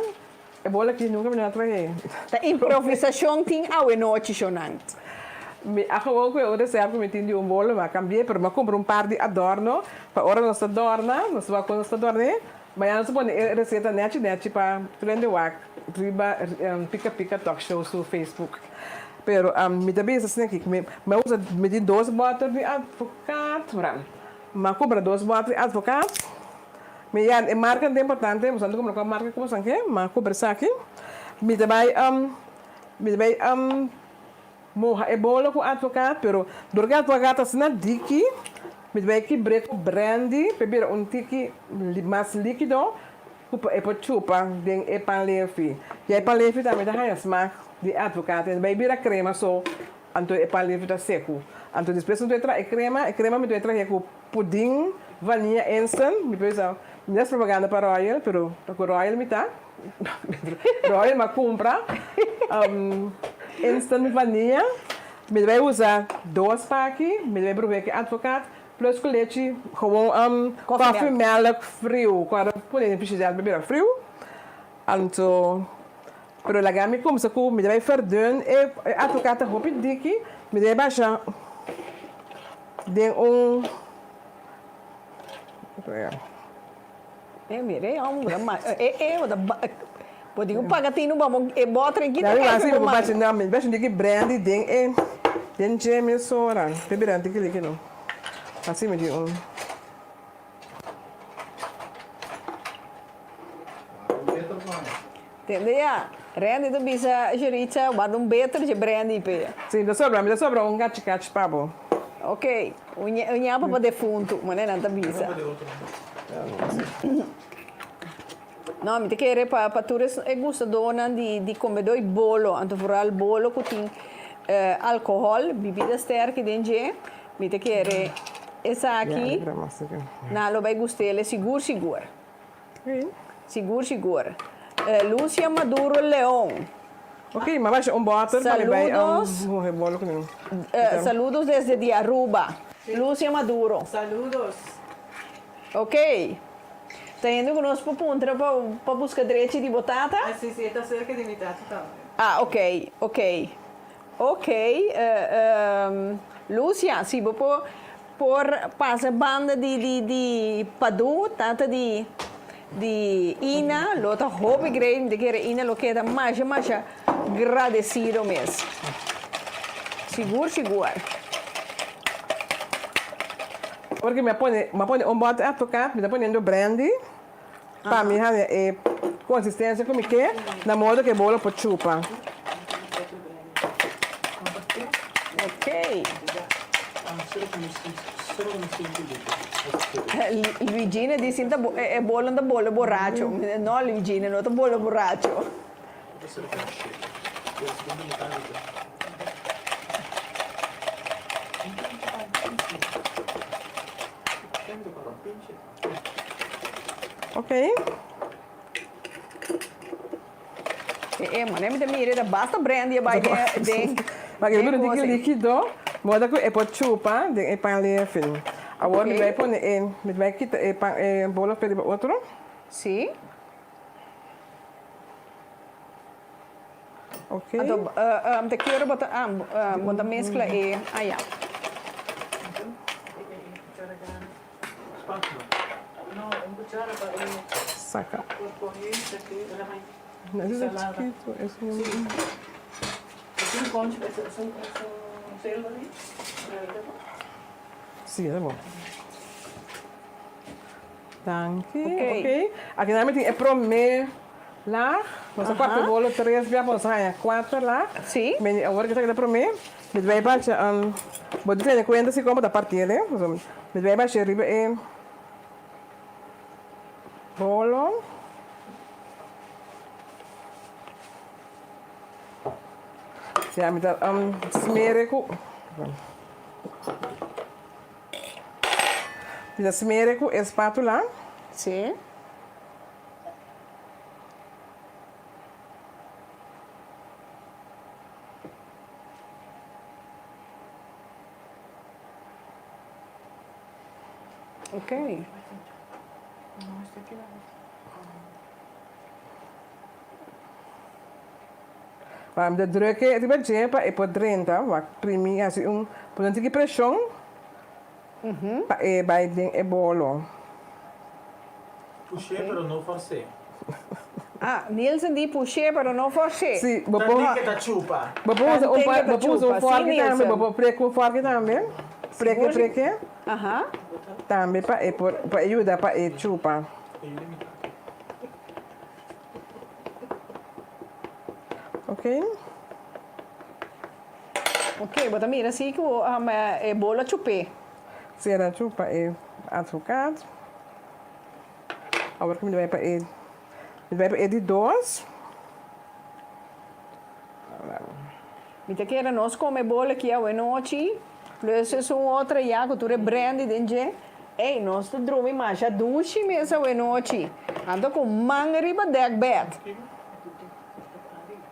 É bolo que nunca me atraí. A improvisação tem a noite chonante. Gewoon que eu reservo me tinha bolo, mas cambiei, mas compro par de adorno. Para hora nós adorna, nós vamos quando nós adorne. Mas nós põe receita net para trende wak, riba pica talk show no Facebook. Pero me dá bem assim aqui, me usa me de 2 botas de advocado, mas compra 2 botas de advocado. Me é marca de importante, mas não compra marca como sangue, mas compra aqui. Me dá morra é bolo com advogado, pero durante advogado assim na diki, me vai que breco brandy, beber tiki mais líquido, é para chupa, den é para lefi. E é para lefi também dá a smaak de advogado, e vai virar crema só, então é para lefi tá seco. Então depois não entra crema me entra com pudim, vanilla instant, me pensa, não é propaganda para Royal, pero para Royal me tá. Royal me compra. Instant vanilla, me vai usar 2 packs, me vai provar que advogado, plus com leite, gewoon coffee melk frio, quando podem precisar beber frio. Então, pero la gami como se me vai verdun e advogado hopi diki, me vai baixar de Mire, pode pagatino vamos e bota aqui tá assim vou baixar não me baixar de brandy den geme soran beberante que não assim me diz entendeu? Randy do bisa Geritza, guarda beter de brandy pe. Sim, da sobra gato pabo. Ok, unha para defunto, mas não tá bisa. Não, me te querer para todos é gosto dona de comer dois bolo, então for bolo que tem álcool, bebida sterca dentro, me te querer essa aqui, não lo vai gostar, ele seguro. Seguro. Lúcia Maduro Leão. Ok, mas baixa bottle para me vai bolo comigo. Saludos desde de Aruba. Lúcia Maduro. Saludos. Ok. Está indo conosco para buscar direito de batata? Sim, está cerca de minha tata também. Ah, ok. Lúcia, se você por passa banda de padu, tata de Ina, lota hobby grande de que Ina lo queda mais agradecido mesmo. Seguro. Porque me põe bote a tocar, me põe brandy, para mim é consistência como que na moda que bolo para chupa. Ok. Luigina disse que é bolo da bolo borracho. Não, Luigina, não é bolo borracho. Ok. Mas nem me mira, basta brandy vai dentro. Mas eu não digo líquido, moda que é para chupa, é para ler filme. Agora me vai pôr me vai quitar bolo para outro. Sim. Ok. Então, te quero botar mescla e aí. Saca. Não, é chiquito, é um... Sim, é bom. Ok. Aqui na minha é promê lá. Nós quatro bolo, 3 já vamos a 4 lá. Sim. Agora que está aqui promê, me vai baixar vou ter conta se como da partida, né? Me vai baixar riba e bolo. Ja, met dat smeren ku. Met dat smeren ku espátula. Sim. Ok. Vamos de drukken, het is een paar por 30, wat primi, als je por een pressão, bij de bolo. Puxei, pero não forcei. Ah, Nielsen die puxei para não forcer. Sim, Tanto que tá chupa. vamos usar fork também, vamos preco fork também, preque, Aham. também para ajudar para chupa. Ok? Ok, bota mira assim que o bola chupé. Será chupa açúcar. Agora que me vai para de dois. Mita que era nós come bola aqui a noite, plus é outra já que tu é brandy dentro. Ei, nós te dorme mais a duche mesmo a noite. Ando com manga riba deck bed.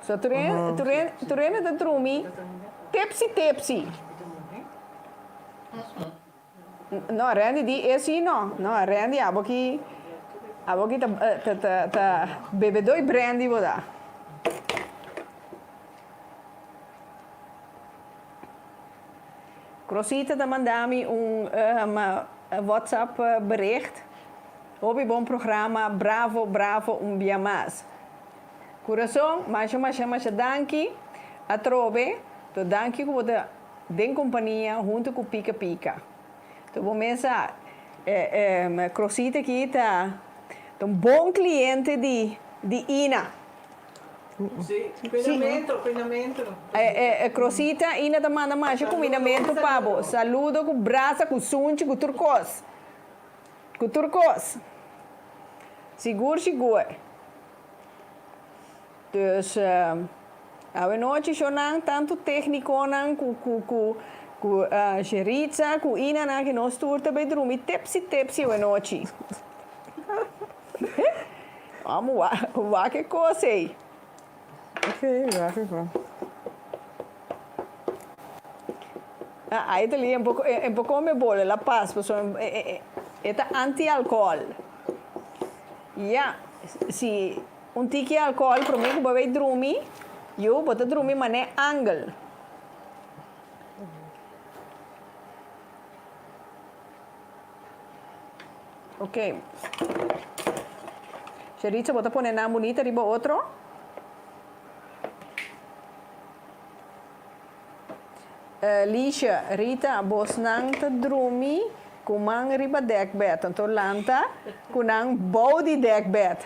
So tu rena de dorme tepsi. No, Randy di esse no. No, Randy aboki ta bebe doi brandy voda. Crosita da mandami WhatsApp bericht. Hobby bom programa, bravo, dia mais. Coração, mas danki a trove, to danki com a den companhia junto com Pica Pica. To bom mesa, Crosita aqui tá bom cliente de Ina. Sim, cuidamento. Crosita, Ina da manda mais combinamento pabo. Saludo com brasa, com sunchi, com turcos. Seguro. Dus a noite eu não tanto técnico não com Geritza, com Ina não que nós turta bem dormir tepsi a noite. Vamos lá que coisa aí. Ok, já ficou. Aí tá ali um pouco me bola, La Paz, é anti-álcool. Se tique álcool, para mim, que vai dormir, eu vou dormir, mas é angle. Ok. Cheritza, vou pôr na bonita, riba outro. Lisha, Rita, bosnang ta drumi, kumang riba dekbed. Então, lanta, kunang body dekbed.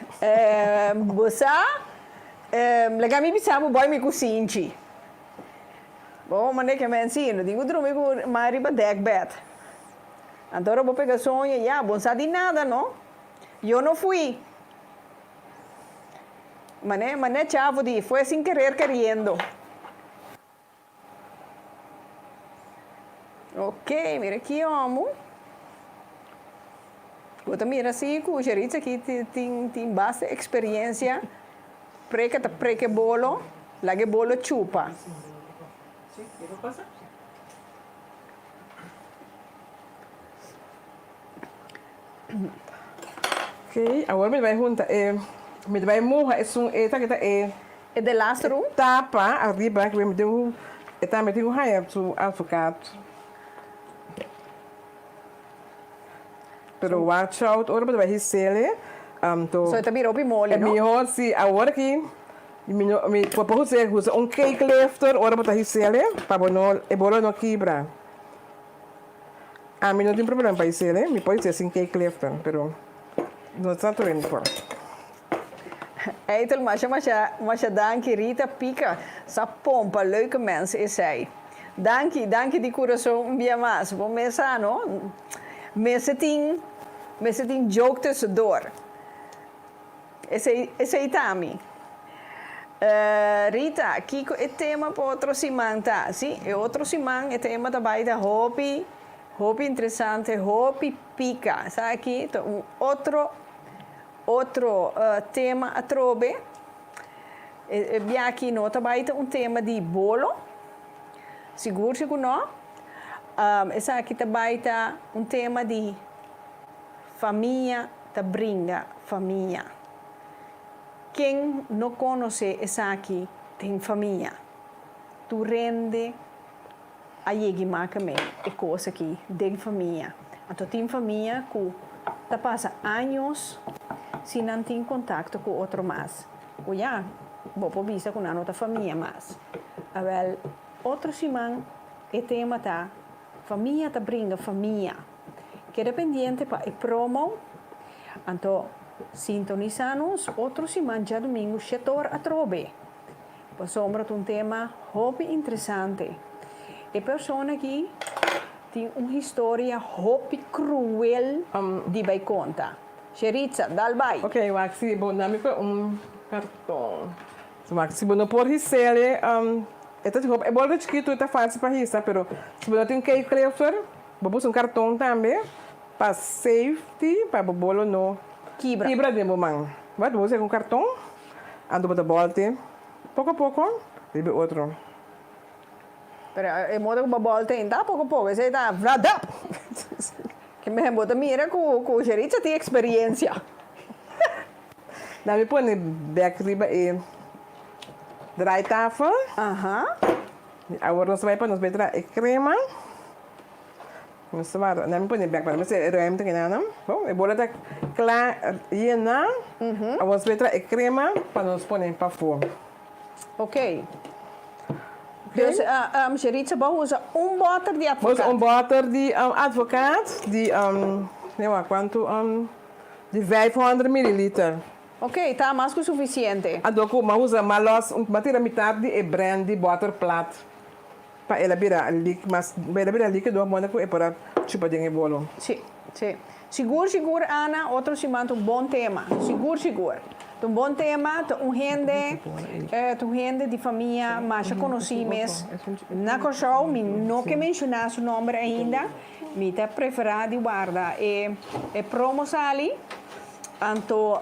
Bosa, lagami bisabo boy mi kusinchi. Bom, mas que me ensino, digo drumi com mais riba dekbed. Então, eu vou pegar sonho, já, bom sabe nada, não? Eu não fui. Mané, chavo, foi sem querer querendo. Ok, mira aqui, amo. Vou mira assim, que o Geritza aqui tem bastante experiência. Preke bolo, lage bolo chupa. Ok, agora me vai juntar. Me vai morrer, É de lastro? Tapa, arriba, que me deu. Está me deu raia do açúcar. Pero watch out, ora vai receber. Só está virou mole, é não? melhor se agora que me pode usar cake lifter, ora para receber, para não é bolo não quebra. A mim não tem problema para receber, me pode ser sem cake lifter, pero não está treinando fora. Eitel, mas dank Rita Pica, essa pompa, leuke mensen is zij. Dank die coração via mais. Bom, mensen, não? Mensen tien joke tussendoor. Esse aí, Tami. Rita, kiko e tema para outro simão, tá? Sim, e outro simão é tema também da hobby interessante, hobby pica. Sabe aqui, então, outro tema a trobe. E aqui não também tem tema de bolo. Seguro que não. Essa aqui também tem tema de família, te brinda família. Quem não conhece essa aqui tem família. Tu rende a yegimaka é coisa aqui de família. Então tem família que tá passa anos se não tem contato com outro mais. Ou já, vou por vista com a outra família mais. Agora, outro simão é tema tá família te brinda família. Que é dependente para o promo. Então, sintonizamos outro semana já domingo, setor a trobe. Passamos um tema hobby interessante. E pessoa aqui tem uma história hobby cruel de vai conta. Cheritza, dal vai. Ok, Maxi, bom, nami ko cartão. So Maxi, bom, não por risele, esta tipo, é bom que tu tá fácil para risa, pero se você tem que clever, vou um cartão também para safety, para bolo no quebra de momento. Vai, você com cartão, ando para volta, pouco a pouco, bebe outro. Pero é modo que volta ainda pouco a pouco, você tá vrada. Que me bota mira com o gerente tem experiência. Daí põe back riba e dry tafel. Agora nós vai para nós betra e crema. Nós vai, daí põe back para nós é ruimte que não. Bom, e bola tá clara e na. Agora nós betra e crema para nós pôr para fora. Ok. Dus Gerritje usa boter de advocaat. Usa boter de advocaat de quanto de 500 ml. Ok, está mais que suficiente. Adoco, mas usa malos, batira metade de brandy butter plat. Para ela virar líquido, mas ela virar líquido, manda que é para chupa de bolo. Sim, sim. Seguro, Ana, outro semana bom tema. Seguro. Um bom tema, gente de família, mas já conhecemos. Na show, não que mencionar seu nome ainda, me te preferado de guarda. E promo sali, então,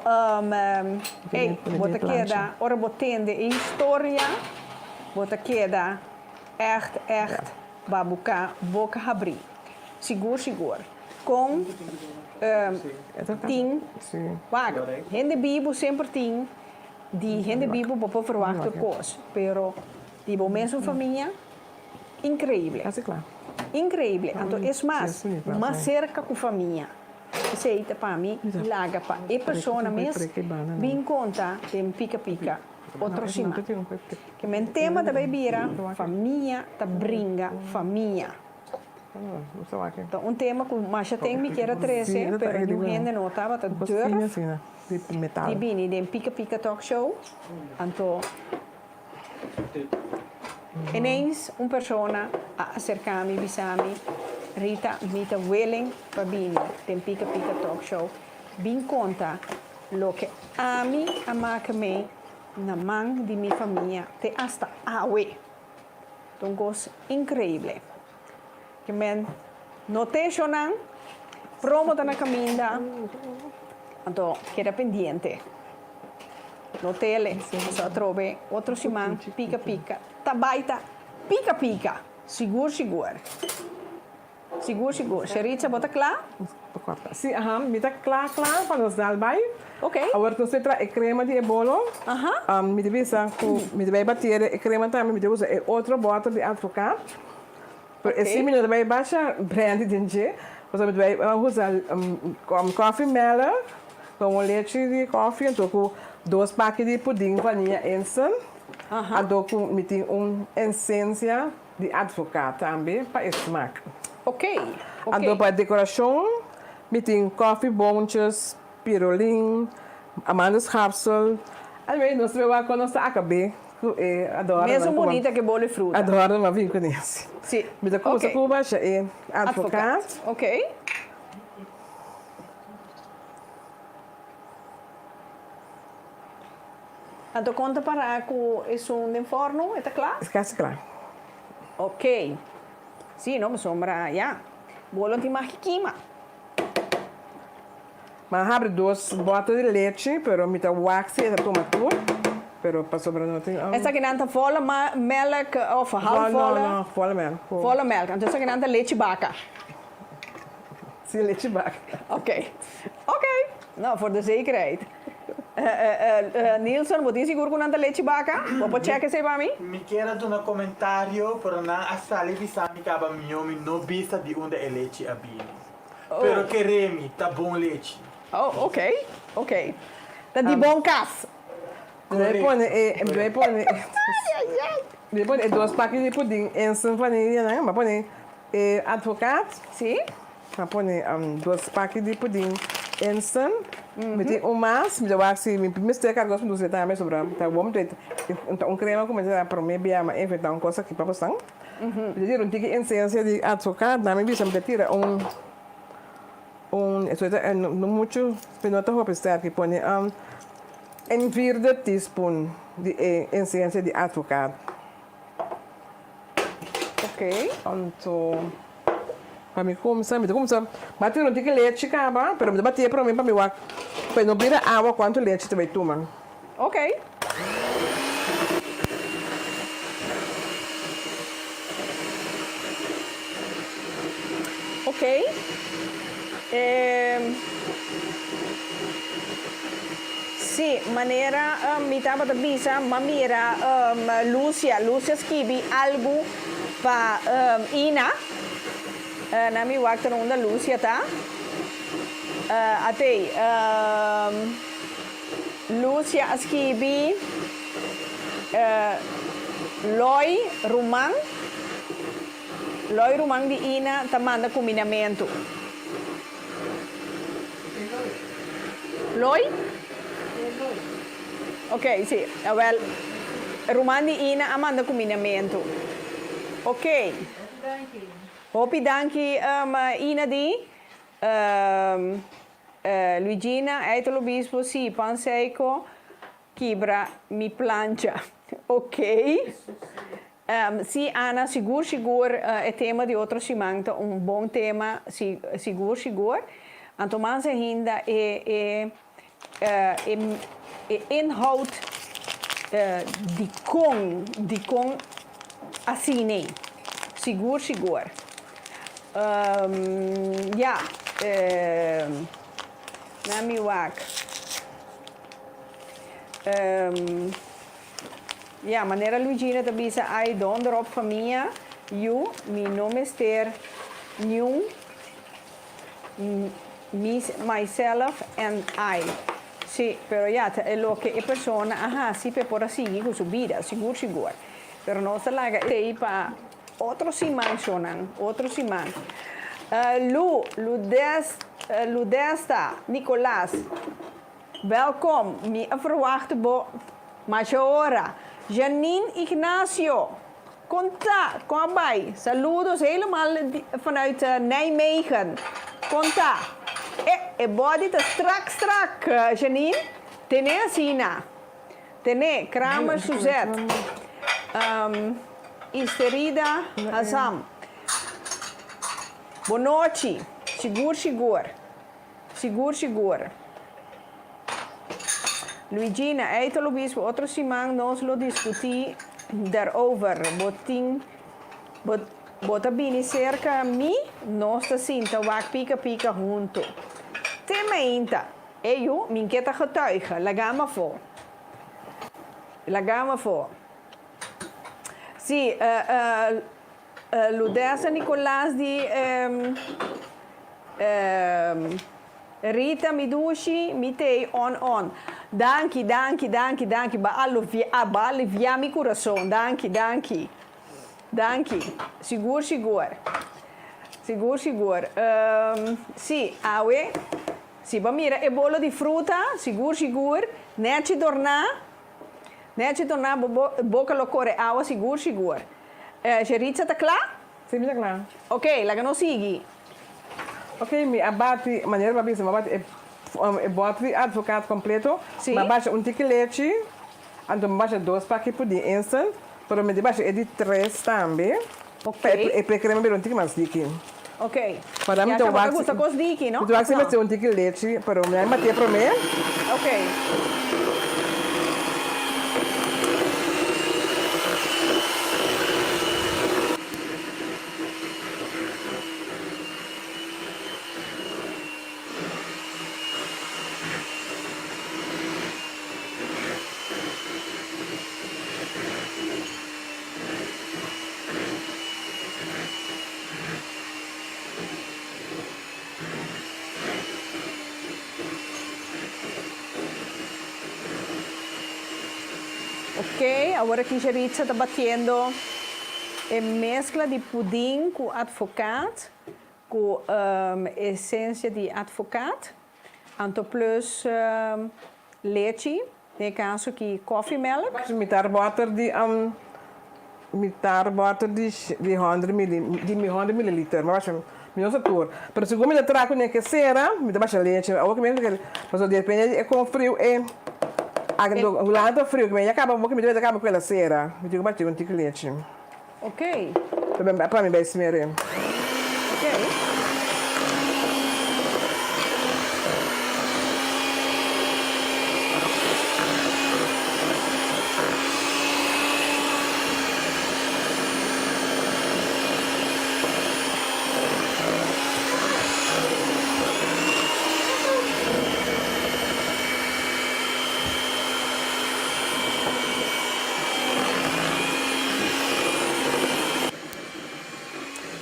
bota queda, ora botende história, bota queda, echt, babuca, boca abrir. Seguro. Com ting, vaga. Gente bibo sempre ting, de gente bibo para verwachten coisa, pero de mesmo família, incrível. Incrível. Então, é mais cerca com família. Aceita para mim, laga para a pessoa mesmo, bem conta, tem pica, outro cima. Que o tema da bebida, família, te brinda família. Então, tema que mais tem me quer trazer, pero não ainda não estava a dura. E bem, tem pica talk show. Então, ineens pessoa a acercar-me, bisami, Rita, me tá willing para vir, tem pica talk show. Bem conta, lo que a mim, a marca-me, na mão de minha família, te hasta awe. Então, gosto incrível. Que men notationan promo na caminda então queda pendiente notele só trove outro simão pica tabaita pica seguro Cheritza bota claro sim me tá claro para nós dar vai ok agora nós tra e crema de bolo me deve me deve bater e crema também me deve usar outro bota de advocaat. Esse menino vai baixar brandy dinge, você vai usar coffee melon com leite de coffee, então com 2 pacotes de pudim vanilla instant, então com essência de advocaat também para smaak. Ok. Então para decoração, tem coffee bunches, pirolim, amandas capsule, aí nós vamos quando nós acabei. Adoro. Mesmo bonita que bolo e fruta. Adoro uma vinho com esse. Sim. Me dá como você baixa é advocaat. Ok. Então conta para que isso no forno, está claro? Esquece, claro. Ok. Sim, não me sombra, já. Bolo tem mais que queima. Mas abre 2 botas de leite, pero mita wax e toma tudo. Pero para sobrar não tem. Essa que não volle melk of half volle. Não, volle melk. Volle melk. Então essa que não leite vaca. Sim, leite vaca. Ok. Ok. Nou, voor de zekerheid. Nielsen, moet je zeker kunnen leite vaca? Vou checken se para mim. Me quero dar um comentário para não a sala de sami caba minhomi no vista de onde é leite a bini. Pero queremi, tá bom leite. Oh, ok. Ok. Dat die bom cas. Depois 2 paquets de pudim em São Vanilla, né? Mas põe advogado. Sim. Mas põe 2 paquets de pudim instant. Met mais, me dá assim, me mistura que gosto do zetar mais sobre, tá bom, então crema como já para mim bem, mas enfim, uma coisa que para passar. Dizer tique essência de advogado, na minha visão, me tira isso é não muito, penota roupa estar que põe em 4 teaspoon de essência de advogado. Ok. Então, para mim começar, bater um tique leite, acaba, pero me bater para mim, para mim, para não virar água quanto leite tu vai tomar. Ok. Ok. Sì, maneira mi tava da bisa, ma mira Lucia scrivi algo pa Ina. Na mi waktu onda Lucia ta. Até Lucia scrivi Loi Rumang di Ina tamanda combinamento. Loi? Ok, sì, well, Rumang di Ina amanda combinamento. Ok. Hopi danki Ina di Luigina, Eitolo Bispo, sì, Panseico, Kibra, mi plancia. Ok. Sì, Anna, sigur, het tema di otro simangta, un buon tema, sigur. Antomanse hinda e inhoud di con assine. Sigur. Ja, nami wak. Ja, maneira Luigina te bisa ai donder op família, mi nome ster, Njung, myself and I. Sì, però ja, è lo che è persona, sì, per ora sì, con subida, sigur. Però non sta laga, sei pa otro simang sonan, otro simang. Ludesta, Nicolaas, welkom, mi verwachte Majora, Janine Ignacio, Conta, kom bij. Saludos helemaal vanuit Nijmegen. Conta. Body te strak, Janine. Tene Sina. Tene, Kramer Suzette. Isterida Hazam. Bonoci. Sigur. Luigina, Eitolo Bispo, outro simang, nós lo discuti daarover. Bota bini cerca mi, nós ta sinta wak pika junto. Tema inta, eu, minqueta getuige, lagama voor. Sì, Ludessa Nicolaas di Rita Midushi, mitei on. Danki, baali via mi coração. Danki. Sigur. Sì, awe. Sì, mira, e bolo di frutta, sigur. Neci torna, boca locore awa, sigur. Geritza tá klaar? Sim, tá klaar. Ok, laga no sigi. Ok, mi abate, maneira para abate bota advogado completo, Sim. mas baixa tique leite, Então, baixa 2 paquetes de pudim instant, pero me baixa é de 3 também. Ok. E crema bem um tique mais dique. Ok. Para mim, Já então, acabou com essa coisa aqui, não? então, você vai ter um tique de leite, pero me bater para mim. Ok. Ok, agora que a Geritza está batendo a mescla de pudim com advocaat, com essência de advocaat, então plus leite, no caso que coffee milk. Mitar water de 100 milliliter, mas não se tur. Pero se como trago nem que será, me dá baixa leite, ou que mesmo que, mas o depende é com frio e o lado frio que me acaba, porque me deve acaba com ela cera, me digo bater um tique leite. Ok. Também para mim vai esmerer. Ok.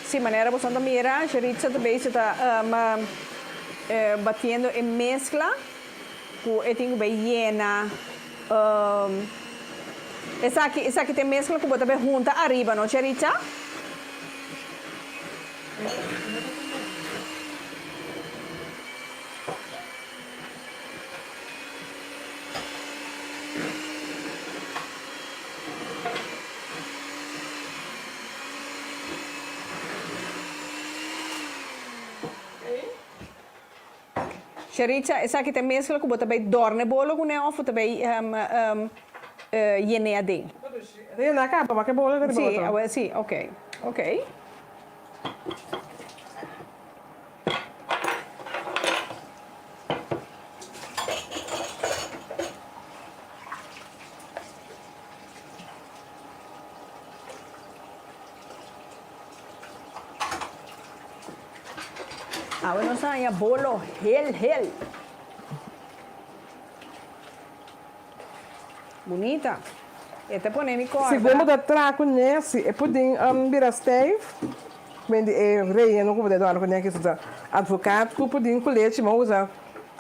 Sim, maneira você não mira, a Geritza também está batendo em mescla, com eu tenho bem llena. Essa aqui tem mescla que bota bem junta arriba, não, Geritza? Geritza, essa aqui tem mescla que bota bem dorne bolo com neof, também llena dentro. Na capa, mas que bola de Sim, sim, ok, ok. Agora nós temos bolo hel. Bonita. Esta põe mi corda. Segundo da traco nesse, é pudim birastei, vende reino com o dedo com que usa advogado com pudim com leite, mas usa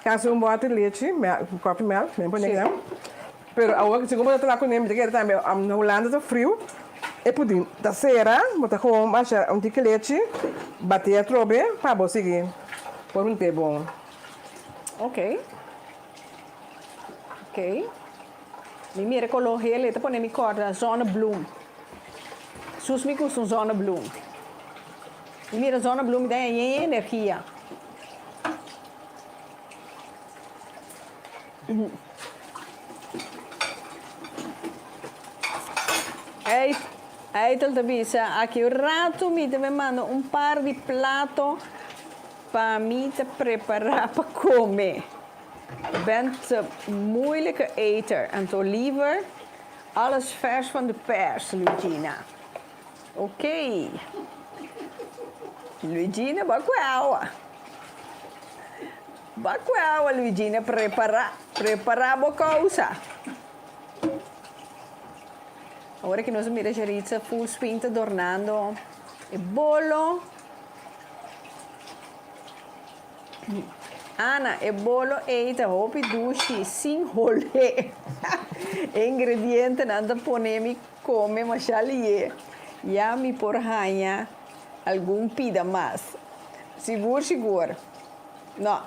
caso bota leite, coffee milk, nem põe não. Pero agora segundo da traco nem de que também na Holanda tá frio. É pudim da cera, bota com acha tique leite, bater a trobe para você seguir. Por um tempo bom. Ok. Mi mira color hele, ita põe mi corda zonnebloem. Sus mi custa zonnebloem. Mi mira zonnebloem dá energia. Aí tal avisa aqui o rato me manda par de plato para mim te preparar para comer. Bent moeilijke eter en toch liever alles vers van de pers, Luigina. Oké. Luigina, bacuawa. Bacuawa, Luigina, preparar a coisa. Agora que nós miramos a Geritza full spinta adornando o bolo. Ana, e bolo eita hopi dushi sin rolê. Ingrediente nada ponemi come machalie. Ya mi porranha algum pida mais. Seguro. Não,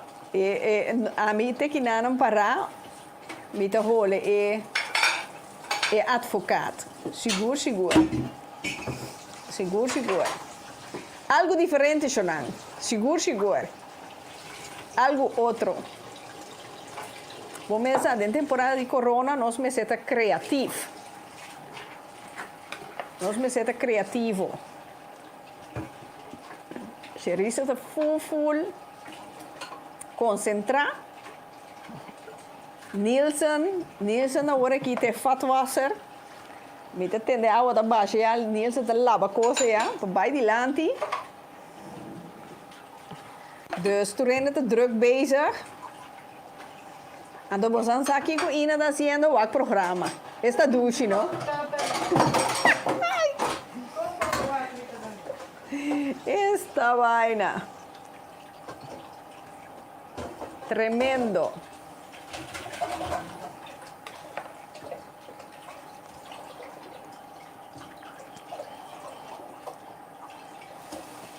a mim te que não parar, me te rolê é advogado. Seguro. Algo diferente, Shonan. Seguro. Algo outro. Vamos começar, na temporada de corona, nós me seta criativo. Nós me seta criativo. Cherissa está full. Concentrar. Nielsen na hora que tem vatwasser. Met de tende água da baixa, ja, Nielsen te lava coisa, ja, bij die lanti. Dus toen zijn te druk bezig. En dan was dan aqui com Ina da haciendo o programa. Esta douche, não? Esta vaina. Tremendo.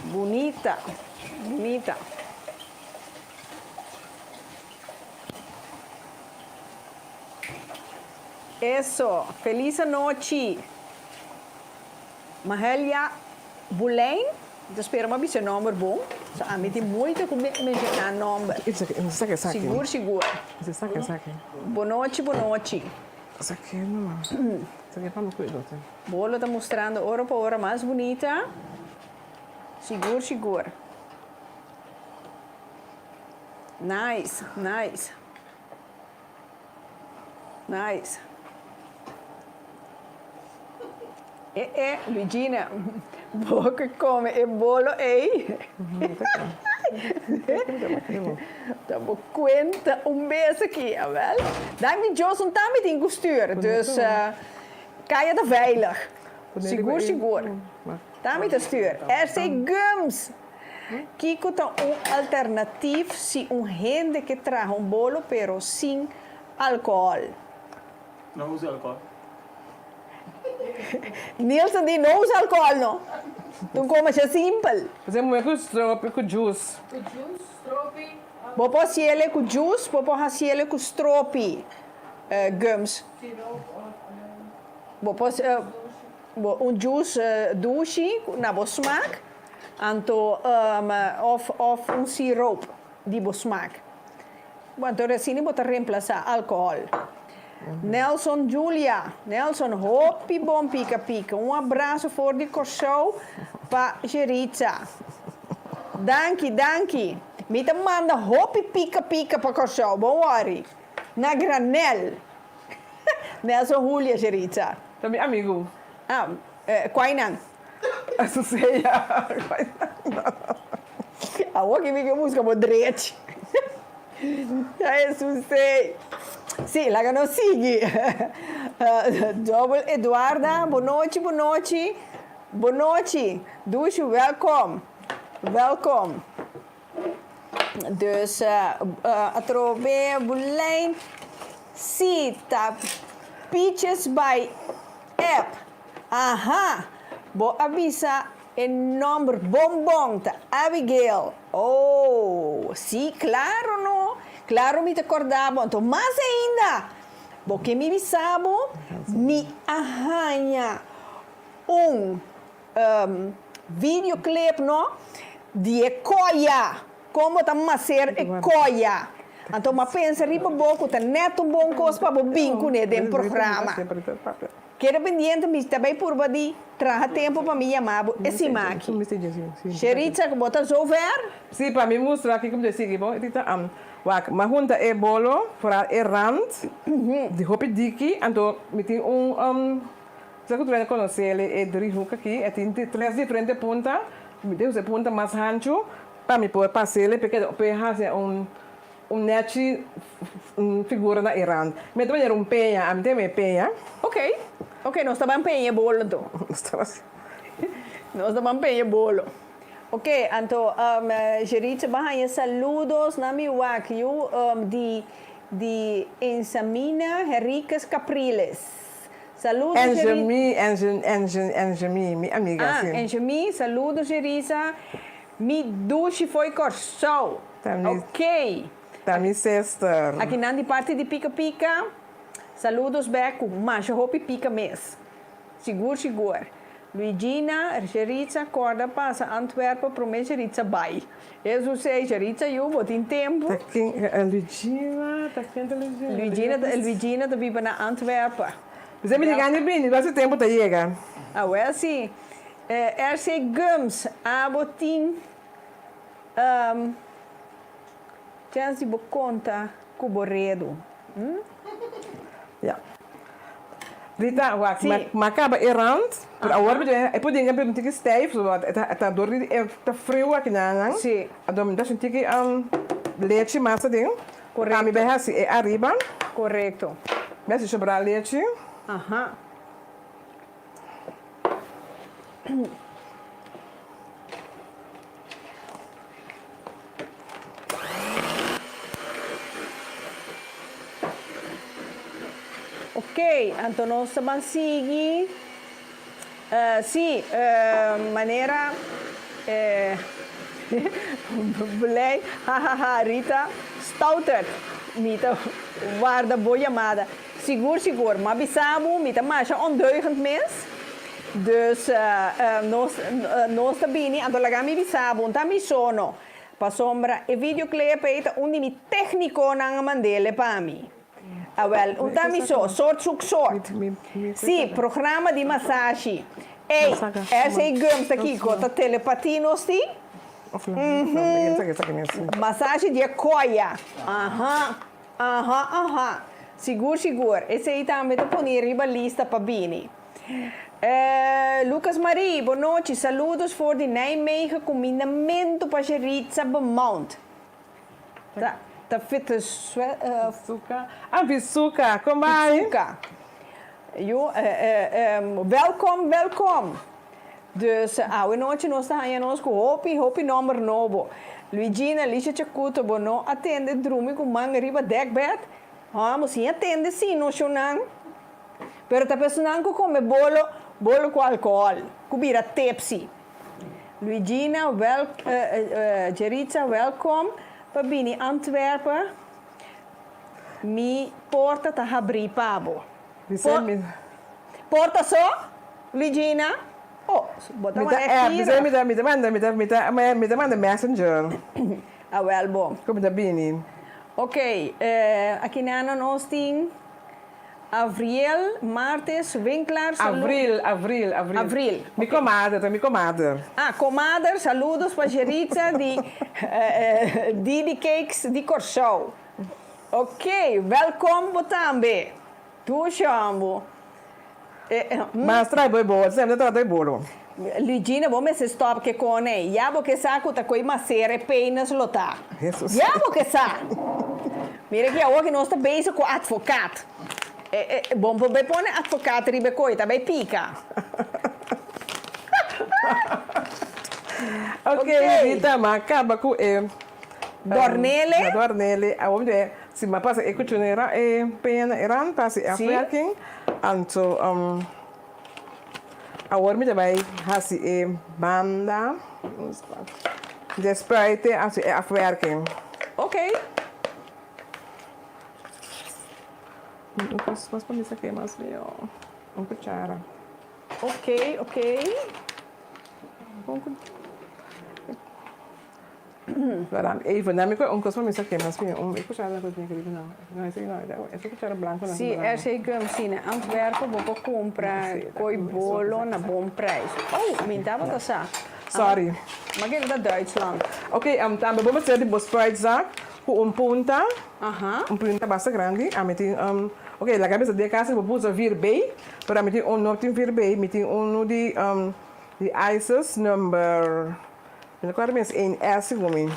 Bonita. Eso, feliz noite. Mahelia Boulijn, dat is maar een nummer bom. Zo aan met die moeite kom ik mencionar nummer. Seguro. Boa noite. Isso aqui não. Isso aqui é para não cuidar. Bolo está mostrando hora por hora mais bonita. Seguro. Nice. Luigina, boca come e bolo ei. Damos conta mês aqui, wel? Dan met Johnson tamit ingestuurd, dus kan je er veilig. Seguro. Tamit te sturen. Er zijn gums. Kiko tem alternativo se gente que traz bolo, pero sin álcool. Não usa álcool. Nielsen die não usa álcool, não. Tu come é simples. Fazemos com stroop, com juice. Vou pôr ele com juice, vou pôr ele com stroopie gums. Vou pôr juice douche na bo smaak. Anto of siroop die bo smaak. Want er assim bota reemplaçar álcool. Nelson Julia, hopi bom pica. Abraço voor die corso para Geritza. Danke. Me manda hopi pica para corso, bom worry. Na granel. Nelson Julia Geritza. Também amigo. Quainan. Associa. A que me busca modrete. Eu sei. Sì, la che non sigue. Double Eduarda, boa noite. Dus welkom. Dus Atrobe Boulijn, Sita, Peaches by app. Aha, bo avisa en nombre bombom ta Abigail. Oh, sì, claro, no? Claro, me acordava. Então, mais ainda, porque me avisava, me arranha videoclip, não? De ecoia. Como está fazer ecoia. Então, eu penso, riba pouco, tá neto bom coisa para o binco nesse programa. Quero pendiente, mas também por de trazer tempo para me chamar esse maqui. Cheritza, que bota zover? Sim, para me mostrar aqui como disse, bom, mas junta é bolo para rand de hopi diki, então me tem se você vai conhecer ele é driehoek aqui, tem três diferentes pontas, me deu essa ponta mais ancho para me poder passar ele porque fazer net figura na rand. Me tem penha, me tem penha. Ok, nós estamos penha bolo então. Nós estamos penha bolo. Ok, então, Geritza, bahaya saludos na mi wakyu de Ensamina Henriquez Capriles. Saludos, Enjemi, minha amiga. Enjemi, saludos, Geritza. Mi douche foi corso. Ok. Tá minha sister. Aqui na parte de pica. Saludos, Beco. Mas hope pica mês. Seguro. Luigina, Geritza, corda passa Antwerpen, promete Geritza vai. Eu sei, Geritza, eu vou ter tempo. Luigina, vive na Antwerpen. Você me ligar nem bem, vai ser tempo de chegar. Ah, well, sim. RC Gums, abotim. Chance de conta cuboredo. Ja. Rita, wacht, maar acaba errand. Por agora, eu podia ganhar um tique stijf, zodat het door de frio aqui na. Sim. Então, dat is een tique leite massa ding. Correcto. Kami bij haar é arriba. Correcto. Mas se sobrar leite. Aham. Ok, então nós vamos seguir. Sim, maneira. Blij, hahaha, Rita, stouter. Mita, waarde boeiamada. Seguro, maar bisabo, mita maar ondeugend mens. Dus nós também, então lá mi bisabo, então mi sono. Pa sombra e videoclip é mi técnico na mandele para mim. Ah, well, então mi soort zoek soort. Sim, programa de massagem. Ei, essa é gums aqui, cota telepatia nos ti. Massagem de coia. Aham. Seguro. Esse aí também tá pondo riba lista para bini. Lucas Marie, boa noite. Saludos voor de Nijmegen combinamento para Geritza Bemount. Tá feito Suka. Visuka, kom maar. Visuka. Welkom. Dus, we noite nós estamos com hopi nummer novo. Luigina, Lixa Chacuto, bono atende drumi com manga riba dekbed. Mas sim atende sim, no chunang. Pero tá pensando que come bolo com álcool, cubira tepsi. Luigina, Geritza, welkom. Pabini, Antwerpen. Mi porta tá abrir pabo. Porta só, Luigina. Oh, bota uma me manda messenger. Ah, well, bom. Como da bini. Ok, aqui na nós tem Avril, Martes, Winkler, Avril. Me comadre. Ah, comadre, saludos para Geritza de Cakes de Corsou. Ok, welkom também. Tu chamo. Mas trai bolo, sempre trai bolo. Luigina, vamos se stop que cone. Já porque saco tá coi macere peinas lota. Já porque sa. Mira que hoje nós tá bezig com advocaat. Bom, bij pone advocaat ribe coi, tá bem pica. Ok, Rita, mas acaba com Dornele, aonde se me passa e continuera pena eran passa a werking anto agora me vai hasi banda de sprite as a werking. Ok. Mas para mim isso aqui é mais meio cuchara. Ok. Even, na minha um cosmo isso aqui é mais meio cuchara que eu tinha querido não esse não essa cuchara branca não. Sim, esse gum na Antwerpen vou comprar coi bolo na bom preço. Oh, me dava da sa. Sorry. Maar que é da Duitsland. Ok, também vamos fazer de Sprite zak com punta. Punta bastante grande. Ok, la cabeça de casa vou usar virbei, para meter não tem virbei, meter de ices number. Eu quero mais em S woman.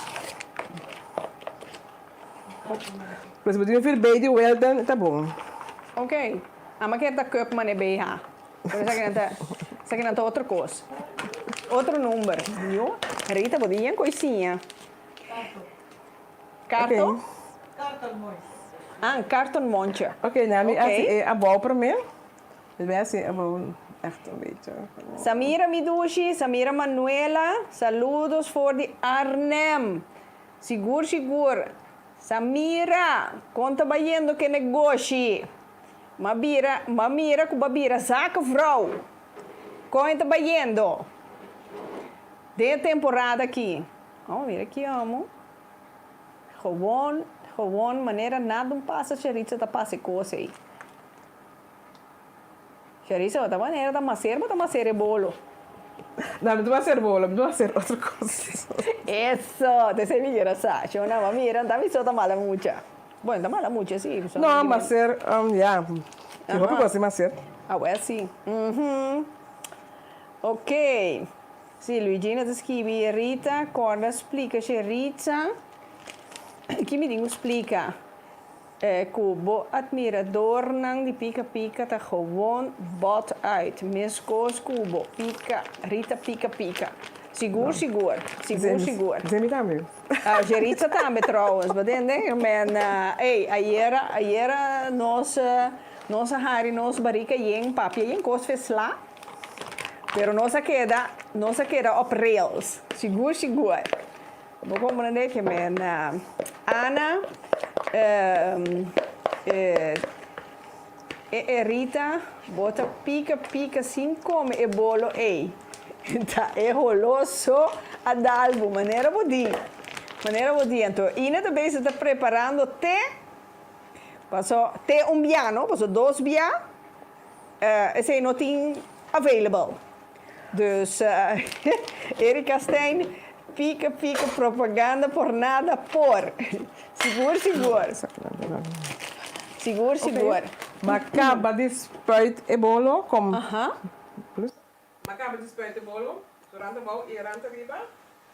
Mas meter virbei de Weldon, tá bom. Ok. Maar que da cup mane BH. Isso aqui não tá outra coisa. Outro número. Viu? Rita, podia coisinha. Cartão? Carton monte. Ok, Nami, é a boa para mim. Het is assim, echt een beetje. Samira Midushi, Samira Manuela, saludos voor de Arnhem. Seguro. Samira, conta baiendo que negócio. Mamira com babira, zakenvrouw. Como está yendo? De temporada aqui. Oh, mira aqui, amo. Gewoon, maneira nada passa, Xeritza tá passa coisa aí. Xeritza, outra maneira, tá macer bolo. Não, não vai ser bolo, não vai ser outra coisa. Eso, te sei migliore, sa. C'è una mira, non mi sotto mala mucha. Bueno, mala mucha, sì. Não, mas ser, yeah. Que roupa você, mas ser? Ah, ué, sim. Ok. Sì, Luigina ti scrivi Rita, cosa explica c'è Rita? Chi mi dico explica? Kubo admirador nang die pika ta gewoon bot uit. Miskoos kubo pika Rita pika. Sigur. Ze me também. Gerita também trouwens, badende? Men, ayer nossa hari nos barika yen papia yen kos fesla. Pero nossa queda op rails. Sigur. Vou compreender que men Ana Rita bota pika sin come e bolo ei. Tá roloso adalbo, maneira bodi. Então, Ina também está preparando té. Passou té biano, passou 2 bia. Esse não tem available. Dus Erika Stein, pica propaganda por nada por. Sigur. Macaba de spuit e bolo, como. Macaba de spuit e bolo, durante o voo e durante a vida.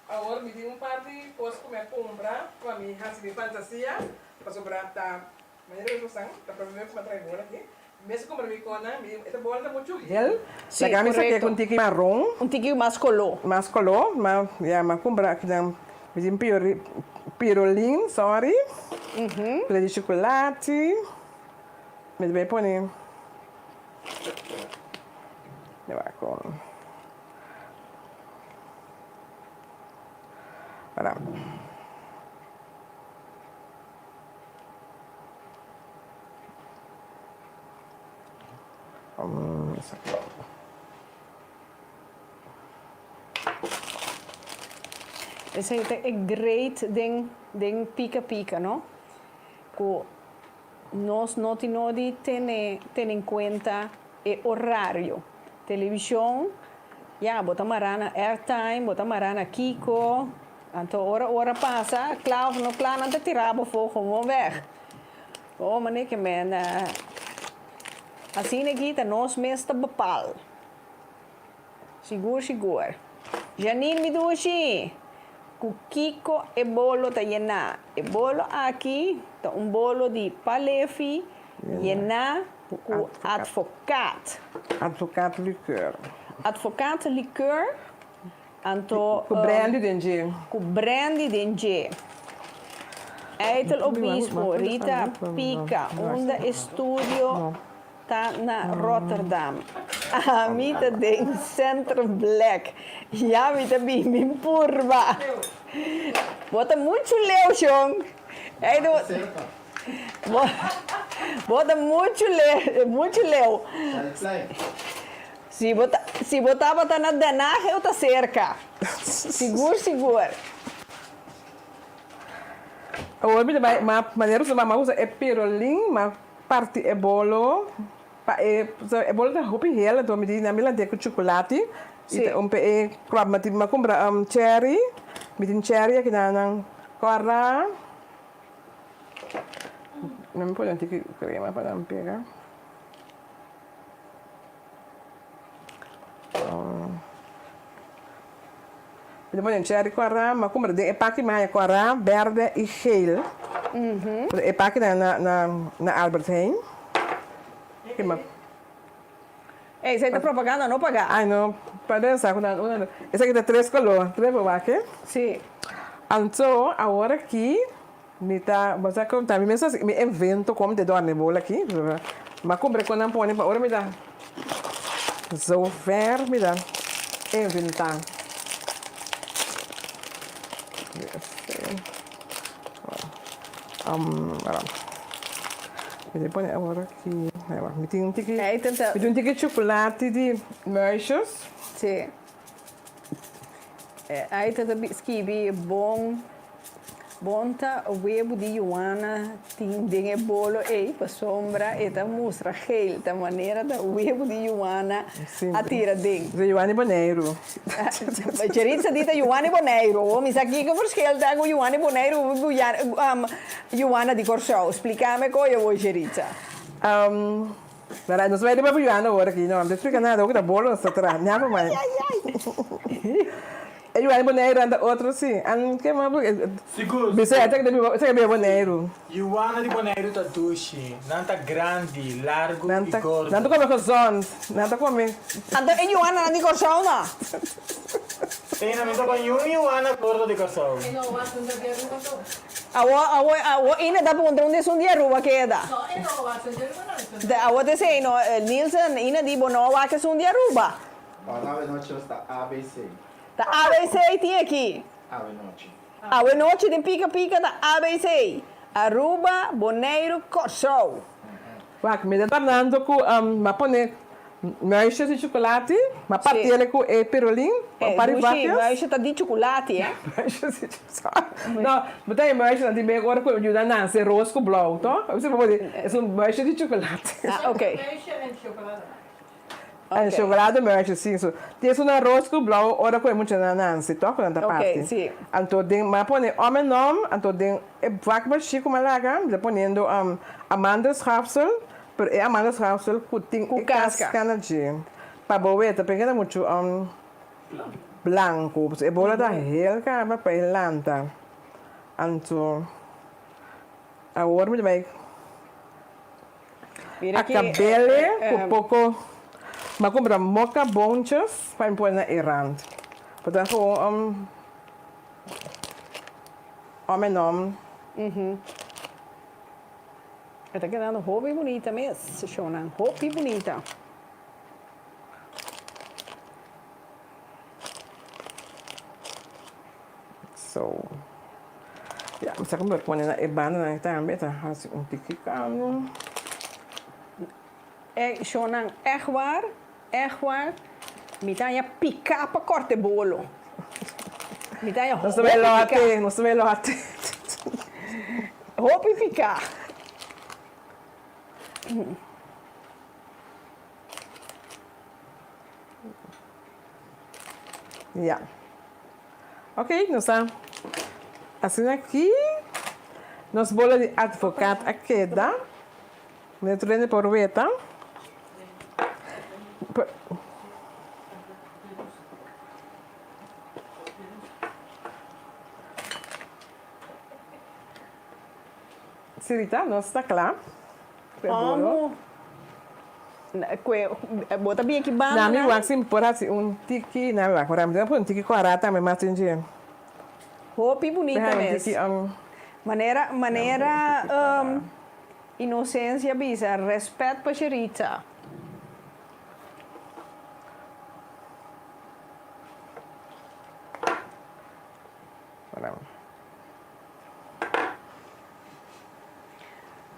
Agora me diz parte, posso comer compra, para mim, assim, fantasia, para sobrar, tá. Mas eu não sei, tá para mim, para trazer bola aqui. Mesmo como me conta, esta bola tá muito gel. Sim, a camisa aqui é com tique marrom. Tique mais color, mas compra aqui, me diz pirulin, sorry. Pela de chocolate. Mas bem pôr. Eu com. Olha. Isso aqui. Esse é great ding pica, não? Que nós não tem em conta o horário. Televisão, bota marana airtime, bota marana Kiko. Então, hora passa, claro, não te tirava fogo, vamos ver. Oh, mas que men, assim aqui tá nós mesmo bepal. Sigur. Janine me dushi. Com Kiko e bolo tá llena. E bolo aqui tá bolo de palefi llena com advocaat. Advocaat liqueur. Anto com brandy dengue. Eitel Obispo, Rita Pica, onde estúdio tá na Rotterdam. A mita den Centro Black. Ja, mita bim purba. Bota muito leu, Jong. Bota muito leu. Se botava tá na denagem, eu tá cerca. Sigur. Agora, mas maneira de mamar usa é pirulin, mas parte é bolo. É bolo da roupa real, então me diz na mila de chocolate. Então, mas compra cherry, me diz cherry aqui na corda. Não me pode ter crema para não pegar. Depois cherry corda, mas compra de empaque mais corda, verde e geel. Empaque na Albert Heijn. Ei, você tá propaganda não pagar? Ai, não. Parece que esse aqui tem 3 colores. 3 aqui? Sim. Então, agora aqui, você conta, me invento como de dormir bola aqui. Mas compre quando não põe, agora me dá. Zover, me dá. Inventar. Me põe agora aqui. Met een Aí tenta... tikje chocolade de muisjes. Sim. Aí tenta escrever bonta o webo de Joana tem bolo e para sombra e tá mostra gel da maneira da webo de Joana atira ding. De Joana Boneiro. Ceritza dita Joana Boneiro. O mi sa aqui que verschil da com Joana Boneiro Joana di Corsau. Explica-me como eu vou Ceritza. Nós vamos ir para Joana agora aqui, não. Não explica nada, o que tá bolo está atrás. Não, mas. E Joana Boneiro anda outro sim. Que mais? Seguro. Você até que bem Boneiro. Joana de Boneiro tá duche. Não tá grande, largo e gordo. Não tá come com zons. Não tá come. Ando e Joana di Corsau não. Tem na minha banho Joana gordo de Corsau. Awo ina da ponta onde são de Aruba que é da. Awo te sei no Nielsen ina di Bonoa que são de Aruba. Ave noite está ABC. Da ABC tem aqui. Ave noite. Ave noite tem pica da ABC. Aruba, Boneiro, Corsau. Wak, me tá dando com mapone muisjes de chocolate, mas patele com perolim, Muiši, muiši tá de chocolate, é? Não, mas tem muijes de bem agora com ajuda a ser rosa com blau, tá? Você pode, é um muijes de chocolate. Ah, ok. Okay. Chocolate merge, sim. Tem um arroz com blau, ora com muito nanansi, tá? Com essa parte. Sim. Então tem, mas põe homem nome, então tem vaca mais chico malaga, já ponendo amandelschapsel, pero é amandelschapsel com casca de. Para boeta, pegando muito blanco, é bola da helga, mas para ilanta. Então, agora me vai. A cabelo com pouco. Mas compra moca bonchas para pôr na Irã. Portanto, homem nome. Está quedando roupa bonita mesmo, Shona. Roupa bonita. So, ja, bisa kung pôr na ibana na ita, beta assim tikikano. Shona, echt waar. Mitanya pica para corte bolo. Mitanya Não se vê lote, não se vê lote. Roupa e picar. Ja. Ok, nós estamos assim aqui. Nós bola de advogado a queda. Dentro de por veta. Sirita, nós está claro. Amo. Bota bem aqui banda. Na minha waxing por assim tiki na lá, por exemplo, tiki quarata me mata dia. Roupa bonita mesmo. Maneira inocência bisa, respeito para Sherita.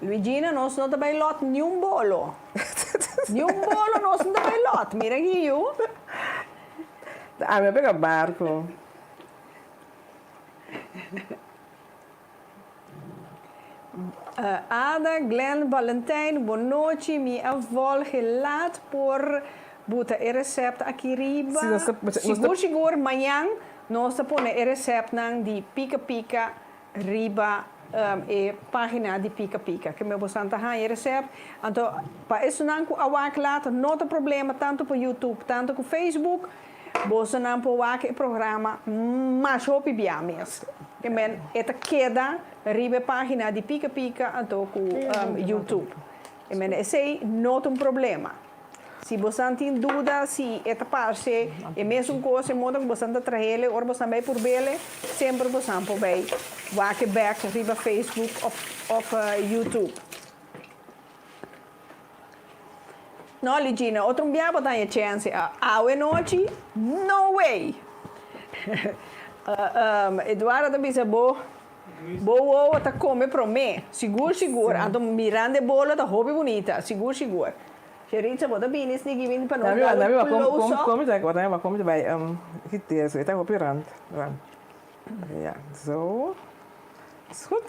Luigina, nós não também lot nenhum bolo. Nenhum bolo nós não também lot. Mira aqui, eu. Ah, me pega barco. Ada, Glenn, Valentijn, boa noite. Minha avó gelat por buta e recept aqui riba. Seguro, amanhã nós põe e recept nang di pica riba e página di pica. Que me vou santa ha e recept. Então, para isso não awak laat, não tem problema tanto para YouTube, tanto para Facebook. Você não pode o programa mais rápido mesmo. E men eta queda riba página de pica então com YouTube. E men esse não tem problema. Se você tem dúvida se eta parte é mesmo coisa modo que você está trazendo ou você vai por bele, sempre você pode vai back riba Facebook ou YouTube. Não, Ligina, outro dia para dar a chance. À noite, no way. Eduardo da Bisabo, Boa, tá come para mim. Seguro. Então, mirando bolo, tá hobby bonita. Seguro. Xerita, bota bem esse ninguém vem para nós. Como já agora, como já vai, que tem isso, está operando. Ja, zo. Is goed.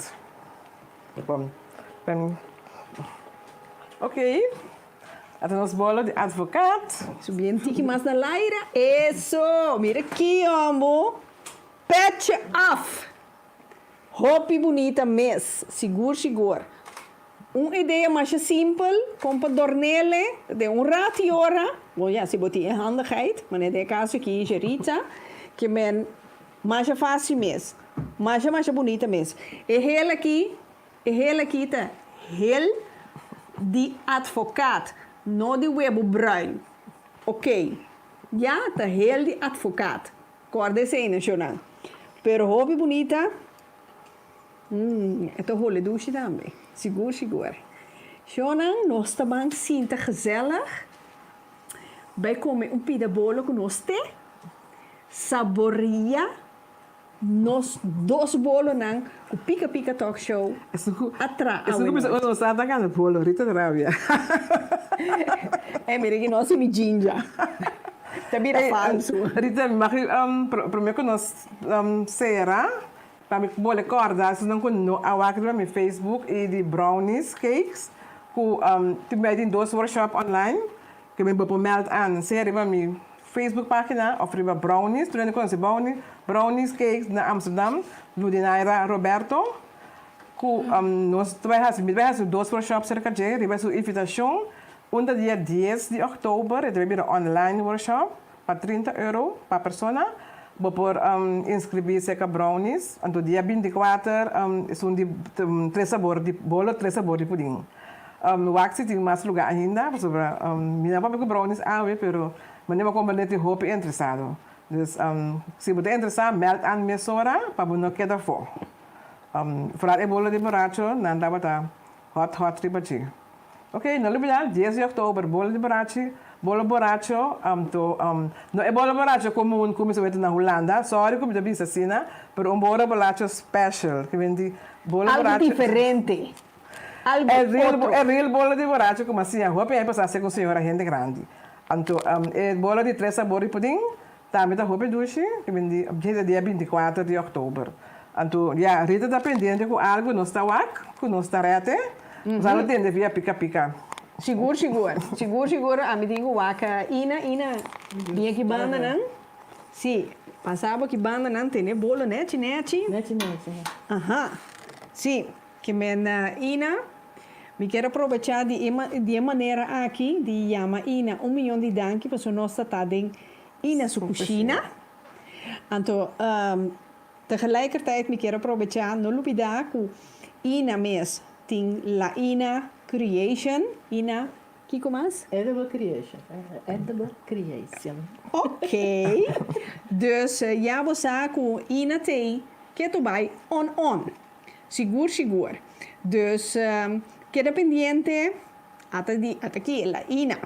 Oké. Até nos bolo de advogado. Subir um tique mais na laira. Isso! Mira aqui, amor. Patch off. Roupa bonita mês. Seguro. Uma ideia mais simples, como para dornele, de rato e hora. Bom, ja, se botar em handigheid, mas nesse caso aqui, Gerita, que men mais fácil mês. Mais bonita mês. E ele aqui tá, ele de advogado, não de web bruin. Ok. Ja, tá ele de advogado. Corda se nacional. Pero hobby bonita, é role douche também. Seguro. Shonan, nós também sinta gezellig. Bij comer pida bolo com nós te. Saboria. Nós dois bolos nan o pica talk show. Isso que precisa nós está atacando bolo, Rita Travia. Mira que nós me ginja. Tá vira falso. Rita, mag prometo que nós será para me bole corda, se não com a no meu Facebook e de brownies cakes, que tem 2 workshops online, que me vou meld aan, série para minha Facebook página, of riba brownies, tu não conhece brownies cakes na Amsterdam, do de Naira Roberto, que nós vai fazer 2 workshops cerca de, riba sua invitação, dia 10 de outubro, e vai online workshop, para €30 per persona. Vou por inscrever-se com brownies. Então, dia 24, são de 3 sabores de bolo, 3 sabores de pudim. O Waxi tem mais lugar ainda, sobre minha própria brownies, mas não como de roupa interessado. Então, se você é interessado, melde aan minha sora, para não quedar fora. Falar bolo de borracho, não dá para hot ribachi. Ok, não lembra, 10 de outubro, bolo de borracho. Bolo borracho, não é bolo borracho comum como se vê na Holanda, sorry como já disse assim, pero bolo borracho special, que vem de bolo algo borracho diferente. Algo é real bolo de borracho como assim, a roupa é para ser com senhora gente grande. Então, é bolo de 3 sabores de pudim, também da roupa doce, que vem de dia 24 de outubro. Então, já, Rita está pendente com algo, não está com não está rete, mas ela tem de via pica. Seguro. A mim digo waka ina vinha que banda não? Sim, passava que banda não tem bolo nete. Aham. Sim, que mena ina. Me quero aproveitar de maneira aqui de chamar ina 1 milhão de danke para sua nossa tading ina sua cozinha. Então, tegelijkertijd me quero aproveitar não olvidar que ina mes tem la ina Creation, Ina, Kiko mais? Edible Creation. Ok. Dus ja, você com Ina tem que tu vai on. Seguro. Dus queda pendiente até aqui, la Ina.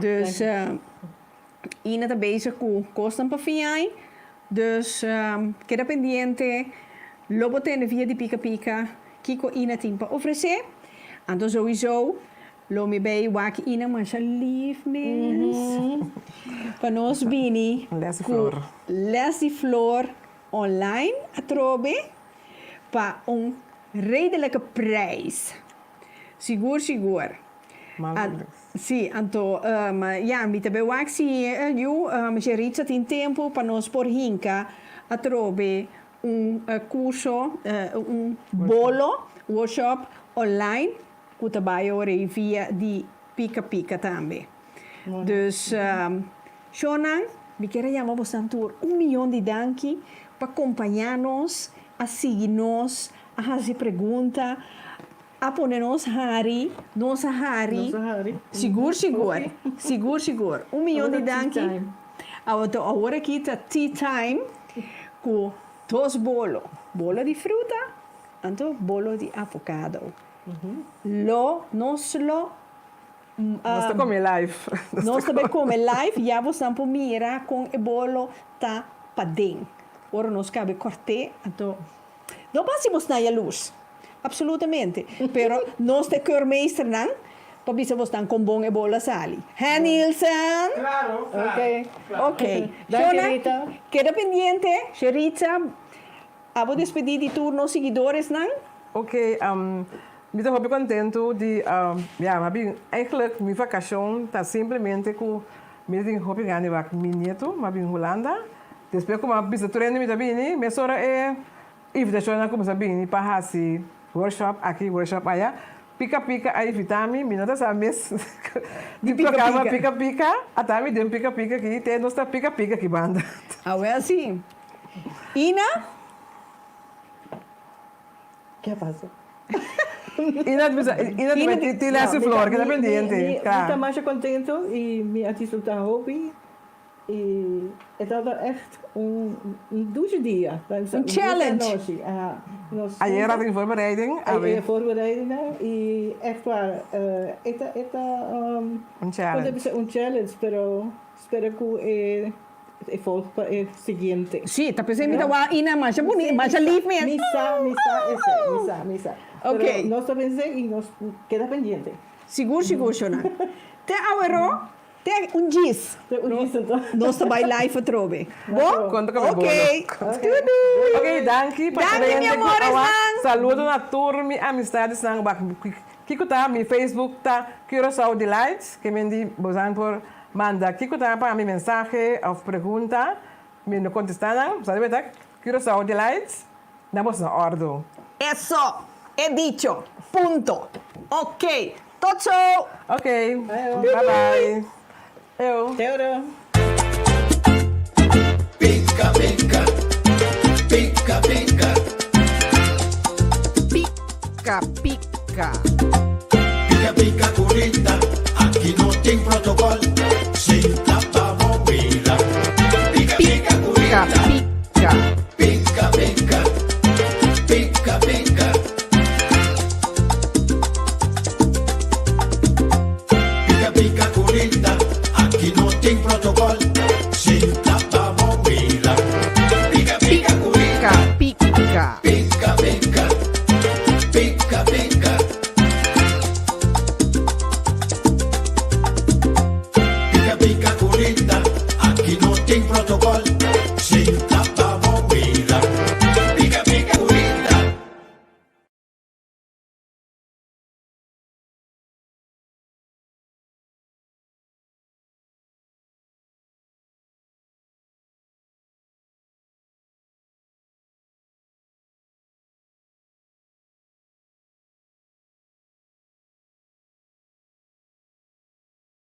Dus Ina tá bezig com kosten para fiai. Dus queda pendiente, logo tem via de pica, Kiko Ina tem para oferecer. Então, sowieso, lo me bij wak ina maar zo lief mens. Van ons bini. Les die flor online atrobe. Pa redelijke prijs. Seguro. Sim, então, ja, me também wak sim, mas Ritza tem tempo para nós por hinka atrobe curso, bolo, workshop online. Que trabalho via de pica também. Dus, Shonan, me quero chamar você por 1 milhão de danke para acompanhar-nos, a seguir-nos, a fazer perguntas, a pôr-nos Hari, nossa Hari. Seguro. 1 milhão de danke. Agora aqui está tea time com 2 bolos. Bolo de fruta, então bolo de avocado. Nós come live. Nós também come live, já você pode mirar com o bolo tá para dentro. Ora nós cabe corte, então Não passamos na luz. Absolutamente. Pero nós te keurmeester nan, pabisa vos dan com bom e bola sali. Hè, Nielsen? Claro, claro. Ok. claro. Ok. Danke, Shona, Rita. queda pendiente. Sheritza, abo despedir de turno seguidores nan? Ok, ik ben heel contento de, maar eigenlijk mijn vakantie está simplesmente com me ding hopi gani wak minieto, maar bin Holanda. Depois como bisa treino me tabini, me sora invitação na como sabini para hasi workshop aqui, workshop allá. Pica aí vitami, mina tá sabes. De programa pica, atami dem pica aqui, tem nossa pica aqui banda. Ah, é assim. Ina? ¿Qué pasa? Ina te lasse flor, que tá pendente. Ik ben contento e me artista está hobby. E het was echt een douche dia. Een challenge. Ayer had ik voorbereiding. Voorbereidingen. En echt waar. Een challenge. Een challenge, pero espero que volg para el siguiente. Sí, tá pensando que tá Ina mais bonita, mais live mesmo. Misa. Ok. Pero nós pensamos e nos queda pendiente. Seguro, Shona. Te awero, te un gis. Nós vai live trove. Bom? Conta com Ok. Ok, danke. Danke, mi amores, nang. Saludo na turma, mi amistades nang bak. Kiko tá, mi Facebook tá Curaçao Delights, que me di bozan por manda Kiko tá para mi mensaje of pergunta, me no contestan, sabe tá? Curaçao Delights, damos na ordo. Eso, he dicho. Punto. Ok. Tot Ok. Bye. Eu. Teuro. Pica, pica. Pica, pica. Pica, pica. Pica, pica, curita. Aqui não tem protocolo. Senta pra bobeira. Pica, pica, curita. Pica, pica. Pica, pica. Pica, pica.